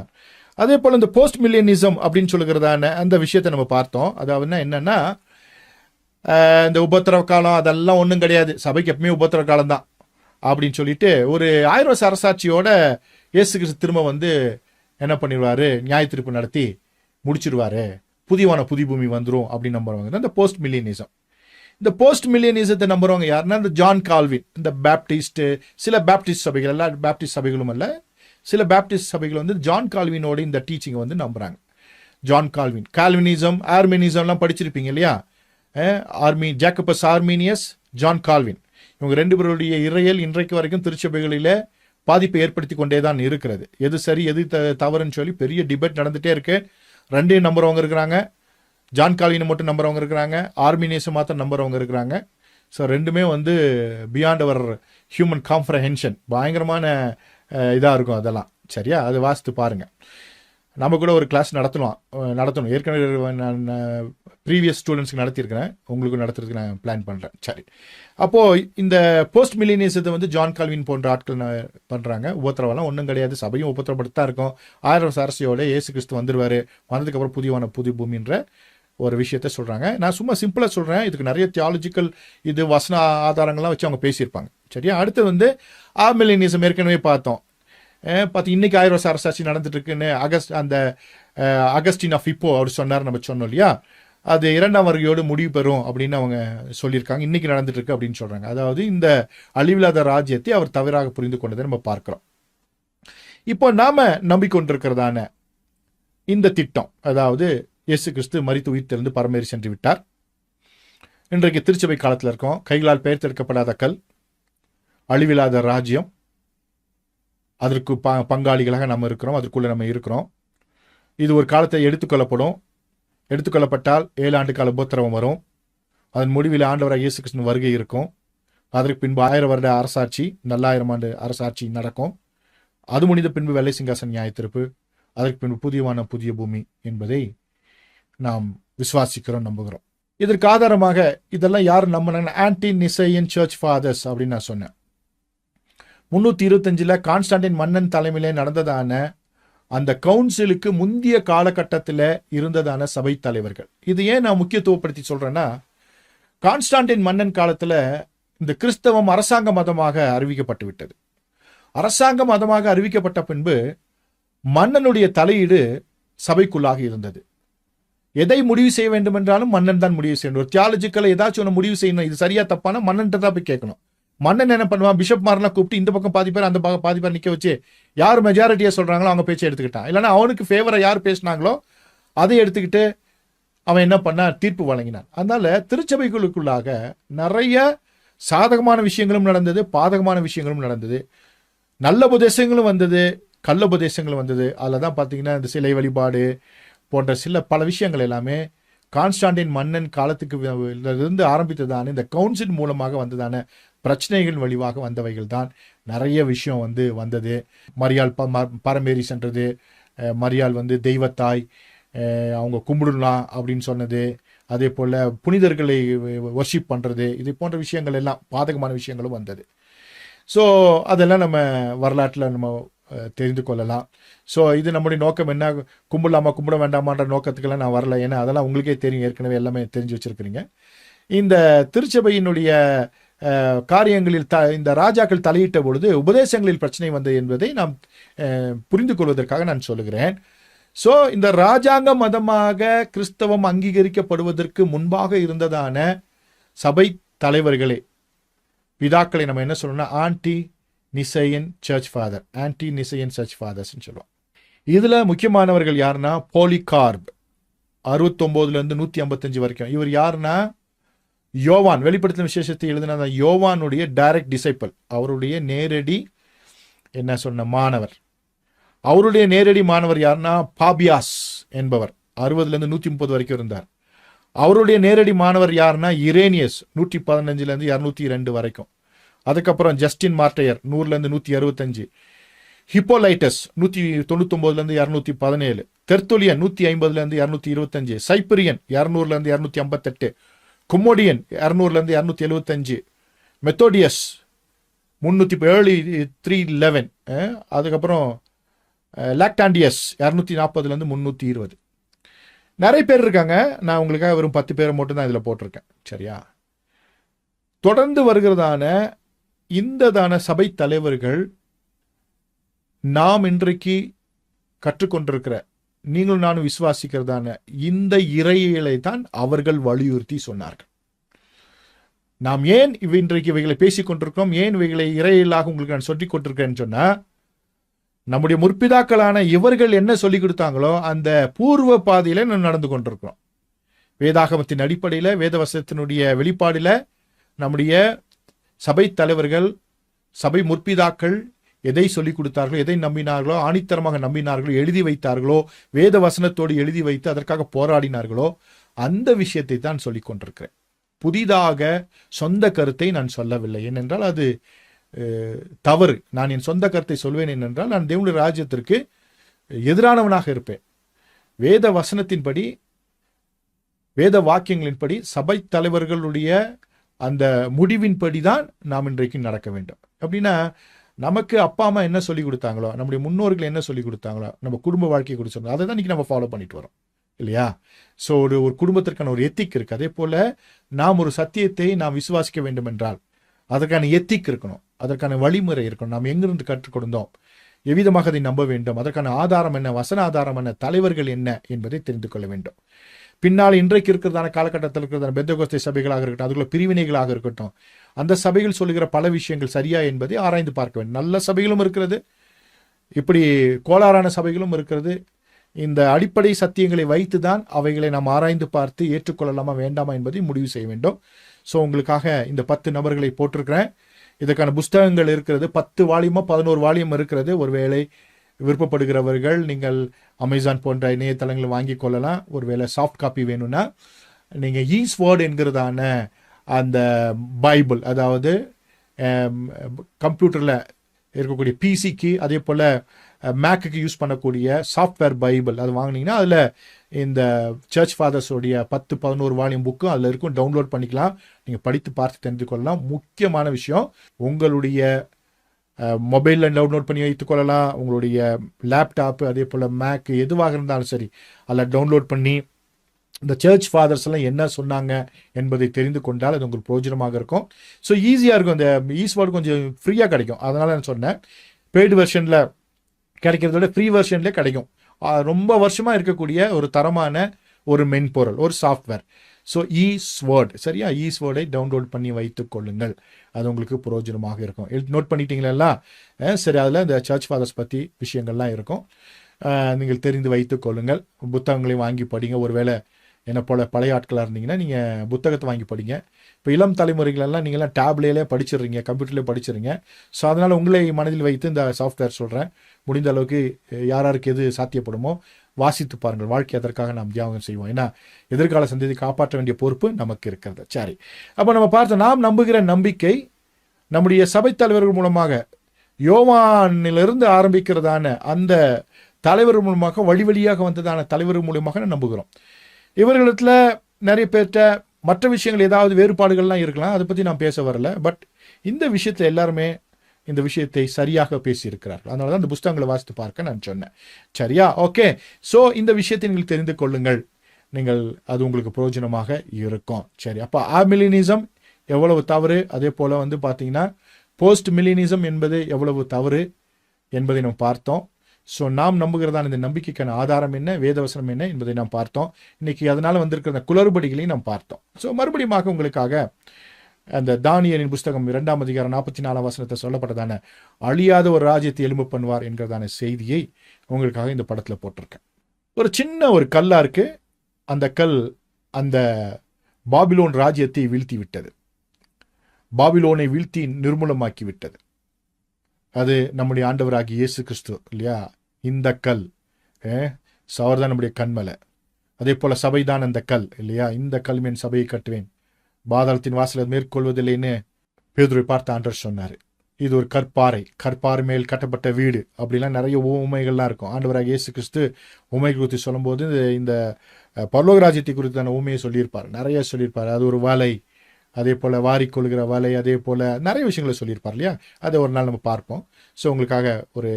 அதே போல் இந்த போஸ்ட் மில்லியனிசம் அப்படின்னு சொல்லுகிறதான அந்த விஷயத்தை நம்ம பார்த்தோம். அதாவது என்னன்னா, இந்த உபத்திரவ காலம் அதெல்லாம் ஒன்றும் கிடையாது, சபைக்கு எப்பவுமே உபத்திரவ காலம் தான் அப்படின்னு சொல்லிட்டு ஒரு 1000 வருஷ அரசாட்சியோட இயேசு கிறிஸ்து திரும்ப வந்து என்ன பண்ணிடுவாரு, நியாயத்தீர்ப்பு நடத்தி முடிச்சிருவாரு, புதிய பூமி வந்துடும் அப்படின்னு நம்புறவங்க இந்த போஸ்ட் மில்லியனிசம். இந்த போஸ்ட் மில்லியனிசத்தை நம்புறவங்க யாருன்னா, இந்த ஜான் கால்வின், இந்த பேப்டிஸ்ட், சில பேப்டிஸ்ட் சபைகள், எல்லா பேப்டிஸ்ட் சபைகளும் அல்ல, சில பேப்டிஸ்ட் சபைகள் வந்து ஜான் கால்வினோட இந்த டீச்சிங்கை வந்து நம்புறாங்க. ஜான் கால்வின், கால்வினிசம், ஆர்மினிசம்லாம் படிச்சிருப்பீங்க இல்லையா? ஜேக்கபஸ் ஆர்மீனியஸ், ஜான் கால்வின், இவங்க 2 பேருடைய இறையல் இன்றைக்கு வரைக்கும் திருச்சபைகளில் பாதிப்பை ஏற்படுத்தி கொண்டே தான் இருக்கிறது. எது சரி எது தவறுன்னு சொல்லி பெரிய டிபேட் நடந்துகிட்டே இருக்கு. 2 நம்புறவங்க இருக்கிறாங்க, ஜான் கால்வினை மட்டும் நம்புறவங்க இருக்கிறாங்க, ஆர்மீனியஸை மாத்திரம் நம்புறவங்க இருக்கிறாங்க. ஸோ 2மே வந்து பியாண்ட் அவர் ஹியூமன் காம்ப்ரஹென்ஷன், பயங்கரமான இதாக இருக்கும் அதெல்லாம். சரியா? அது வாசித்து பாருங்கள். நம்ம கூட ஒரு கிளாஸ் நடத்தணும். ஏற்கனவே நான் ப்ரீவியஸ் ஸ்டூடெண்ட்ஸ்க்கு நடத்தியிருக்கிறேன், உங்களுக்கு நடத்துறதுக்கு நான் பிளான் பண்ணுறேன். சரி, அப்போது இந்த போஸ்ட் மில்லினியஸத்தை வந்து ஜான் கால்வின் போன்ற ஆட்கள் பண்ணுறாங்க. உபத்திரவெல்லாம் ஒன்றும் கிடையாது, சபையும் உபத்திரப்படுத்தி தான் இருக்கும். 1000 வருஷ அரசியோட இயேசு கிறிஸ்து வந்துடுவார், வந்ததுக்கப்புறம் புதிய பூமின்ற ஒரு விஷயத்த சொல்கிறாங்க. நான் சும்மா சிம்பிளாக சொல்கிறேன், இதுக்கு நிறைய தியாலஜிக்கல் இது வசன ஆதாரங்கள்லாம் வச்சு அவங்க பேசியிருப்பாங்க. சரியா? அடுத்து வந்து மில்லினிசம் ஏற்கனவே பார்த்தோம். இன்னைக்கு 1000 வருஷ அரசாட்சி நடந்துட்டு இருக்குன்னு அகஸ்டின் ஆஃப் இப்போ அவர் சொன்னார், நம்ம சொன்னோம் இல்லையா? அது 2ஆம் வருகையோடு முடிவு பெறும் அப்படின்னு அவங்க சொல்லியிருக்காங்க. இன்னைக்கு நடந்துட்டு இருக்கு அப்படின்னு சொல்றாங்க. அதாவது இந்த அழிவில்லாத ராஜ்யத்தை அவர் தவறாக புரிந்து கொண்டதை நம்ம பார்க்கிறோம். இப்போ நாம நம்பிக்கொண்டிருக்கிறதான இந்த திட்டம், அதாவது இயேசு கிறிஸ்து மரித்து உயிர்த்தெழுந்து பரமேறி சென்று விட்டார். இன்றைக்கு திருச்சபை காலத்தில் இருக்கோம். கைகளால் பெயர்த்தெடுக்கப்படாத கல், அழிவில்லாத ராஜ்யம், அதற்கு பங்காளிகளாக நம்ம இருக்கிறோம், அதற்குள்ள நம்ம இருக்கிறோம். இது ஒரு காலத்தை எடுத்துக்கொள்ளப்பட்டால் 7 ஆண்டு கால உபத்திரவம் வரும். அதன் முடிவில் ஆண்டவராக இயேசு கிறிஸ்து வருகை இருக்கும். அதற்கு பின்பு 1000 வருட அரசாட்சி, 4000 ஆண்டு அரசாட்சி நடக்கும். அது முடிந்த பின்பு வெள்ளை சிங்காசன நியாயத்தீர்ப்பு, அதற்கு பின்பு புதிய பூமி என்பதை நாம் விசுவாசிக்கிறோம், நம்புகிறோம். இதற்கு ஆதாரமாக இதெல்லாம் யார் நம்பினாங்க? ஆன்டி நிசையன் சர்ச் ஃபாதர்ஸ் அப்படின்னு நான் சொன்னேன். 325 கான்ஸ்டான்டின் மன்னன் தலைமையிலே நடந்ததான அந்த கவுன்சிலுக்கு முந்தைய காலகட்டத்தில் இருந்ததான சபை தலைவர்கள். இது ஏன் நான் முக்கியத்துவப்படுத்தி சொல்றேன்னா, கான்ஸ்டான்டின் மன்னன் காலத்தில் இந்த கிறிஸ்தவம் அரசாங்க மதமாக அறிவிக்கப்பட்டு விட்டது. அரசாங்க மதமாக அறிவிக்கப்பட்ட பின்பு மன்னனுடைய தலையீடு சபைக்குள்ளாக இருந்தது. எதை முடிவு செய்ய வேண்டும் என்றாலும் மன்னன் தான் முடிவு செய்யணும். ஒரு தியாலஜிக்கலை ஏதாச்சும் ஒன்று முடிவு செய்யணும், இது சரியா தப்பான மன்னன்ட்ட தான் போய் கேட்கணும். மன்னன் என்ன பண்ணுவான், பிஷப் மாரெல்லாம் கூப்பிட்டு இந்த பக்கம் பாதி பேர் அந்த பக்கம் பாதி பேர் நிற்க வச்சு யார் மெஜாரிட்டியாக சொல்கிறாங்களோ அவங்க பேச்சை எடுத்துக்கிட்டான். இல்லைன்னா அவனுக்கு ஃபேவரை யார் பேசினாங்களோ அதை எடுத்துக்கிட்டு அவன் என்ன பண்ணா, தீர்ப்பு வழங்கினான். அதனால திருச்சபைகளுக்குள்ளாக நிறைய சாதகமான விஷயங்களும் நடந்தது, பாதகமான விஷயங்களும் நடந்தது, நல்ல உபதேசங்களும் வந்தது, கள்ள உபதேசங்களும் வந்தது. அதில் தான் பார்த்தீங்கன்னா இந்த சிலை வழிபாடு போன்ற பல விஷயங்கள் எல்லாமே கான்ஸ்டான்டின் மன்னன் காலத்துக்கு இருந்து ஆரம்பித்ததான இந்த கவுன்சில் மூலமாக வந்ததான பிரச்சனைகள் வழிவாக வந்தவைகள் தான். நிறைய விஷயம் வந்தது. மரியாள் பரமேறி சென்றது, மரியாள் தெய்வத்தாய், அவங்க கும்பிடலாம் அப்படின்னு சொன்னது, அதே போல் புனிதர்களை வர்ஷிப் பண்ணுறது, இது போன்ற விஷயங்கள் எல்லாம் பாதகமான விஷயங்களும் வந்தது. ஸோ அதெல்லாம் நம்ம வரலாற்றில் நம்ம தெரிந்து கொள்ளலாம். ஸோ இது நம்முடைய நோக்கம் என்ன, கும்பிடலாமா கும்பிட வேண்டாமான்ற நோக்கத்துக்கெல்லாம் நான் வரல. ஏன்னா அதெல்லாம் உங்களுக்கே தெரியும், ஏற்கனவே எல்லாமே தெரிஞ்சு வச்சுருக்கிறீங்க. இந்த திருச்சபையினுடைய காரியங்களில் இந்த ராஜாக்கள் தலையிட்ட பொழுது உபதேசங்களில் பிரச்சனை வந்தது என்பதை நாம் புரிந்து கொள்வதற்காக நான் சொல்லுகிறேன். ஸோ இந்த ராஜாங்க மதமாக கிறிஸ்தவம் அங்கீகரிக்கப்படுவதற்கு முன்பாக இருந்ததான சபை தலைவர்களே, பிதாக்களை நம்ம என்ன சொல்லணும்னா ante Nicene church father, ante Nicene church ஃபாதர்ஸ்ன்னு சொல்லுவோம். இதில் முக்கியமானவர்கள் யாருன்னா போலிகார்ப் 69 155 வரைக்கும். இவர் யாருன்னா யோவான், வெளிப்படுத்தின விசேஷத்தை எழுதின யோவானுடைய டைரக்ட் டிசைபிள், அவருடைய நேரடி என்ன சொன்ன மாணவர். அவருடைய நேரடி மாணவர் யாருன்னா பாபியாஸ் என்பவர் 60 130 வரைக்கும் இருந்தார். அவருடைய நேரடி மாணவர் யாருன்னா இரேனியஸ் 115 202 வரைக்கும். அதுக்கப்புறம் ஜஸ்டின் மார்டையர் 100 165, ஹிப்போலைட்டஸ் 199 217, தெர்த்துலியன் 150 225, சைப்பிரியன் 200 258, குமோடியன் 200 275, மெத்தோடியஸ் 311, அதுக்கப்புறம் லாக்டாண்டியஸ் 240 320. நிறைய பேர் இருக்காங்க. நான் உங்களுக்காக வெறும் 10 பேரை மட்டும் தான் இதில் போட்டிருக்கேன். சரியா? தொடர்ந்து வருகிறதான இந்ததான சபை தலைவர்கள் நாம் இன்றைக்கு கற்றுக்கொண்டிருக்கிற, நீங்களும் நானும் விசுவாசிக்கிறதான இந்த இறையியலை தான் அவர்கள் வலியுறுத்தி சொன்னார்கள். நாம் ஏன் இன்றைக்கு இவைகளை பேசிக் கொண்டிருக்கிறோம், ஏன் இவைகளை இறையியலாக உங்களுக்கு நான் சொல்லிக் கொண்டிருக்கிறேன்னு சொன்னா, நம்முடைய முற்பிதாக்களான இவர்கள் என்ன சொல்லிக் கொடுத்தாங்களோ அந்த பூர்வ பாதையில நம்ம நடந்து கொண்டிருக்கிறோம். வேதாகமத்தின் அடிப்படையில், வேதவசத்தினுடைய வெளிப்பாடில் நம்முடைய சபை தலைவர்கள், சபை முற்பிதாக்கள் எதை சொல்லிக் கொடுத்தார்களோ, எதை நம்பினார்களோ, ஆணித்தரமாக நம்பினார்களோ, எழுதி வைத்தார்களோ, வேத வசனத்தோடு எழுதி வைத்து அதற்காக போராடினார்களோ, அந்த விஷயத்தை தான் சொல்லிக் கொண்டிருக்கிறேன். புதிதாக சொந்த கருத்தை நான் சொல்லவில்லை. ஏனென்றால் அது தவறு. நான் என் சொந்த கருத்தை சொல்வேன் என்னென்றால் நான் தேவனுடைய ராஜ்யத்திற்கு எதிரானவனாக இருப்பேன். வேத வசனத்தின்படி, வேத வாக்கியங்களின்படி, சபை தலைவர்களுடைய அந்த முடிவின்படி தான் நாம் இன்றைக்கு நடக்க வேண்டும். அப்படின்னா நமக்கு அப்பா அம்மா என்ன சொல்லிக் கொடுத்தாங்களோ, நம்முடைய முன்னோர்கள் என்ன சொல்லிக் கொடுத்தாங்களோ, நம்ம குடும்ப வாழ்க்கையை குறித்து சொன்னோம், அதை தான் இன்னைக்கு நம்ம ஃபாலோ பண்ணிட்டு வரோம் இல்லையா? ஸோ ஒரு குடும்பத்திற்கான ஒரு எத்திக் இருக்கு. அதே போல நாம் ஒரு சத்தியத்தை நாம் விசுவாசிக்க வேண்டும் என்றால் அதற்கான எத்திக் இருக்கணும், அதற்கான வழிமுறை இருக்கணும். நாம் எங்கிருந்து கற்றுக் கொடுத்தோம், எவ்விதமாக அதை நம்ப வேண்டும், அதற்கான ஆதாரம் என்ன, வசன ஆதாரம் என்ன, தலைவர்கள் என்ன என்பதை தெரிந்து கொள்ள வேண்டும். பின்னால் இன்றைக்கு இருக்கிறதான காலகட்டத்தில் இருக்கிறதான பெந்தகோஸ்தே சபைகளாக இருக்கட்டும், அதுக்குள்ள பிரிவினைகளாக இருக்கட்டும், அந்த சபைகள் சொல்லுகிற பல விஷயங்கள் சரியா என்பதை ஆராய்ந்து பார்க்க வேண்டும். நல்ல சபைகளும் இருக்கிறது, இப்படி கோளாறான சபைகளும் இருக்கிறது. இந்த அடிப்படை சத்தியங்களை வைத்து தான் அவைகளை நாம் ஆராய்ந்து பார்த்து ஏற்றுக்கொள்ளலாமா வேண்டாமா என்பதை முடிவு செய்ய வேண்டும். ஸோ உங்களுக்காக இந்த 10 நபர்களை போட்டிருக்கிறேன். இதற்கான புஸ்தகங்கள் இருக்கிறது. 10 வால்யூமோ 11 வால்யூம் இருக்கிறது. ஒருவேளை விருப்பப்படுகிறவர்கள் நீங்கள் அமேசான் போன்ற இணையதளங்களை வாங்கி கொள்ளலாம். ஒருவேளை சாஃப்ட் காப்பி வேணும்னா நீங்கள் ஈஸ்வேர்ட் என்கிறதான அந்த பைபிள், அதாவது கம்ப்யூட்டரில் இருக்கக்கூடிய பிசிக்கு, அதே போல் மேக்குக்கு யூஸ் பண்ணக்கூடிய சாஃப்ட்வேர் பைபிள், அது வாங்கினீங்கன்னா அதில் இந்த சர்ச் ஃபாதர்ஸோடைய 10-11 வால்யூம் புக்கும் அதில் இருக்கும். டவுன்லோட் பண்ணிக்கலாம், நீங்கள் படித்து பார்த்து தெரிந்து கொள்ளலாம். முக்கியமான விஷயம், உங்களுடைய மொபைலில் டவுன்லோட் பண்ணி வைத்துக்கொள்ளலாம், உங்களுடைய லேப்டாப்பு, அதே போல் மேக்கு எதுவாக இருந்தாலும் சரி, அதில் டவுன்லோட் பண்ணி இந்த சர்ச் ஃபாதர்ஸ் எல்லாம் என்ன சொன்னாங்க என்பதை தெரிந்து கொண்டால் அது உங்களுக்கு பிரயோஜனமாக இருக்கும். ஸோ ஈஸியாக இருக்கும். இந்த ஈஸ்வேர்ட் கொஞ்சம் ஃப்ரீயாக கிடைக்கும், அதனால நான் சொன்னேன். பெய்டு வெர்ஷனில் கிடைக்கிறத விட ஃப்ரீ வெர்ஷன்லேயே கிடைக்கும். ரொம்ப வருஷமாக இருக்கக்கூடிய ஒரு தரமான ஒரு மென்பொருள், ஒரு சாஃப்ட்வேர். ஸோ ஈஸ்வேர்ட், சரியா? ஈஸ்வேர்டை டவுன்லோட் பண்ணி வைத்துக் கொள்ளுங்கள், அது உங்களுக்கு பிரயோஜனமாக இருக்கும். நோட் பண்ணிட்டீங்களா? சரி, அதில் இந்த சர்ச் ஃபாதர்ஸ் பற்றி விஷயங்கள்லாம் இருக்கும், நீங்கள் தெரிந்து வைத்துக் கொள்ளுங்கள். புத்தகங்களையும் வாங்கி படிங்க. ஒருவேளை என்னை போல் பழைய ஆட்களாக இருந்தீங்கன்னா நீங்கள் புத்தகத்தை வாங்கி படிங்க. இப்போ இளம் தலைமுறைகளெல்லாம் நீங்கள்லாம் டேப்லேயே படிச்சிடுறீங்க, கம்ப்யூட்டர்லேயே படிச்சிடுறீங்க. ஸோ அதனால் உங்களை மனதில் வைத்து இந்த சாஃப்ட்வேர் சொல்கிறேன். முடிந்த அளவுக்கு யாருக்கு எது சாத்தியப்படுமோ வாசித்து பாருங்கள். வாழ்க்கை அதற்காக நாம் தியாகம் செய்வோம். ஏன்னா எதிர்கால சந்ததி காப்பாற்ற வேண்டிய பொறுப்பு நமக்கு இருக்கிறது. சரி, அப்போ நம்ம பார்த்தோம், நாம் நம்புகிற நம்பிக்கை நம்முடைய சபை தலைவர்கள் மூலமாக, யோவானிலிருந்து ஆரம்பிக்கிறதான அந்த தலைவர் மூலமாக, வழி வழியாக வந்ததான தலைவர் மூலமாக நம்புகிறோம். இவர்களிடத்துல நிறைய பேர்கிட்ட மற்ற விஷயங்கள் ஏதாவது வேறுபாடுகள்லாம் இருக்கலாம், அதை பற்றி நான் பேச வரல. பட் இந்த விஷயத்தில் எல்லாருமே இந்த விஷயத்தை சரியாக பேசியிருக்கிறார்கள். அதனால தான் இந்த புஸ்தகங்களை வாசித்து பார்க்க நான் சொன்னேன். சரியா? ஓகே. ஸோ இந்த விஷயத்தை நீங்கள் தெரிந்து கொள்ளுங்கள், நீங்கள் அது உங்களுக்கு பிரயோஜனமாக இருக்கும். சரி, அப்போ ஆமிலினிசம் எவ்வளவு தவறு, அதே போல் வந்து பார்த்தீங்கன்னா போஸ்ட் மில்லினிசம் என்பது எவ்வளவு தவறு என்பதை நாம் பார்த்தோம். ஸோ நாம் நம்புகிறதான இந்த நம்பிக்கைக்கான ஆதாரம் என்ன, வேதவசனம் என்ன என்பதை நாம் பார்த்தோம். இன்னைக்கு அதனால் வந்திருக்கிற அந்த குளறுபடிகளையும் நாம் பார்த்தோம். ஸோ மறுபடியும் உங்களுக்காக அந்த தானியேலின் புஸ்தகம் 2ஆம் அதிகாரம் 44ஆம் வசனத்தை சொல்லப்பட்டதான அழியாத ஒரு ராஜ்யத்தை எழும்ப பண்ணுவார் என்கிறதான செய்தியை உங்களுக்காக இந்த படத்தில் போட்டிருக்கேன். ஒரு சின்ன ஒரு கல்லா இருக்கு. அந்த கல் அந்த பாபிலோன் ராஜ்யத்தை வீழ்த்தி விட்டது. பாபிலோனை வீழ்த்தி நிர்மூலமாக்கி விட்டது. அது நம்முடைய ஆண்டவராகிய இயேசு கிறிஸ்து இல்லையா? இந்த கல் சவர்தான் நம்முடைய கண்மலை. அதே போல சபைதான் அந்த கல் இல்லையா? இந்த கல் மேல் சபையை கட்டுவேன், பாதாளத்தின் வாசலை மேற்கொள்வதில்லைன்னு பேதுருவை பார்த்து ஆண்டவர் சொன்னார். இது ஒரு கற்பாறை, கற்பாறை மேல் கட்டப்பட்ட வீடு அப்படிலாம் நிறைய உண்மைகள்லாம் இருக்கும். ஆண்டவராக இயேசு கிறிஸ்து உண்மை குறித்து சொல்லும்போது இந்த பரலோக ராஜ்யத்தை குறித்தான உண்மையை சொல்லியிருப்பார், நிறைய சொல்லியிருப்பார். அது ஒரு வலை, அதே போல் வாரிக்கொள்கிற வலை, அதே போல் நிறைய விஷயங்களை சொல்லியிருப்பார் இல்லையா? அதை ஒரு நாள் நம்ம பார்ப்போம். ஸோ உங்களுக்காக ஒரு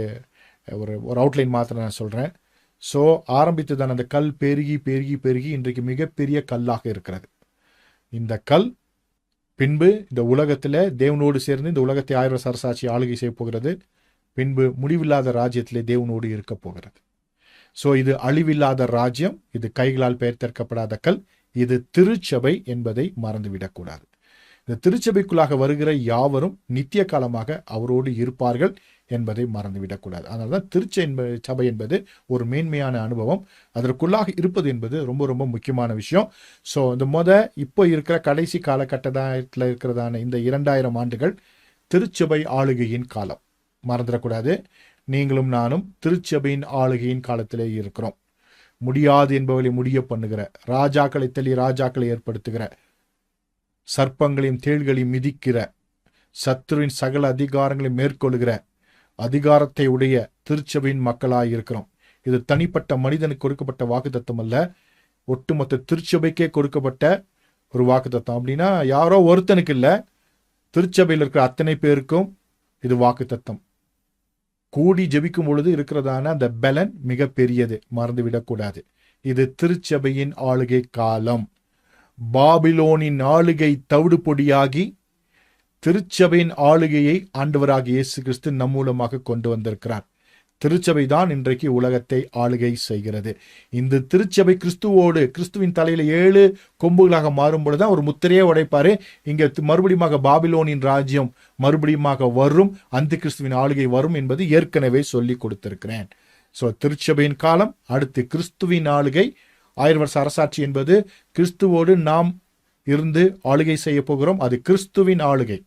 ஒரு ஒரு அவுட்லைன் மாத்திரம் நான் சொல்கிறேன். ஸோ ஆரம்பித்து தான் அந்த கல் பெருகி பெருகி பெருகி இன்றைக்கு மிகப்பெரிய கல்லாக இருக்கிறது. இந்த கல் பின்பு இந்த உலகத்தில் தேவனோடு சேர்ந்து இந்த உலகத்தை 1000 வருஷ அரசாட்சி ஆளுகை செய்ய போகிறது. பின்பு முடிவில்லாத ராஜ்யத்திலே தேவனோடு இருக்க போகிறது. ஸோ இது அழிவில்லாத ராஜ்யம், இது கைகளால் பெயர்த்தெடுக்கப்படாத கல், இது திருச்சபை என்பதை மறந்துவிடக்கூடாது. இந்த திருச்சபைக்குள்ளாக வருகிற யாவரும் நித்திய காலமாக அவரோடு இருப்பார்கள் என்பதை மறந்துவிடக்கூடாது. அதனால தான் சபை என்பது ஒரு மேன்மையான அனுபவம். அதற்குள்ளாக இருப்பது என்பது ரொம்ப ரொம்ப முக்கியமான விஷயம். ஸோ இந்த இப்போ இருக்கிற கடைசி காலகட்டத்தில் இருக்கிறதான இந்த 2000 ஆண்டுகள் திருச்சபை ஆளுகையின் காலம். மறந்துடக்கூடாது. நீங்களும் நானும் திருச்சபையின் ஆளுகையின் காலத்திலே இருக்கிறோம். முடியாது என்பவர்களை முடிய பண்ணுகிற, ராஜாக்களை தள்ளி ராஜாக்களை ஏற்படுத்துகிற, சர்ப்பங்களையும் தேள்களையும் மிதிக்கிற, சத்துருவின் சகல அதிகாரங்களை மேற்கொள்கிற அதிகாரத்தை உடைய திருச்சபையின் மக்களாயிருக்கிறோம். இது தனிப்பட்ட மனிதனுக்கு கொடுக்கப்பட்ட வாக்குத்தத்தம் அல்ல, ஒட்டுமொத்த திருச்சபைக்கே கொடுக்கப்பட்ட ஒரு வாக்குத்தத்தம். அப்படின்னா யாரோ ஒருத்தனுக்கு இல்லை, திருச்சபையில் இருக்கிற அத்தனை பேருக்கும் இது வாக்குத்தத்தம். கூடி ஜெபிக்கும் பொழுது இருக்கிறதான அந்த பலன் மிக பெரியது, மறந்துவிடக்கூடாது. இது திருச்சபையின் ஆளுகை காலம். பாபிலோனின் ஆளுகை தவிடு பொடியாகி திருச்சபையின் ஆளுகையை ஆண்டவராகிய இயேசு கிறிஸ்து நம் மூலமாக கொண்டு வந்திருக்கிறார். திருச்சபை தான் இன்றைக்கு உலகத்தை ஆளுகை செய்கிறது. இந்த திருச்சபை கிறிஸ்துவின் தலையில 7 கொம்புகளாக மாறும் பொழுதுதான் ஒரு முத்திரையே உடைப்பாரு. இங்க மறுபடியும் பாபிலோனின் ராஜ்யம் மறுபடியும் வரும், அந்த கிறிஸ்துவின் ஆளுகை வரும் என்பது ஏற்கனவே சொல்லி கொடுத்திருக்கிறேன். ஸோ திருச்சபையின் காலம், அடுத்து கிறிஸ்துவின் ஆளுகை. 1000 வருஷ அரசாட்சி என்பது கிறிஸ்துவோடு நாம் இருந்து ஆளுகை செய்ய போகிறோம். அது கிறிஸ்துவின் ஆளுகை.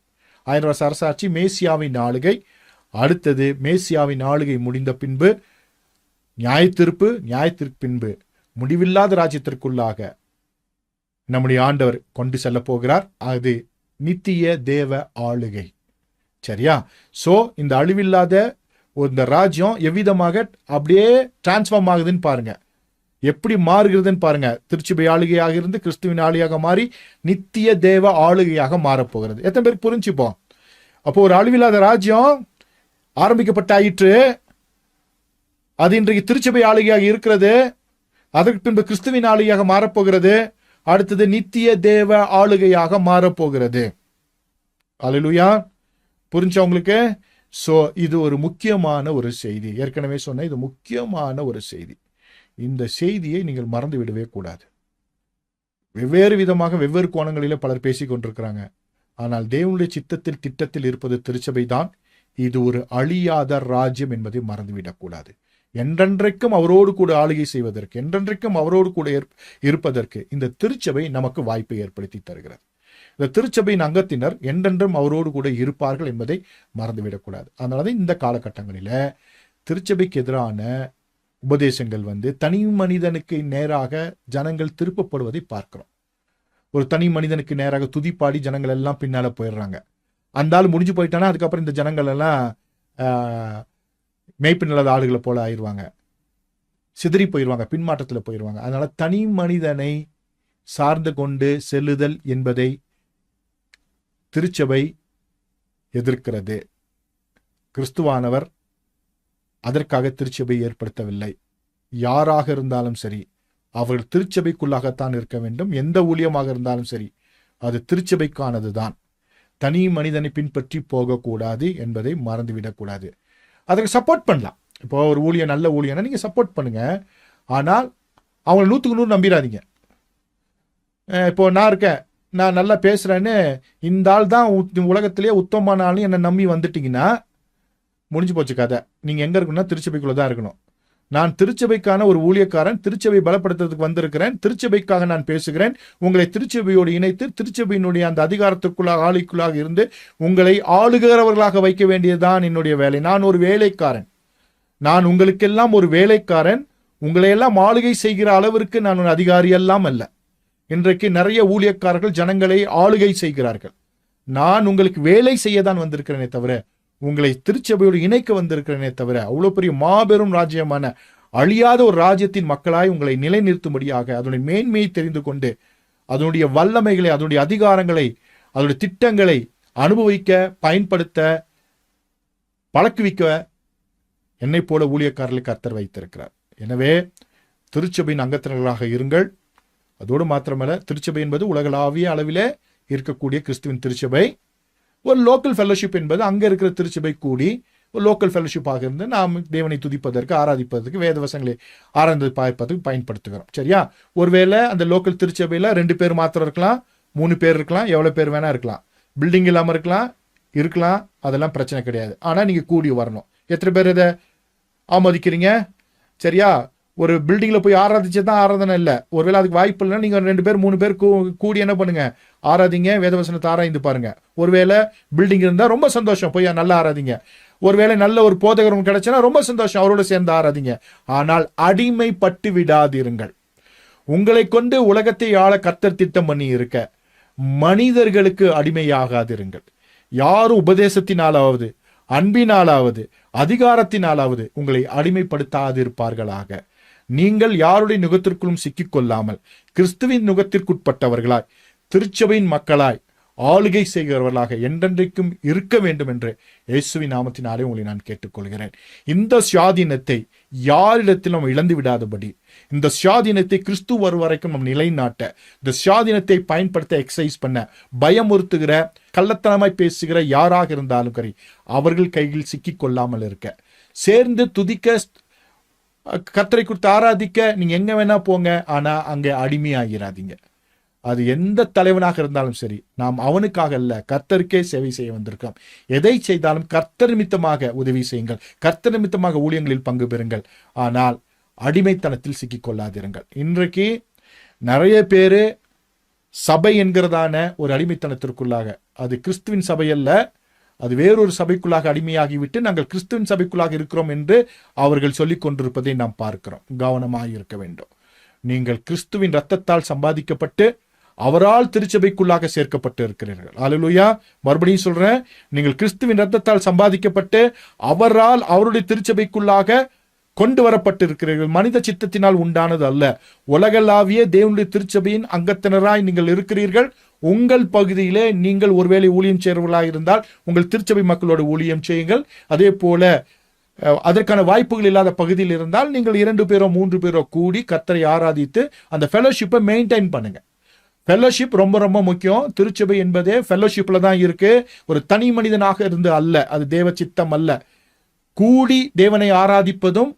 1000 வருஷ அரசாட்சி மேசியாவின் ஆளுகை. அடுத்தது மேசியாவின் ஆளுகை முடிந்த பின்பு நியாயத்திற்கு பின்பு முடிவில்லாத ராஜ்யத்திற்குள்ளாக நம்முடைய ஆண்டவர் கொண்டு செல்ல போகிறார். அது நித்திய தேவ ஆளுகை. சரியா? சோ இந்த அழிவில்லாத இந்த ராஜ்யம் எவ்விதமாக அப்படியே டிரான்ஸ்ஃபார்ம் ஆகுதுன்னு பாருங்க, எப்படி மாறுகிறதுன்னு பாருங்க. திருச்சபை ஆளுகையாக இருந்து கிறிஸ்துவின் ஆளுகையாக மாறி நித்திய தேவ ஆளுகையாக மாறப்போகிறது. எத்தனை பேருக்கு புரிஞ்சுப்போம்? அப்போ ஒரு அழிவில்லாத ராஜ்யம் ஆரம்பிக்கப்பட்டாயிற்று, அது இன்றைக்கு திருச்சபை ஆளுகையாக இருக்கிறது. அதற்கு பின்பு கிறிஸ்துவின் ஆளுகையாக மாறப்போகிறது. அடுத்தது நித்திய தேவ ஆளுகையாக மாறப்போகிறது. அல்லேலூயா. புரிஞ்சா உங்களுக்கு? சோ இது ஒரு முக்கியமான ஒரு செய்தி. ஏற்கனவே சொன்ன இது முக்கியமான ஒரு செய்தி. இந்த செய்தியை நீங்கள் மறந்து விடவே கூடாது. வெவ்வேறு விதமாக வெவ்வேறு கோணங்களிலே பலர் பேசிக் கொண்டிருக்கிறாங்க. ஆனால் தேவனுடைய சித்தத்தில் திட்டத்தில் இருப்பது திருச்சபை தான். இது ஒரு அழியாத ராஜ்யம் என்பதை மறந்துவிடக்கூடாது. என்றென்றைக்கும் அவரோடு கூட ஆளுகை செய்வதற்கு, என்றென்றைக்கும் அவரோடு கூட இருப்பதற்கு இந்த திருச்சபை நமக்கு வாய்ப்பை ஏற்படுத்தி தருகிறது. இந்த திருச்சபையின் அங்கத்தினர் என்றென்றும் அவரோடு கூட இருப்பார்கள் என்பதை மறந்துவிடக்கூடாது. அதனாலதான் இந்த காலகட்டங்களில திருச்சபைக்கு எதிரான உபதேசங்கள் தனி மனிதனுக்கு நேராக ஜனங்கள் திருப்பப்படுவதை பார்க்கிறோம். ஒரு தனி மனிதனுக்கு நேராக துதிப்பாடி ஜனங்கள் எல்லாம் பின்னால போயிடுறாங்க. அந்த ஆள் முடிஞ்சு போயிட்டானா அதுக்கப்புறம் இந்த ஜனங்கள் எல்லாம் மேய்ப்பு நிலத ஆளுகளை போல ஆயிடுவாங்க, சிதறி போயிடுவாங்க, பின்மாற்றத்தில் போயிடுவாங்க. அதனால தனி மனிதனை சார்ந்து கொண்டு செல்லுதல் என்பதை திருச்சபை எதிர்க்கிறது. கிறிஸ்துவானவர் அதற்காக திருச்சபை ஏற்படுத்தவில்லை. யாராக இருந்தாலும் சரி அவர்கள் திருச்சபைக்குள்ளாகத்தான் இருக்க வேண்டும். எந்த ஊழியமாக இருந்தாலும் சரி அது திருச்சபைக்கானது தான். தனி மனிதனை பின்பற்றி போகக்கூடாது என்பதை மறந்துவிடக்கூடாது. அதற்கு சப்போர்ட் பண்ணலாம். இப்போ ஒரு ஊழியர் நல்ல ஊழியனா நீங்கள் சப்போர்ட் பண்ணுங்க. ஆனால் அவங்களை 100க்கு 100 நம்பிடாதீங்க. இப்போ நான் இருக்கேன், நான் நல்லா பேசுகிறேன்னு இந்த ஆள் தான் உலகத்திலேயே உத்தமமான ஆள்னு என்னை நம்பி வந்துட்டிங்கன்னா முடிஞ்சு போச்சு கதை. நீங்கள் எங்கே இருக்கணும்னா திருச்சபைக்குள்ளே தான் இருக்கணும். நான் திருச்சபைக்கான ஒரு ஊழியக்காரன், திருச்சபை பலப்படுத்துறதுக்கு வந்திருக்கிறேன், திருச்சபைக்காக நான் பேசுகிறேன். உங்களை திருச்சபையோடு இணைத்து திருச்சபையினுடைய அந்த அதிகாரத்துக்குள்ளாக ஆளுக்குள்ளாக இருந்து உங்களை ஆளுகிறவர்களாக வைக்க வேண்டியதுதான் என்னுடைய வேலை. நான் ஒரு வேலைக்காரன். நான் உங்களுக்கெல்லாம் ஒரு வேலைக்காரன். உங்களையெல்லாம் ஆளுகை செய்கிற அளவிற்கு நான் ஒரு அதிகாரி எல்லாம் அல்ல. இன்றைக்கு நிறைய ஊழியக்காரர்கள் ஜனங்களை ஆளுகை செய்கிறார்கள். நான் உங்களுக்கு வேலை செய்ய தான் வந்திருக்கிறேனே தவிர, உங்களை திருச்சபையோடு இணைக்க வந்திருக்கிறேனே தவிர, அவ்வளோ பெரிய மாபெரும் ராஜ்யமான அழியாத ஒரு ராஜ்யத்தின் மக்களாய் உங்களை நிலைநிறுத்தும்படியாக அதனுடைய மேன்மையை தெரிந்து கொண்டு அதனுடைய வல்லமைகளை, அதனுடைய அதிகாரங்களை, அதனுடைய திட்டங்களை அனுபவிக்க, பயன்படுத்த, பழக்குவிக்க என்னை போல ஊழியக்காரர்களை கர்த்தர் வைத்திருக்கிறார். எனவே திருச்சபையின் அங்கத்தினர்களாக இருங்கள். அதோடு மாத்திரமல்ல, திருச்சபை என்பது உலகளாவிய அளவிலே இருக்கக்கூடிய கிறிஸ்துவின் திருச்சபை. ஒரு லோக்கல் ஃபெல்லோஷிப் என்பது அங்கே இருக்கிற திருச்சபை கூடி ஒரு லோக்கல் ஃபெல்லோஷிப்பாக இருந்து நாம் தேவனை துதிப்பதற்கு, ஆராதிப்பதற்கு, வேதவசங்களை ஆராய்ந்து பார்ப்பதற்கு பயன்படுத்துகிறோம். சரியா? ஒருவேளை அந்த லோக்கல் திருச்சபையில் 2 பேர் மாத்திரம் இருக்கலாம், 3 பேர் இருக்கலாம், எவ்வளோ பேர் வேணா இருக்கலாம், பில்டிங் இல்லாமல் இருக்கலாம், அதெல்லாம் பிரச்சனை கிடையாது. ஆனால் நீங்கள் கூடி வரணும். எத்தனை பேர் இதை ஆமோதிக்கிறீங்க? சரியா? ஒரு பில்டிங்கில் போய் ஆராதிச்சு தான் ஆராதனை இல்லை. ஒருவேளை அதுக்கு வாய்ப்பு இல்லைன்னா நீங்கள் 2 பேர் 3 பேர் கூடி என்ன பண்ணுங்க, ஆராதிங்க, வேதவசனத்தை ஆராய்ந்து பாருங்க. ஒருவேளை பில்டிங் இருந்தால் ரொம்ப சந்தோஷம், போய் நல்லா ஆராதிங்க. ஒருவேளை நல்ல ஒரு போதகரும் கிடைச்சனா ரொம்ப சந்தோஷம், அவரோட சேர்ந்து ஆராதிங்க. ஆனால் அடிமைப்பட்டு விடாதிருங்கள். உங்களை கொண்டு உலகத்தை ஆள கர்த்தர் திட்டம் பண்ணி இருக்க மனிதர்களுக்கு அடிமையாகாதிருங்கள். யாரும் உபதேசத்தினாலாவது, அன்பினாலாவது, அதிகாரத்தினாலாவது உங்களை அடிமைப்படுத்தாதிருப்பார்களாக. நீங்கள் யாருடைய நுகத்திற்குள்ளும் சிக்கிக்கொள்ளாமல் கிறிஸ்துவின் நுகத்திற்குட்பட்டவர்களாய், திருச்சபையின் மக்களாய், ஆளுகை செய்கிறவர்களாக என்றென்றைக்கும் இருக்க வேண்டும் என்று இயேசுவின் நாமத்தினாலே உங்களை நான் கேட்டுக்கொள்கிறேன். இந்த சுயாதீனத்தை யாரிடத்தில் நாம் இழந்து விடாதபடி, இந்த சுயாதீனத்தை கிறிஸ்து வரும் வரைக்கும் நம் நிலைநாட்ட, இந்த சுயாதீனத்தை பயன்படுத்த, எக்ஸசைஸ் பண்ண, பயமுறுத்துகிற, கள்ளத்தனமாய் பேசுகிற யாராக இருந்தாலும் சரி, அவர்கள் கையில் சிக்கிக் கொள்ளாமல் இருக்க, சேர்ந்து துதிக்க, கர்த்தரை குறித்து ஆராதிக்க நீங்க எங்க வேணா போங்க. ஆனா அங்கே அடிமையாகிறாதீங்க. அது எந்த தலைவனாக இருந்தாலும் சரி, நாம் அவனுக்காக அல்ல, கர்த்தருக்கே சேவை செய்ய வந்திருக்கோம். எதை செய்தாலும் கர்த்தர் நிமித்தமாக உதவி செய்யுங்கள், கர்த்தர் நிமித்தமாக ஊழியங்களில் பங்கு பெறுங்கள். ஆனால் அடிமைத்தனத்தில் சிக்கிக்கொள்ளாதிருங்கள். இன்றைக்கு நிறைய பேரு சபை என்கிறதான ஒரு அடிமைத்தனத்திற்குள்ளாக, அது கிறிஸ்துவின் சபை அல்ல, அது வேறொரு சபைக்குள்ளாக அடிமையாகிவிட்டு நாங்கள் கிறிஸ்துவின் சபைக்குள்ளாக இருக்கிறோம் என்று அவர்கள் சொல்லிக் கொண்டிருப்பதை நாம் பார்க்கிறோம். கவனமாக இருக்க வேண்டும். நீங்கள் கிறிஸ்துவின் இரத்தத்தால் சம்பாதிக்கப்பட்டு அவரால் திருச்சபைக்குள்ளாக சேர்க்கப்பட்டு இருக்கிறீர்கள். அல்லேலூயா. மறுபடியும் சொல்றேன், நீங்கள் கிறிஸ்துவின் இரத்தத்தால் சம்பாதிக்கப்பட்டு அவரால் அவருடைய திருச்சபைக்குள்ளாக கொண்டு வரப்பட்டிருக்கிறீர்கள். மனித சித்தத்தினால் உண்டானது அல்ல. உலகளாவிய தேவனுடைய திருச்சபையின் அங்கத்தினராய் நீங்கள் இருக்கிறீர்கள். உங்கள் பகுதியிலே நீங்கள் ஒருவேளை ஊழியம் செய்கிறவர்களாக இருந்தால் உங்கள் திருச்சபை மக்களோடு ஊழியம் செய்யுங்கள். அதே போல அதற்கான வாய்ப்புகள் இல்லாத பகுதியில் இருந்தால் நீங்கள் 2 பேரோ 3 பேரோ கூடி கர்த்தரை ஆராதித்து அந்த ஃபெலோஷிப்பை மெயின்டைன் பண்ணுங்க. ஃபெலோஷிப் ரொம்ப ரொம்ப முக்கியம். திருச்சபை என்பதே ஃபெலோஷிப்ல தான் இருக்கு. ஒரு தனி மனிதனாக இருந்து அல்ல, அது தேவ சித்தம் அல்ல. கூடி தேவனை ஆராதிப்பதும்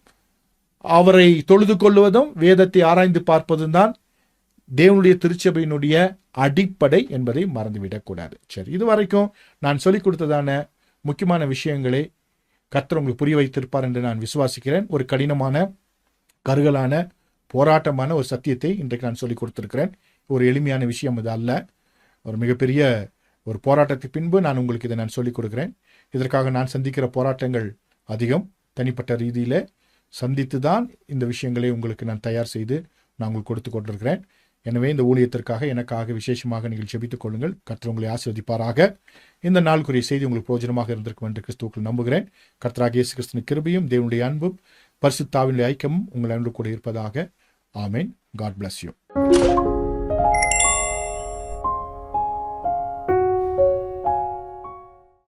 அவரை தொழுது கொள்வதும் வேதத்தை ஆராய்ந்து பார்ப்பதும் தான் தேவனுடைய திருச்சபையினுடைய அடிப்படை என்பதை மறந்துவிடக்கூடாது. சரி, இதுவரைக்கும் நான் சொல்லிக் கொடுத்ததான முக்கியமான விஷயங்களை கர்த்தர் உங்களுக்கு புரிய வைத்திருப்பார் என்று நான் விசுவாசிக்கிறேன். ஒரு கடினமான, கருகலான, போராட்டமான ஒரு சத்தியத்தை இன்றைக்கு நான் சொல்லிக் கொடுத்திருக்கிறேன். ஒரு எளிமையான விஷயம் இது அல்ல. ஒரு மிகப்பெரிய ஒரு போராட்டத்துக்கு பின்பு நான் உங்களுக்கு இதை நான் சொல்லிக் கொடுக்கிறேன். இதற்காக நான் சந்திக்கிற போராட்டங்கள் அதிகம். தனிப்பட்ட ரீதியில் சந்தித்து தான் இந்த விஷயங்களை உங்களுக்கு நான் தயார் செய்து நான் உங்களுக்கு கொடுத்து கொண்டிருக்கிறேன். எனவே இந்த ஊழியத்திற்காக எனக்காக விசேஷமாக நீங்கள் ஜெபித்துக் கொள்ளுங்கள். கர்த்தர் உங்களை ஆசீர்வதிப்பாராக. இந்த நாளுக்குரிய செய்தி உங்களுக்கு பிரயோஜனமாக இருந்திருக்கும் என்று கிறிஸ்துவுக்குள் நம்புகிறேன். கர்த்தராகிய இயேசு கிறிஸ்துவின் கிருபையும் தேவனுடைய அன்பும் பரிசுத்த ஆவியினுடைய ஐக்கியமும் உங்கள் அன்பு கூட இருப்பதாக. ஆமென். God bless you.